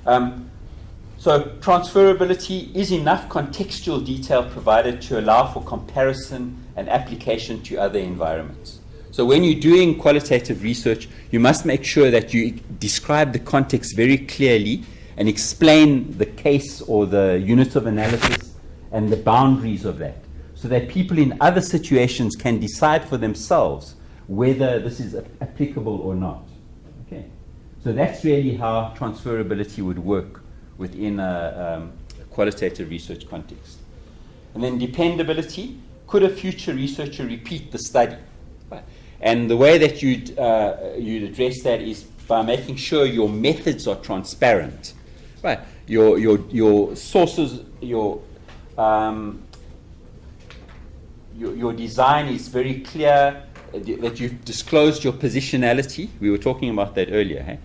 So transferability is enough contextual detail provided to allow for comparison and application to other environments. So when you're doing qualitative research, you must make sure that you describe the context very clearly and explain the case or the unit of analysis and the boundaries of that, so that people in other situations can decide for themselves whether this is applicable or not. Okay, so that's really how transferability would work within a qualitative research context. And then dependability. Could a future researcher repeat the study? Right. And the way that you'd address that is by making sure your methods are transparent. Right. Your sources, your design is very clear, that you've disclosed your positionality. We were talking about that earlier. Hey?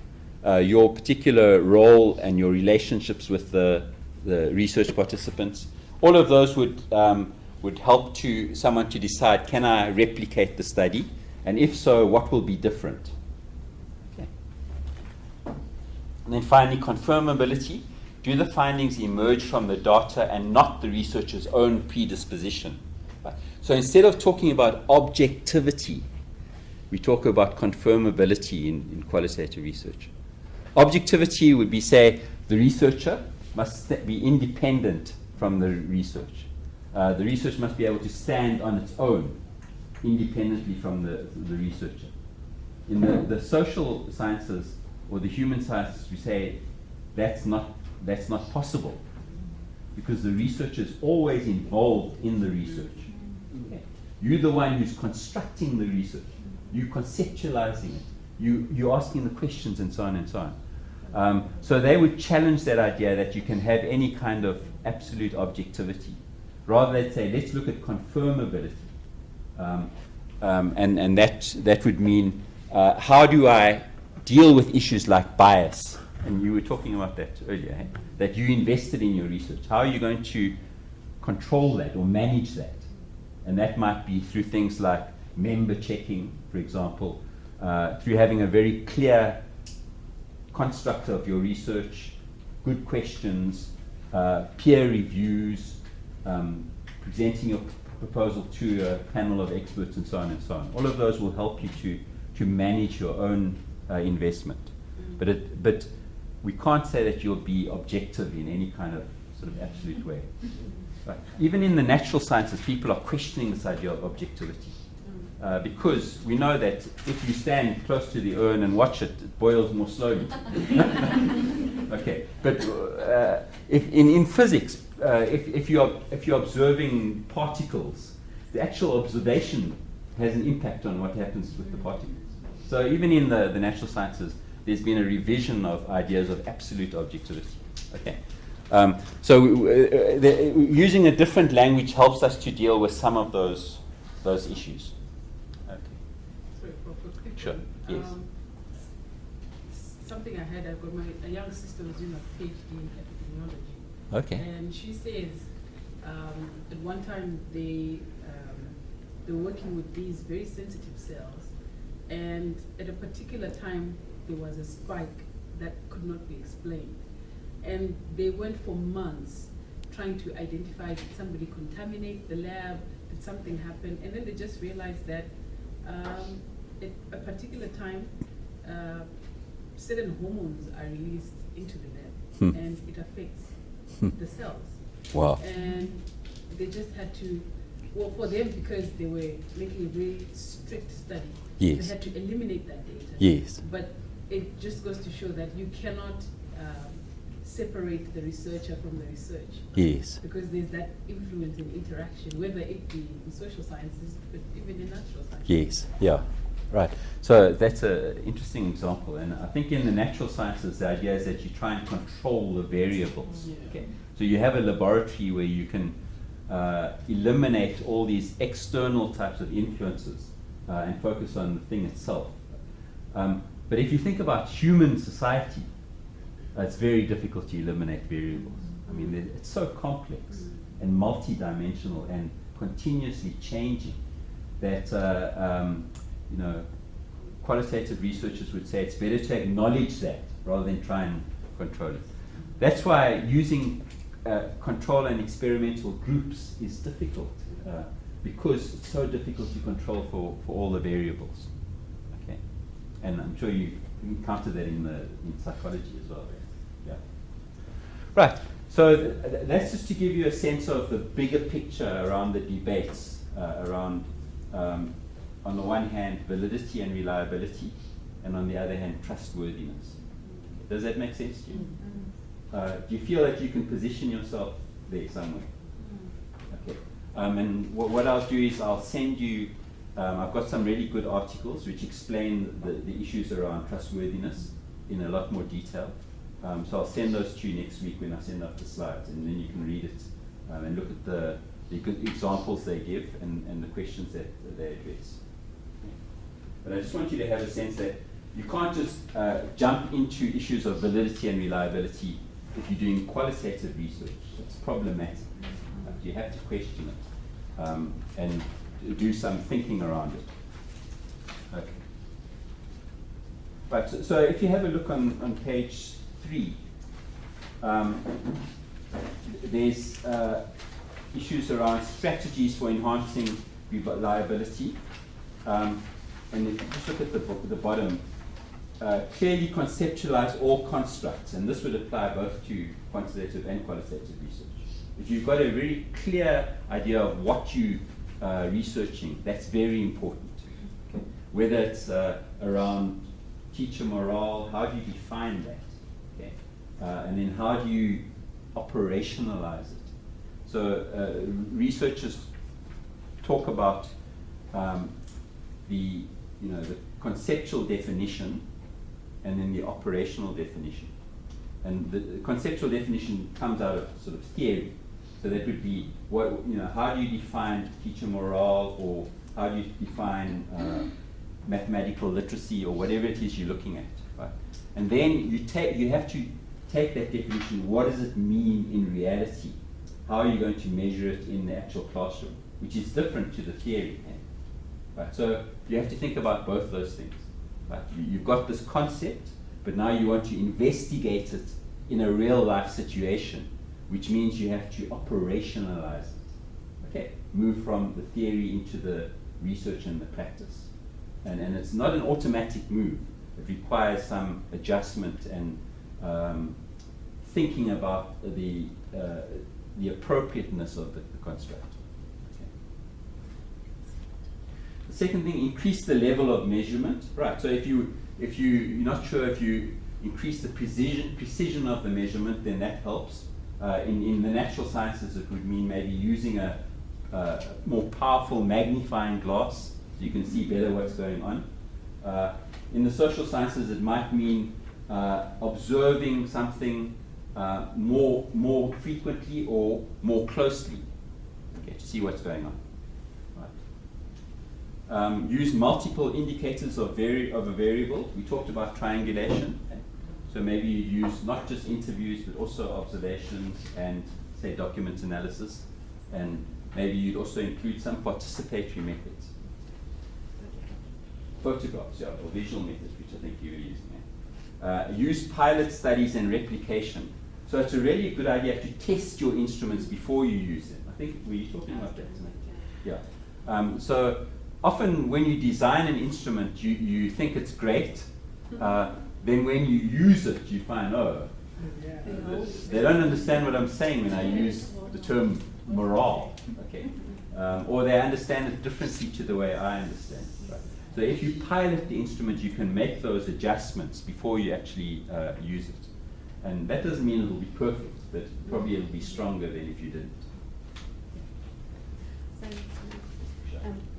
Your particular role and your relationships with the research participants. All of those would help someone to decide, can I replicate the study? And if so, what will be different? Okay. And then finally, confirmability. Do the findings emerge from the data and not the researcher's own predisposition? Right. So instead of talking about objectivity, we talk about confirmability in qualitative research. Objectivity would be, say, the researcher must be independent from the research. The research must be able to stand on its own, independently from the researcher. in the social sciences or the human sciences, we say that's not possible, because the researcher is always involved in the research. Okay. You're the one who's constructing the research. You're conceptualizing it. You're asking the questions, and so on and so on. So they would challenge that idea that you can have any kind of absolute objectivity. Rather, they'd say, let's look at confirmability. And that would mean, how do I deal with issues like bias? And you were talking about that earlier, eh? That you invested in your research. How are you going to control that or manage that? And that might be through things like member checking, for example, through having a very clear construct of your research, good questions, peer reviews, presenting your proposal to a panel of experts, and so on and so on. All of those will help you to manage your own investment. But we can't say that you'll be objective in any kind of sort of absolute way. Right. Even in the natural sciences, people are questioning this idea of objectivity. Because we know that if you stand close to the urn and watch it, it boils more slowly. Okay, but if in physics, if you're observing particles, the actual observation has an impact on what happens with the particles. So even in the natural sciences, there's been a revision of ideas of absolute objectivity. Okay, using a different language helps us to deal with some of those issues. Sorry, Prof, a quick Sure. one. Yes. Something I had, I've got a young sister who's doing a PhD in epidemiology. Okay. And she says at one time they were working with these very sensitive cells, and at a particular time there was a spike that could not be explained. And they went for months trying to identify, did somebody contaminate the lab, did something happen, and then they just realized that at a particular time, certain hormones are released into the lab, and it affects the cells. Wow. And they just had to, well, for them, because they were making a very strict study, Yes. they had to eliminate that data. Yes. But it just goes to show that you cannot separate the researcher from the research. Yes. Because there's that influence in interaction, whether it be in social sciences, but even in natural sciences. Yes. Yeah. Right. So that's an interesting example, and I think in the natural sciences, the idea is that you try and control the variables. Yeah. Okay. So you have a laboratory where you can eliminate all these external types of influences and focus on the thing itself. But if you think about human society, it's very difficult to eliminate variables. I mean, it's so complex and multi-dimensional and continuously changing that qualitative researchers would say it's better to acknowledge that rather than try and control it. That's why using control and experimental groups is difficult, because it's so difficult to control for all the variables. Okay, and I'm sure you encounter that in psychology as well. Yeah. Right. So that's just to give you a sense of the bigger picture around the debates around, on the one hand, validity and reliability, and on the other hand, trustworthiness. Does that make sense to you? Do you feel that you can position yourself there somewhere? Okay. And what I'll do is I'll send you, I've got some really good articles which explain the issues around trustworthiness in a lot more detail. So I'll send those to you next week when I send out the slides, and then you can read it and look at the good examples they give and the questions that they address. But I just want you to have a sense that you can't just jump into issues of validity and reliability if you're doing qualitative research. It's problematic. You have to question it and do some thinking around it. Okay. Right, so if you have a look on page 3, there's issues around strategies for enhancing reliability. And if you just look at the bottom, clearly conceptualize all constructs, and this would apply both to quantitative and qualitative research. If you've got a very clear idea of what you're researching, that's very important. Okay? whether it's around teacher morale, how do you define that? Okay. And then how do you operationalize it? So researchers talk about the conceptual definition and then the operational definition. And the conceptual definition comes out of sort of theory. So that would be how do you define teacher morale, or how do you define mathematical literacy, or whatever it is you're looking at, right? And then you have to take that definition. What does it mean in reality? How are you going to measure it in the actual classroom, which is different to the theory, right? So you have to think about both those things. Right? You've got this concept, but now you want to investigate it in a real life situation, which means you have to operationalize it. Okay, move from the theory into the research and the practice. And it's not an automatic move. It requires some adjustment and thinking about the appropriateness of the construct. Okay. The second thing, increase the level of measurement. Right. So if you're not sure, if you increase the precision of the measurement, then that helps. In the natural sciences, it would mean maybe using a more powerful magnifying glass so you can see better what's going on. In the social sciences, it might mean observing something more frequently or more closely, okay, to see what's going on. Right. Use multiple indicators of a variable. We talked about triangulation. Okay. So maybe you use not just interviews, but also observations and, say, document analysis. And maybe you'd also include some participatory methods. Photographs, yeah, or visual methods, which I think you were using. Use pilot studies and replication. So it's a really good idea to test your instruments before you use them. I think, were you talking about that tonight? Yeah. So often when you design an instrument, you think it's great. Then when you use it, you find, they don't understand what I'm saying when I use the term morale, okay? Or they understand it differently to the way I understand it. Right? So if you pilot the instrument, you can make those adjustments before you actually use it. And that doesn't mean it'll be perfect, but probably it'll be stronger than if you didn't.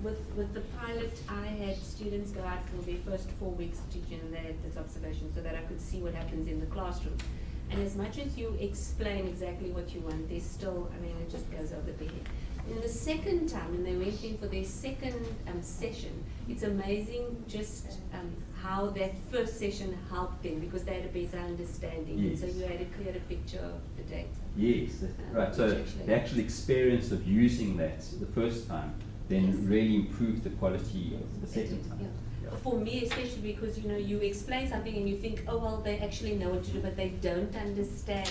With the pilot, I had students go out for their first 4 weeks of teaching, and they had this observation so that I could see what happens in the classroom. And as much as you explain exactly what you want, there's still, it just goes over the head. In the second time, when they went in for their second session, it's amazing just how that first session helped them, because they had a better understanding. Yes. And so you had a clearer picture of the data. Yes, right. So the actual experience of using that the first time then really improved the quality of the second time. Yeah. Yeah. For me, especially because you explain something and you think, oh well, they actually know what to do, but they don't understand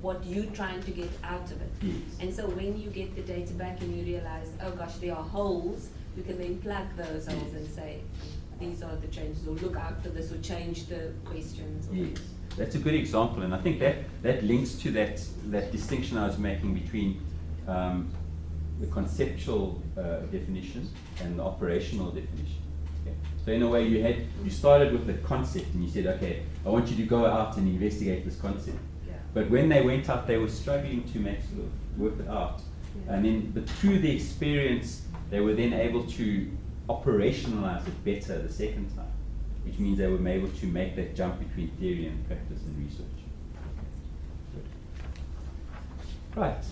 what you're trying to get out of it. Yes. And so when you get the data back and you realize, oh gosh, there are holes, you can then plug those holes and say, these are the changes, or look out for this, or change the questions. Yes, that's a good example, and I think that links to that distinction I was making between the conceptual definition and the operational definition. Okay. So in a way, you started with the concept and you said, okay, I want you to go out and investigate this concept. Yeah. But when they went out, they were struggling to work it out. Yeah. And then, but through the experience, they were then able to operationalize it better the second time, which means they were able to make that jump between theory and practice and research. Good. Right.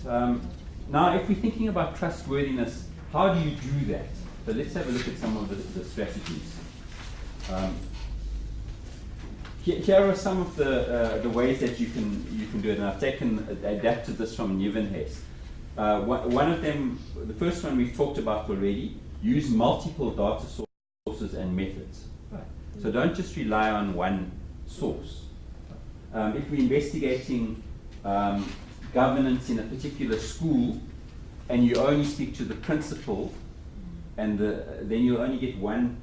Now, if we're thinking about trustworthiness, how do you do that? So let's have a look at some of the strategies. Here are some of the ways that you can do it, and I've adapted this from Nieuwenhuis. One of them, the first one we've talked about already, use multiple data sources and methods. Right. So don't just rely on one source. If we're investigating governance in a particular school, and you only speak to the principal, and then you'll only get one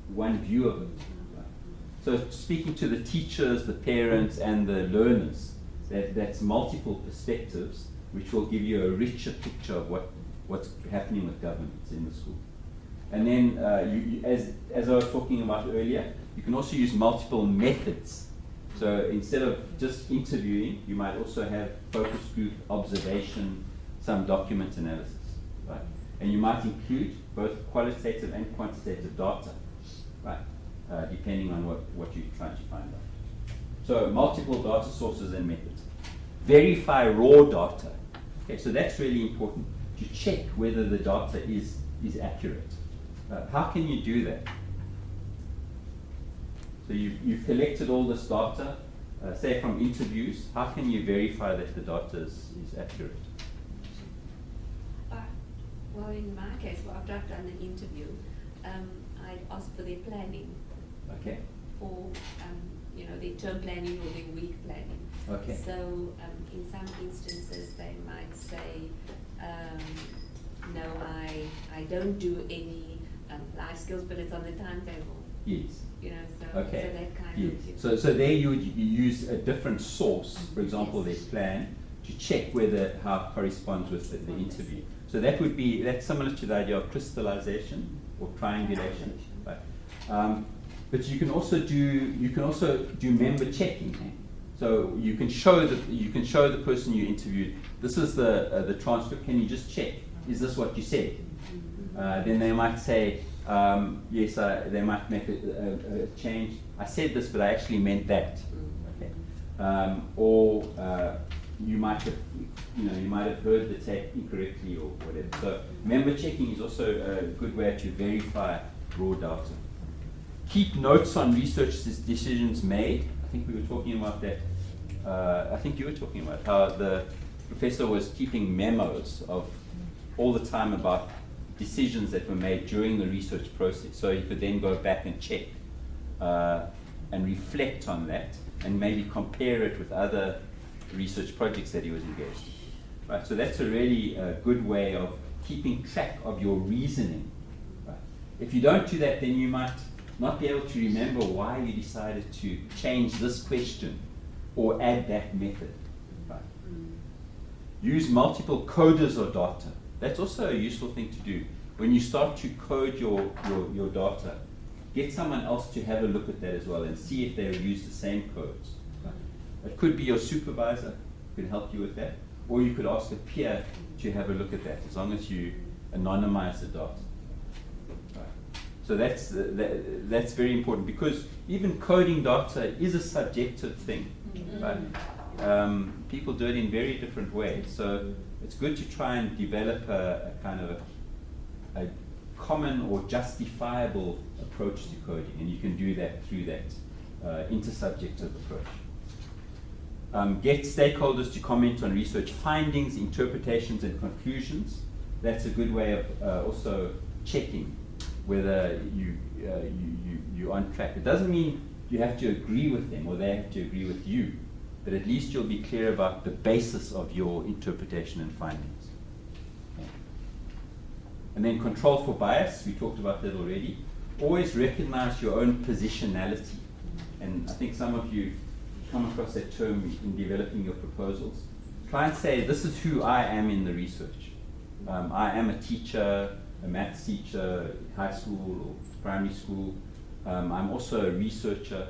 view of it. Right? So speaking to the teachers, the parents, and the learners, that's multiple perspectives, which will give you a richer picture of what's happening with governance in the school. And then, as I was talking about earlier, you can also use multiple methods. So instead of just interviewing, you might also have focus group observation, some document analysis, right? And you might include both qualitative and quantitative data, right? Depending on what you're trying to find out. So multiple data sources and methods. Verify raw data. Okay, so that's really important to check whether the data is accurate. How can you do that? So you've collected all this data, say from interviews. How can you verify that the data is accurate? Well, in my case, after I've done the interview, I'd ask for their planning. Okay. For their term planning or their week planning. Okay. So in some instances, they might say, no, I don't do any life skills, but it's on the timetable. Yes. So Okay. so that kind Yes. of. So there you would use a different source, for example, Yes. their plan, to check whether how it corresponds with the interview. So that's similar to the idea of crystallization or triangulation, right? But you can also do member checking. So you can show the person you interviewed, this is the transcript. Can you just check? Is this what you said? Then they might say, yes. They might make a change. I said this, but I actually meant that. Okay. Or you might have heard the tape incorrectly or whatever. So member checking is also a good way to verify raw data. Keep notes on research decisions made. I think we were talking about that. I think you were talking about how the professor was keeping memos of all the time about decisions that were made during the research process. So you could then go back and check and reflect on that and maybe compare it with other research projects that he was engaged in. Right? So that's a really good way of keeping track of your reasoning. Right? If you don't do that, then you might not be able to remember why you decided to change this question or add that method. Right? Use multiple coders of data. That's also a useful thing to do. When you start to code your data, get someone else to have a look at that as well and see if they use the same codes. Right? It could be your supervisor who can help you with that, or you could ask a peer to have a look at that, as long as you anonymize the data. So that's very important, because even coding data is a subjective thing. Right? People do it in very different ways. So it's good to try and develop a kind of a common or justifiable approach to coding, and you can do that through that intersubjective approach. Get stakeholders to comment on research findings, interpretations, and conclusions. That's a good way of also checking whether you're on track. It doesn't mean you have to agree with them or they have to agree with you, but at least you'll be clear about the basis of your interpretation and findings. Okay. And then control for bias, we talked about that already. Always recognize your own positionality. And I think some of you come across that term in developing your proposals. Try and say, this is who I am in the research. I am a teacher, a maths teacher, high school or primary school. I'm also a researcher.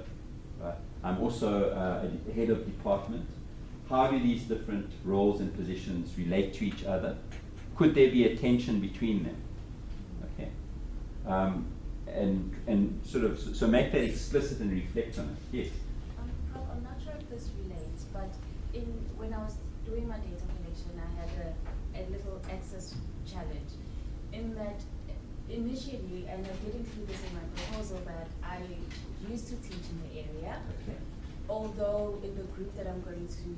I'm also a head of department. How do these different roles and positions relate to each other? Could there be a tension between them? Okay. And sort of, so make that explicit and reflect on it. Yes? Prof, I'm not sure if this relates, but when I was doing my data collection, I had a little access challenge. In that, initially, and I did include this in my proposal, that I used to teach in the area, Okay. although in the group that I'm going to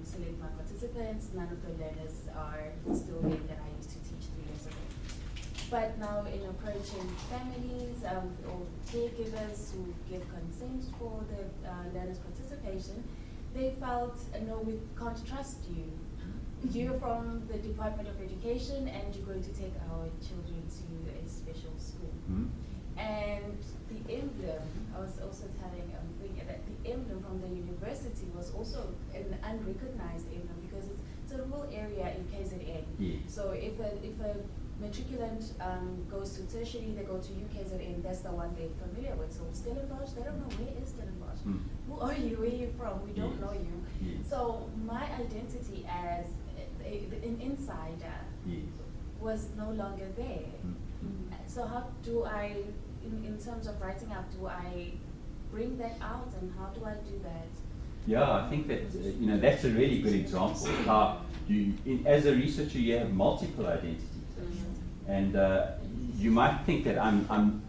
select my participants, none of the learners are still there that I used to teach 3 years ago. But now in approaching families or caregivers who give consent for the learners' participation, they felt, no, we can't trust you. You're from the Department of Education and you're going to take our children to a special school. Mm-hmm. And the emblem, I was also telling Vinya that the emblem from the university was also an unrecognized emblem, because it's a rural area in KZN. Yeah. So if a matriculant goes to tertiary, they go to UKZN, that's the one they're familiar with. So Stellenbosch, they don't know where is Stellenbosch. Who are you? Where are you from? We don't know you. Yes. So my identity as an insider was no longer there. So how do I, in terms of writing up, do I bring that out, and how do I do that? Yeah, I think that that's a really good example of how as a researcher you have multiple identities, and you might think that I'm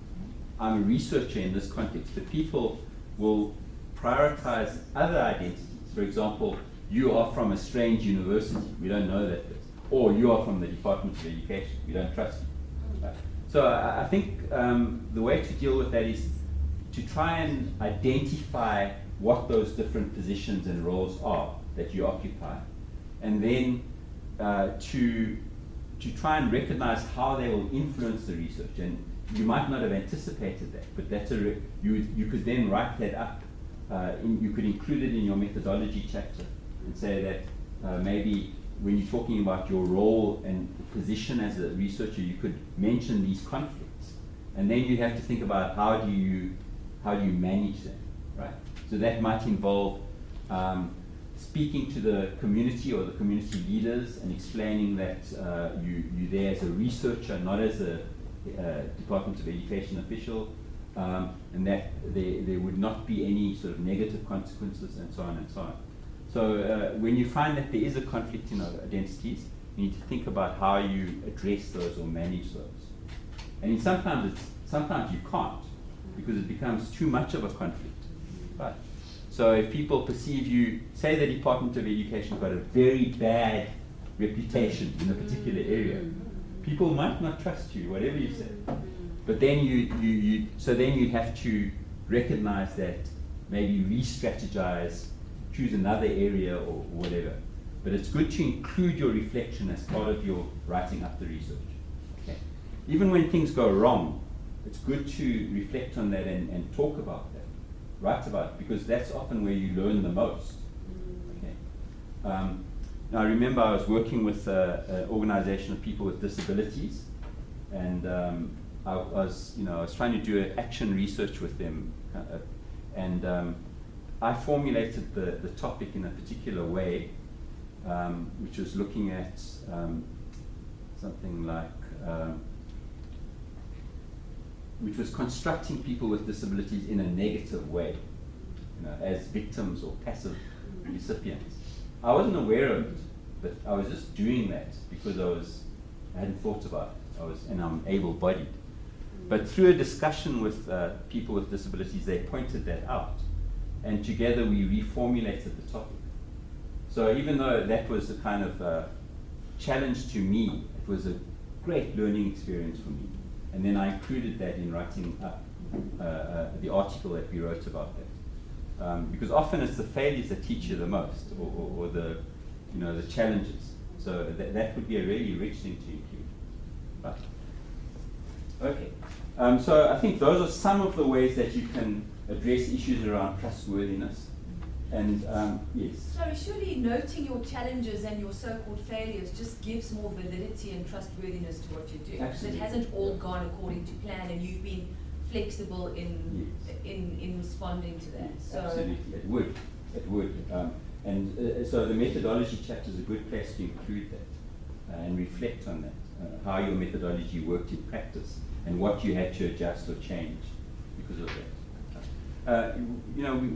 a researcher in this context, but people will prioritize other identities. For example, you are from a strange university, we don't know that, or you are from the Department of Education, we don't trust you. Right? So I think the way to deal with that is to try and identify what those different positions and roles are that you occupy, and then to try and recognize how they will influence the research. And you might not have anticipated that, but that's you could then write that up. You could include it in your methodology chapter and say that maybe when you're talking about your role and position as a researcher, you could mention these conflicts, and then you have to think about how do you manage them, right? So that might involve speaking to the community or the community leaders and explaining that you're there as a researcher, not as a Department of Education official, and that there would not be any sort of negative consequences, and so on and so on. So when you find that there is a conflict in identities, you need to think about how you address those or manage those. And sometimes you can't, because it becomes too much of a conflict. Right? So if people perceive you, say the Department of Education got a very bad reputation in a particular area, people might not trust you, whatever you say. But then you have to recognize that, maybe re-strategize, choose another area or whatever. But it's good to include your reflection as part of your writing up the research. Okay? Even when things go wrong, it's good to reflect on that and talk about that, write about it, because that's often where you learn the most. Okay. Now I remember I was working with an organization of people with disabilities, and I was trying to do action research with them, and I formulated the topic in a particular way, which was looking at something like which was constructing people with disabilities in a negative way, as victims or passive recipients. I wasn't aware of it, but I was just doing that because I hadn't thought about it. And I'm able-bodied. But through a discussion with people with disabilities, they pointed that out, and together we reformulated the topic. So even though that was a kind of challenge to me, it was a great learning experience for me. And then I included that in writing up the article that we wrote about that. Because often it's the failures that teach you the most, or the challenges. So that would be a really rich thing to include. Right. Okay. So I think those are some of the ways that you can address issues around trustworthiness. And yes. So surely noting your challenges and your so-called failures just gives more validity and trustworthiness to what you're doing. Absolutely. Because it hasn't all gone according to plan, and you've been flexible in responding to that. So absolutely, it would. So the methodology chapter is a good place to include that and reflect on that, how your methodology worked in practice and what you had to adjust or change because of that.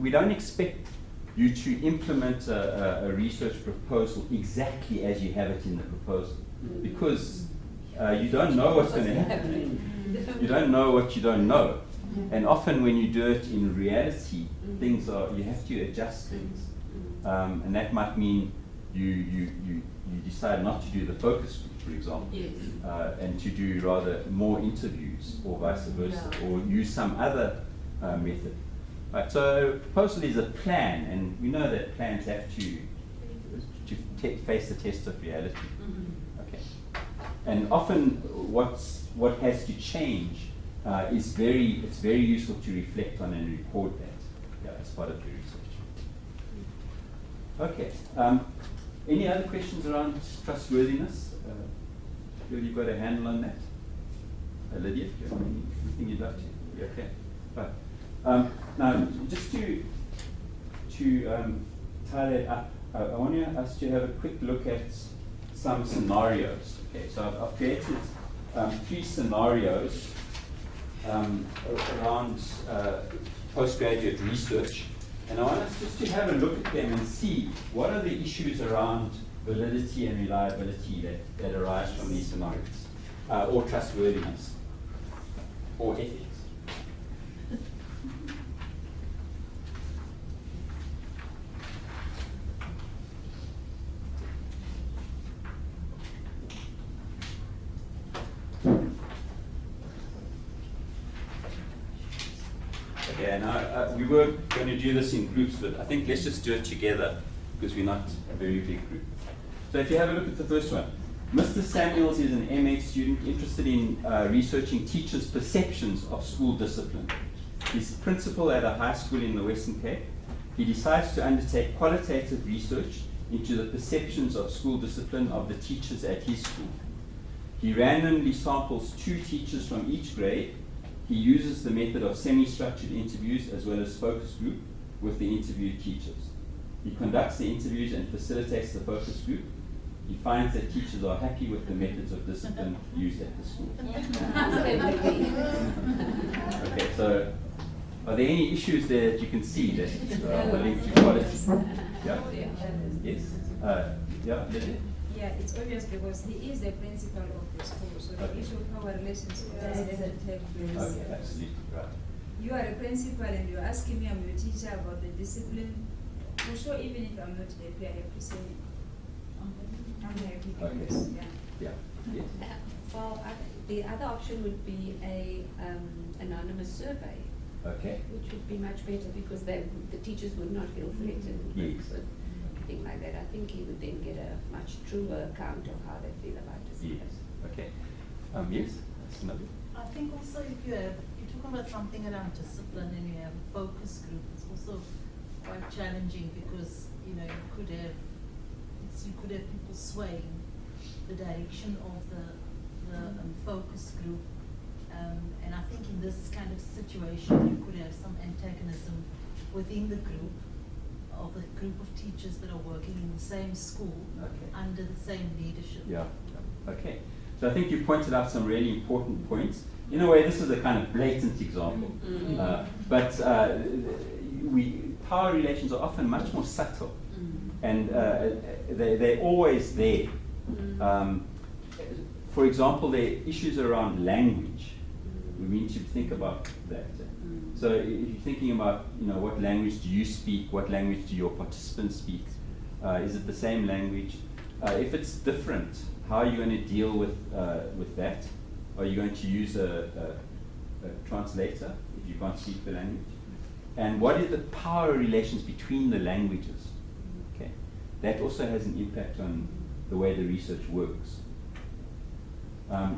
We don't expect you to implement a research proposal exactly as you have it in the proposal, because you don't know what's going to happen. You don't know what you don't know. And often when you do it in reality, you have to adjust things. And that might mean you decide not to do the focus group, for example, and to do rather more interviews or vice versa, or use some other method. Right, so a proposal is a plan, and we know that plans have to face the test of reality. Okay, and often what has to change it's very useful to reflect on and record that as part of your research. Okay, any other questions around trustworthiness? feel you've got a handle on that? Lydia, do you have anything you'd like to? Yeah, okay. Right. Now, just to tie that up, I want us to have a quick look at some scenarios. Okay, so I've created 3 scenarios around postgraduate research, and I want us just to have a look at them and see what are the issues around validity and reliability that arise from these scenarios, or trustworthiness, or ethics. Okay, now we were going to do this in groups, but I think let's just do it together because we're not a very big group. So if you have a look at the first one, Mr. Samuels is an MA student interested in researching teachers' perceptions of school discipline. He's principal at a high school in the Western Cape. He decides to undertake qualitative research into the perceptions of school discipline of the teachers at his school. He randomly samples 2 teachers from each grade. He uses the method of semi-structured interviews as well as focus group with the interviewed teachers. He conducts the interviews and facilitates the focus group. He finds that teachers are happy with the methods of discipline used at the school. Okay, so are there any issues there that you can see that are linked to quality? Yeah? Yes? Yeah, Lydia? Yeah, it's obvious because he is the principal of the school, so the issue of power relations doesn't take place. Okay, absolutely, right. You are a principal and you're asking me, I'm your teacher, about the discipline. For sure, even if I'm not happy, I have to say, I'm happy because, Yeah. Yes. Well, the other option would be a anonymous survey, Okay. which would be much better because the teachers would not feel threatened Yes. with anything like that. I think he would then get a much truer account of how they feel about discipline. Yes. Okay. Yes. That's another. I think also if you're talking about something around discipline and you have a focus group, it's also quite challenging because you could have people swaying the direction of the focus group, and I think in this kind of situation you could have some antagonism within the group of a group of teachers that are working in the same school under the same leadership. Yeah. Okay. So I think you pointed out some really important points. In a way, this is a kind of blatant example, but power relations are often much more subtle, and they're always there. For example, there are issues around language. We need to think about that. So if you're thinking about, what language do you speak? What language do your participants speak? Is it the same language? If it's different, how are you going to deal with that? Are you going to use a translator if you can't speak the language? And what are the power relations between the languages? Okay, that also has an impact on the way the research works.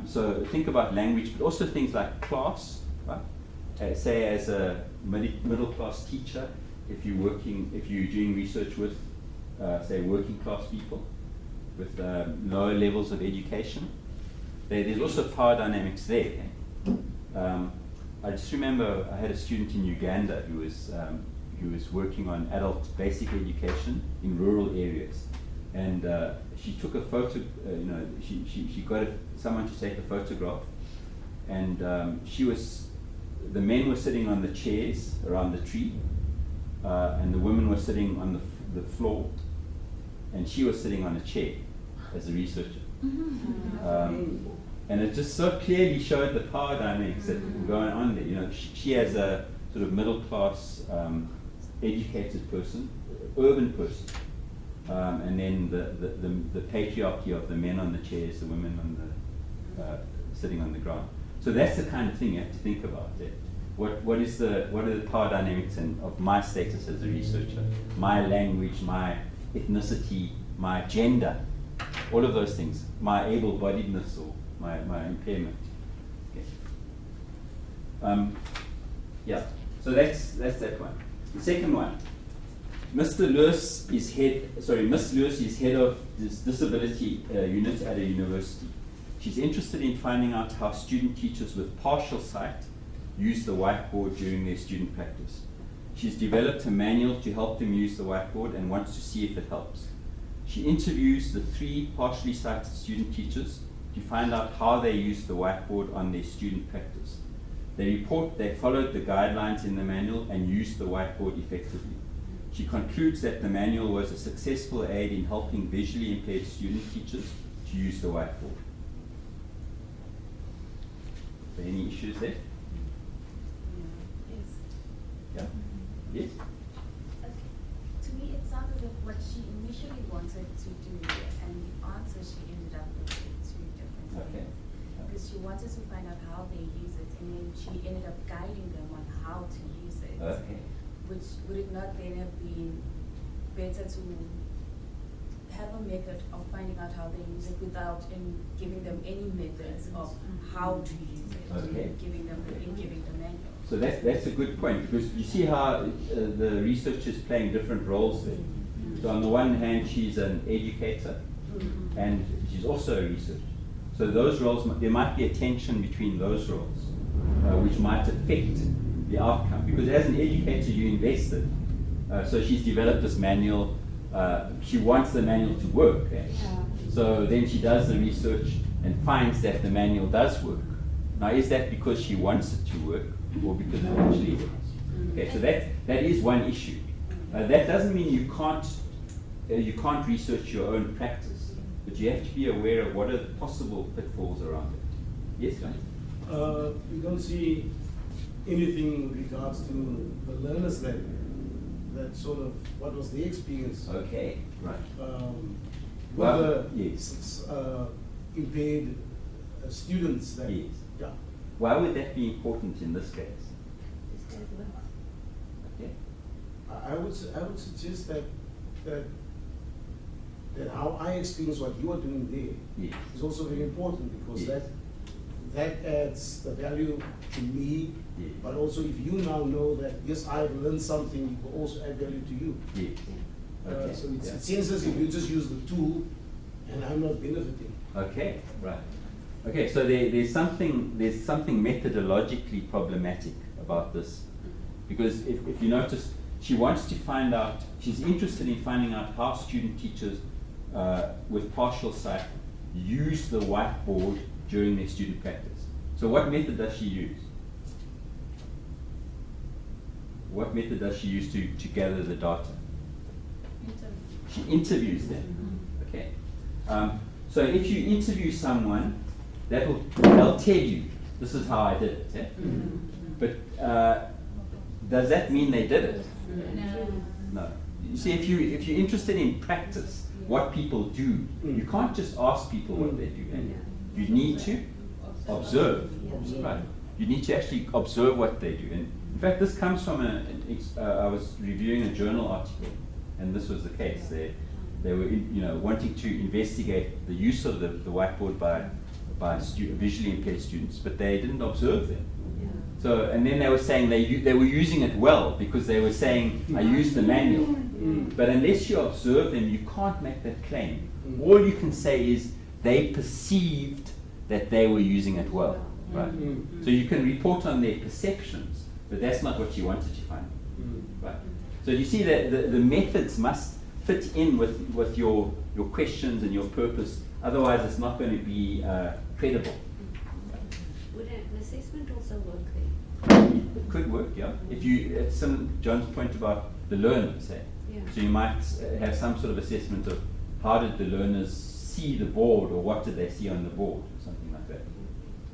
So think about language, but also things like class, right? Say as a middle class teacher, if you're doing research with, say, working class people with lower levels of education, there's also power dynamics there. I just remember I had a student in Uganda who was working on adult basic education in rural areas, and she took a photo. She got someone to take a photograph, and the men were sitting on the chairs around the tree, and the women were sitting on the floor, and she was sitting on a chair as a researcher. And it just so clearly showed the power dynamics that were going on there. She as a sort of middle class, educated person, urban person, and then the patriarchy of the men on the chairs, the women on sitting on the ground. So that's the kind of thing you have to think about there. What are the power dynamics of my status as a researcher, my language, my ethnicity, my gender, all of those things, my able-bodiedness or my impairment. Okay. So that's that one. The second one, Miss Lewis is head of this disability unit at a university. She's interested in finding out how student teachers with partial sight use the whiteboard during their student practice. She's developed a manual to help them use the whiteboard and wants to see if it helps. She interviews the 3 partially sighted student teachers to find out how they use the whiteboard on their student practice. They report they followed the guidelines in the manual and used the whiteboard effectively. She concludes that the manual was a successful aid in helping visually impaired student teachers to use the whiteboard. Are there any issues there? Yes. Yeah? Yes? To me, it sounded like what she initially wanted to do, and the answer she ended up with were 2 different Okay. things. Because she wanted to find out how they use it, and then she ended up guiding them on how to use it. Okay. Which would it not then have been better to have a method of finding out how they use it without giving them any methods of how to use it, Okay. giving them the manual? So that's a good point, because you see how the researcher is playing different roles there. So on the one hand, she's an educator, and she's also a researcher. So those roles, there might be a tension between those roles, which might affect the outcome. Because as an educator, you invested. So she's developed this manual. She wants the manual to work. So then she does the research and finds that the manual does work. Now, is that because she wants it to work, or because it actually works? Okay, so that is one issue. That doesn't mean you can't research your own practice, but you have to be aware of what are the possible pitfalls around it. Yes, guys? We don't see anything in regards to the learners that sort of, what was their experience? Okay, right. With Well, the yes. impaired students that, Yes. yeah. Why would that be important in this case? Okay. I would suggest that how I experience what you are doing there Yes. is also very important, because Yes. that adds the value to me, Yes. but also if you now know that, yes, I've learned something, it will also add value to you. Yes. Okay. So Yeah. it seems as if you just use the tool and I'm not benefiting. Okay, right. Okay, so there's something methodologically problematic about this, because if you notice, she wants to find out, she's interested in finding out how student teachers with partial sight use the whiteboard during their student practice. So what method does she use? What method does she use to gather the data? She interviews them. Okay. So if you interview someone, they'll tell you, this is how I did it. Yeah? But does that mean they did it? No. You see, if you're interested in practice, what people do, you can't just ask people what they do. You need to observe. Right. You need to actually observe what they do. And in fact, this comes from I was reviewing a journal article, and this was the case. They were wanting to investigate the use of the whiteboard by visually impaired students, but they didn't observe them. So, and then they were saying they were using it well, because they were saying, I used the manual. But unless you observe them, you can't make that claim. All you can say is they perceived that they were using it well. Right? So you can report on their perceptions, but that's not what you wanted to find. Right? So you see that the methods must fit in with your questions and your purpose, otherwise it's not going to be credible. Would an assessment also work there? It could work, yeah. If you, at John's point about the learners, so you might have some sort of assessment of how did the learners see the board, or what did they see on the board, or something like that.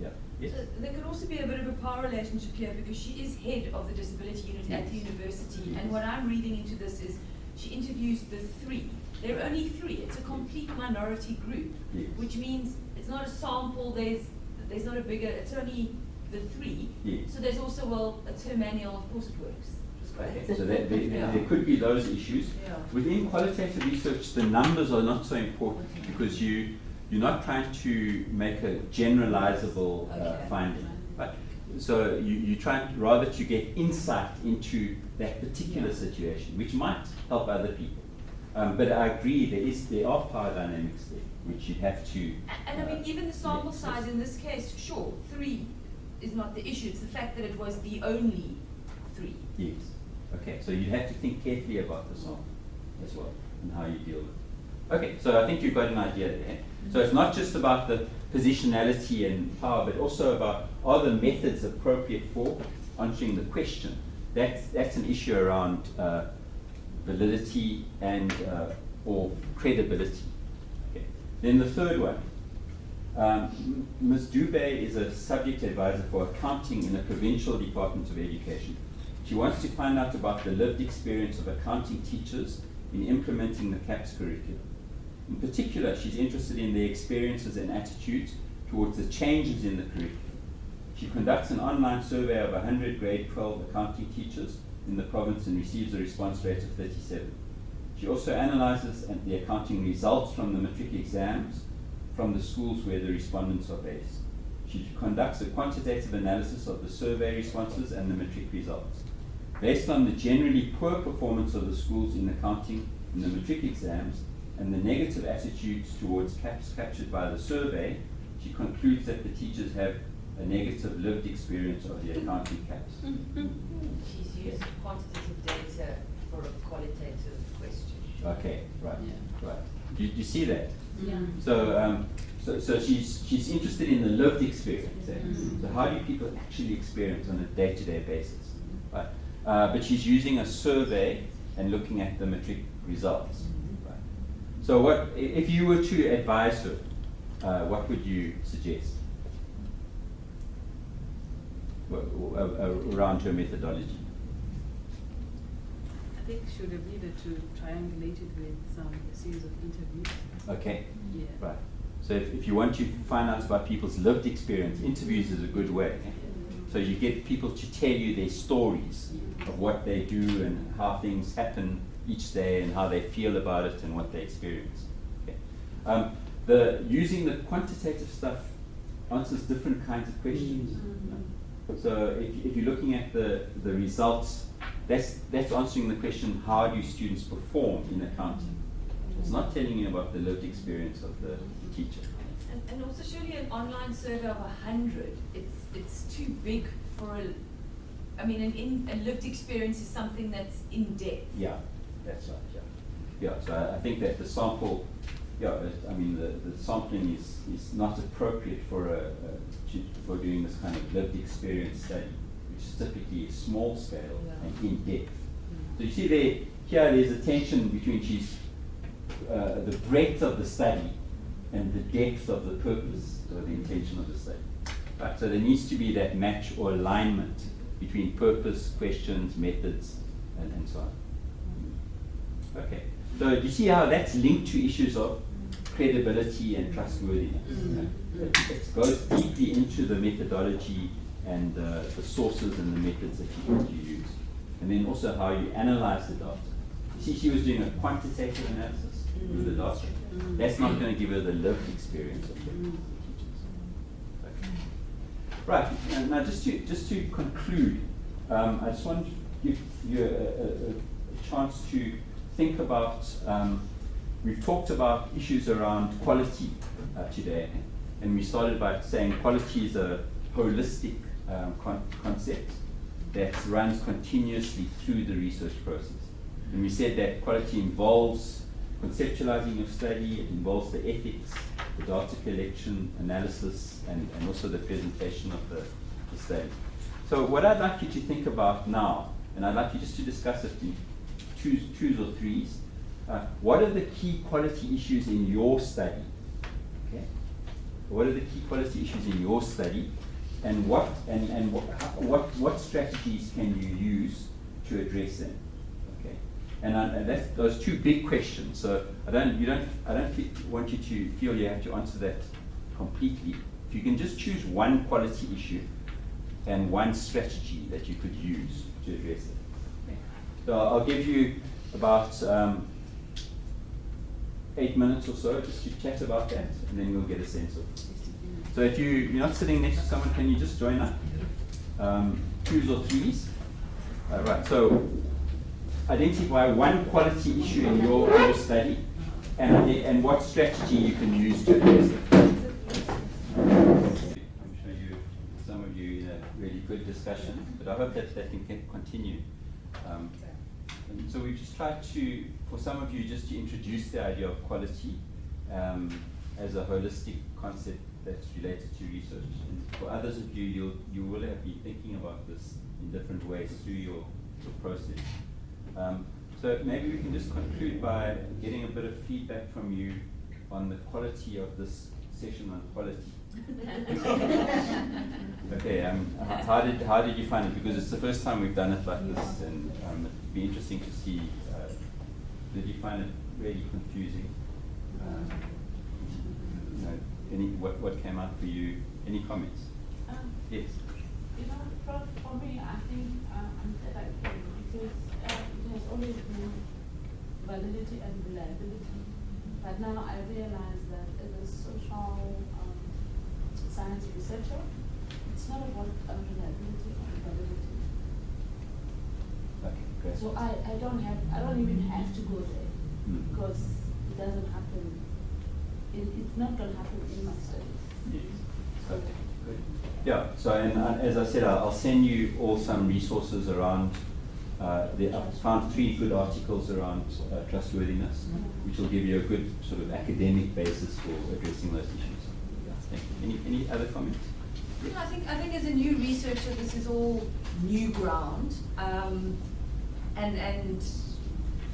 Yeah. Yes. So there could also be a bit of a power relationship here, because she is head of the disability unit at the university, and what I'm reading into this is she interviews the 3. There are only 3. It's a complete minority group, which means it's not a sample. There's not a bigger. It's only the 3. So there's also, well, a term manual. Of course, it works. Okay. So there could be those issues. Within qualitative research, the numbers are not so important, because you're not trying to make a generalizable finding. Right? So you try rather to get insight into that particular situation, which might help other people. But I agree, there are power dynamics there, which you have to. And I mean, even the sample size in this case, sure, 3 is not the issue. It's the fact that it was the only 3. Yes. Okay, so you have to think carefully about the sample as well and how you deal with it. Okay, so I think you've got an idea there. So it's not just about the positionality and power, but also about, are the methods appropriate for answering the question? That's an issue around validity and or credibility. Okay. Then the third one. Ms. Dubé is a subject advisor for accounting in the Provincial Department of Education. She wants to find out about the lived experience of accounting teachers in implementing the CAPS curriculum. In particular, she's interested in their experiences and attitudes towards the changes in the curriculum. She conducts an online survey of 100 grade 12 accounting teachers in the province and receives a response rate of 37. She also analyzes the accounting results from the matric exams from the schools where the respondents are based. She conducts a quantitative analysis of the survey responses and the matric results. Based on the generally poor performance of the schools in accounting in the matric exams and the negative attitudes towards CAPS captured by the survey, she concludes that the teachers have a negative lived experience of the accounting CAPS. She's used quantitative data for a qualitative question. Okay, right, right. Do you see that? Yeah. So she's interested in the lived experience. So how do people actually experience on a day-to-day basis? Right. But she's using a survey and looking at the matric results. Right. So what if you were to advise her? What would you suggest around her methodology? I think she would have needed to triangulate it with a series of interviews. Okay. Yeah. Right. So if you want to find out about people's lived experience, interviews is a good way. So you get people to tell you their stories of what they do and how things happen each day and how they feel about it and what they experience. Okay. Using the quantitative stuff answers different kinds of questions. So if you're looking at the results, that's answering the question, how do students perform in accounting? It's not telling you about the lived experience of the teacher. And also surely an online survey of 100, it's too big for a lived experience is something that's in depth. Yeah, that's right, yeah. So I think that the sample, the sampling is not appropriate for doing this kind of lived experience study, which is typically small scale and in depth. So you see there's a tension between the breadth of the study and the depth of the purpose or the intention of the study. Right, so there needs to be that match or alignment between purpose, questions, methods, and so on. Okay, so do you see how that's linked to issues of credibility and trustworthiness? It goes deeply into the methodology and the sources and the methods that you want to use. And then also how you analyze the data. See, she was doing a quantitative analysis with the data. That's not going to give her the lived experience of the teachers. Okay. Right, and now just to conclude, I just want to give you a chance to think about, we've talked about issues around quality today, and we started by saying quality is a holistic concept that runs continuously through the research process. And we said that quality involves conceptualizing your study, it involves the ethics, the data collection, analysis, and also the presentation of the study. So what I'd like you to think about now, and I'd like you just to discuss it in twos or threes, what are the key quality issues in your study? Okay? What are the key quality issues in your study, and what strategies can you use to address them? Okay, and that's those two big questions. So I don't want you to feel you have to answer that completely. If you can just choose one quality issue and one strategy that you could use to address it. Okay. So I'll give you about 8 minutes or so just to chat about that, and then we'll get a sense of it. So if you're not sitting next to someone, can you just join up? Twos or threes? Right, so identify one quality issue in your study and what strategy you can use to address it. I'm sure some of you in a really good discussion, but I hope that can continue. And so we've just tried to, for some of you, just to introduce the idea of quality as a holistic concept that's related to research. And for others of you, you will have been thinking about this in different ways through your process. So maybe we can just conclude by getting a bit of feedback from you on the quality of this session on quality. Okay, how did you find it? Because it's the first time we've done it like this, and it'd be interesting to see. Did you find it really confusing? What came out for you? Any comments? Yes. Prof, for me, I think I'm glad I came because it has always been validity and reliability. But now I realize that as a social science researcher, it's not about reliability and validity. Okay, great. So I don't even have to go there because it doesn't happen. It's not going to happen in my studies. Yes. Okay, good. Yeah, so and as I said, I'll send you all some resources around, I've found 3 good articles around trustworthiness, which will give you a good sort of academic basis for addressing those issues. Yeah, thank you. Any other comments? Yeah, I think as a new researcher, this is all new ground, and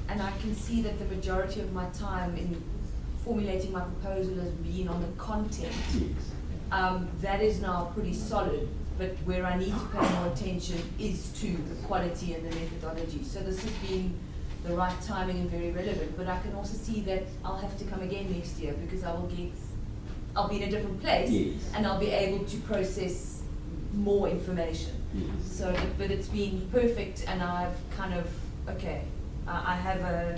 I can see that the majority of my time in formulating my proposal has been on the content. Yes. That is now pretty solid, but where I need to pay more attention is to the quality and the methodology. So this has been the right timing and very relevant, but I can also see that I'll have to come again next year because I'll be in a different place, yes, and I'll be able to process more information. Yes. So, but it's been perfect, and I've kind of, I have a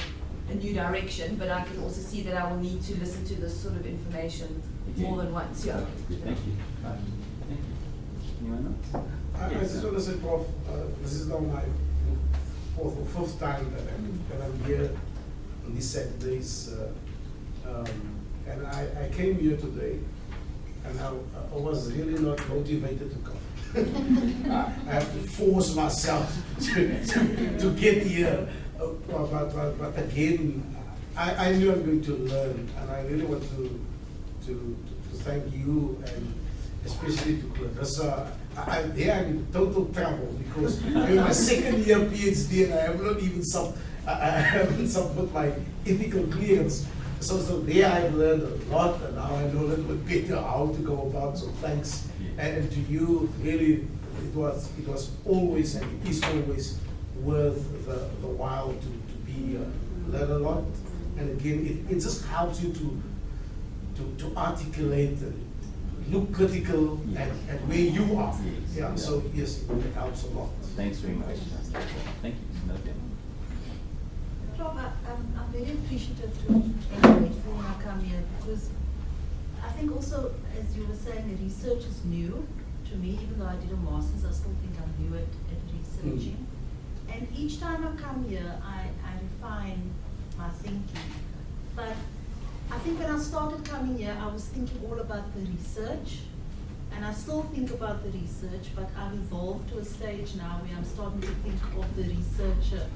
new direction, but I can also see that I will need to listen to this sort of information more than once. Yeah. Okay, good. Thank you. Thank you. Anyone else? I just want to say, Prof, this is now my 4th or 5th time that I'm here on these Saturdays. And I came here today, and I was really not motivated to come. I have to force myself to get here. But again, I knew I'm going to learn, and I really want to thank you, and especially to Clarissa. I'm in total trouble because I'm in my 2nd year PhD, and I have not even I haven't submitted my ethical clearance. So there I've learned a lot, and now I know a little bit better how to go about. So thanks, and to you, really, it was always and it is always worth the while to be here, learn a lot, and again, it just helps you to articulate, look critical at where you are. Yes. Yeah. So yes, it helps a lot. Thanks very much. Thank you. Prof, I'm very appreciative to engage when I come here because I think also, as you were saying, the research is new to me. Even though I did a master's, I still think I'm new at researching. And each time I come here, I refine my thinking. But I think when I started coming here, I was thinking all about the research. And I still think about the research, but I've evolved to a stage now where I'm starting to think of the researcher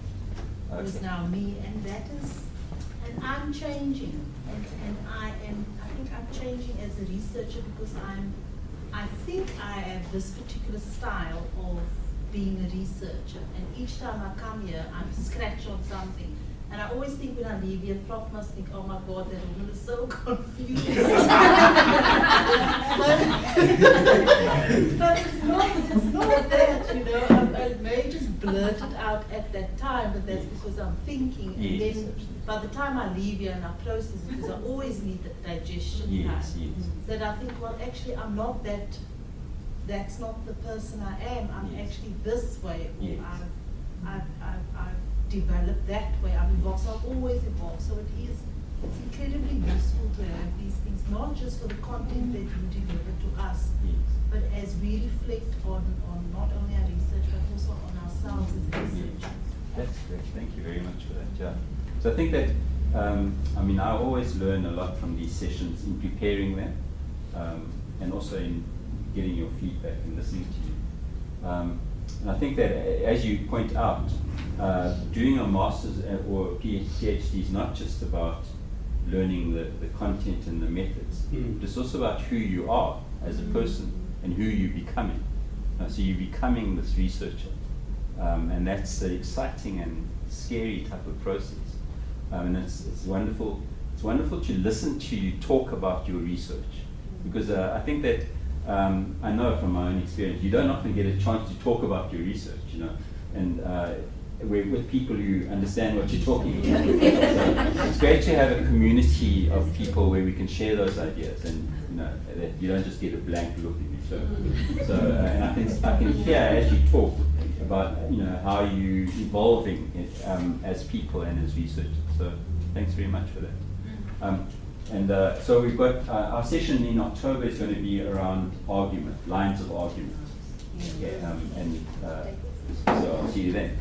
who's now me, and I'm changing. And I think I'm changing as a researcher because I think I have this particular style of being a researcher, and each time I come here, I'm scratch on something. And I always think when I leave here, Prof must think, oh my God, that woman is so confused. but it's not that, you know. I may just blurt it out at that time, but that's because I'm thinking. And then by the time I leave here and I process it, because I always need the digestion time. That I think, well, actually, I'm not that. That's not the person I am. I'm actually this way. Or I've developed that way. I've evolved. So I've always evolved. So it's incredibly useful to have these things, not just for the content that you deliver to us, but as we reflect on not only our research, but also on ourselves as researchers. That's great. Thank you very much for that. Yeah. So I think that, I always learn a lot from these sessions in preparing them, and also in getting your feedback and listening to you. And I think that, as you point out, doing a master's or a PhD is not just about learning the content and the methods. It's also about who you are as a person and who you're becoming. So you're becoming this researcher. And that's an exciting and scary type of process. And it's wonderful. It's wonderful to listen to you talk about your research, because I think that I know from my own experience, you don't often get a chance to talk about your research, and we're with people who understand what you're talking about. So it's great to have a community of people where we can share those ideas, and that you don't just get a blank look at you. So and I can hear as you talk about how you're evolving as people and as researchers. So thanks very much for that. So we've got our session in October is going to be around argument, lines of argument. So I'll see you then.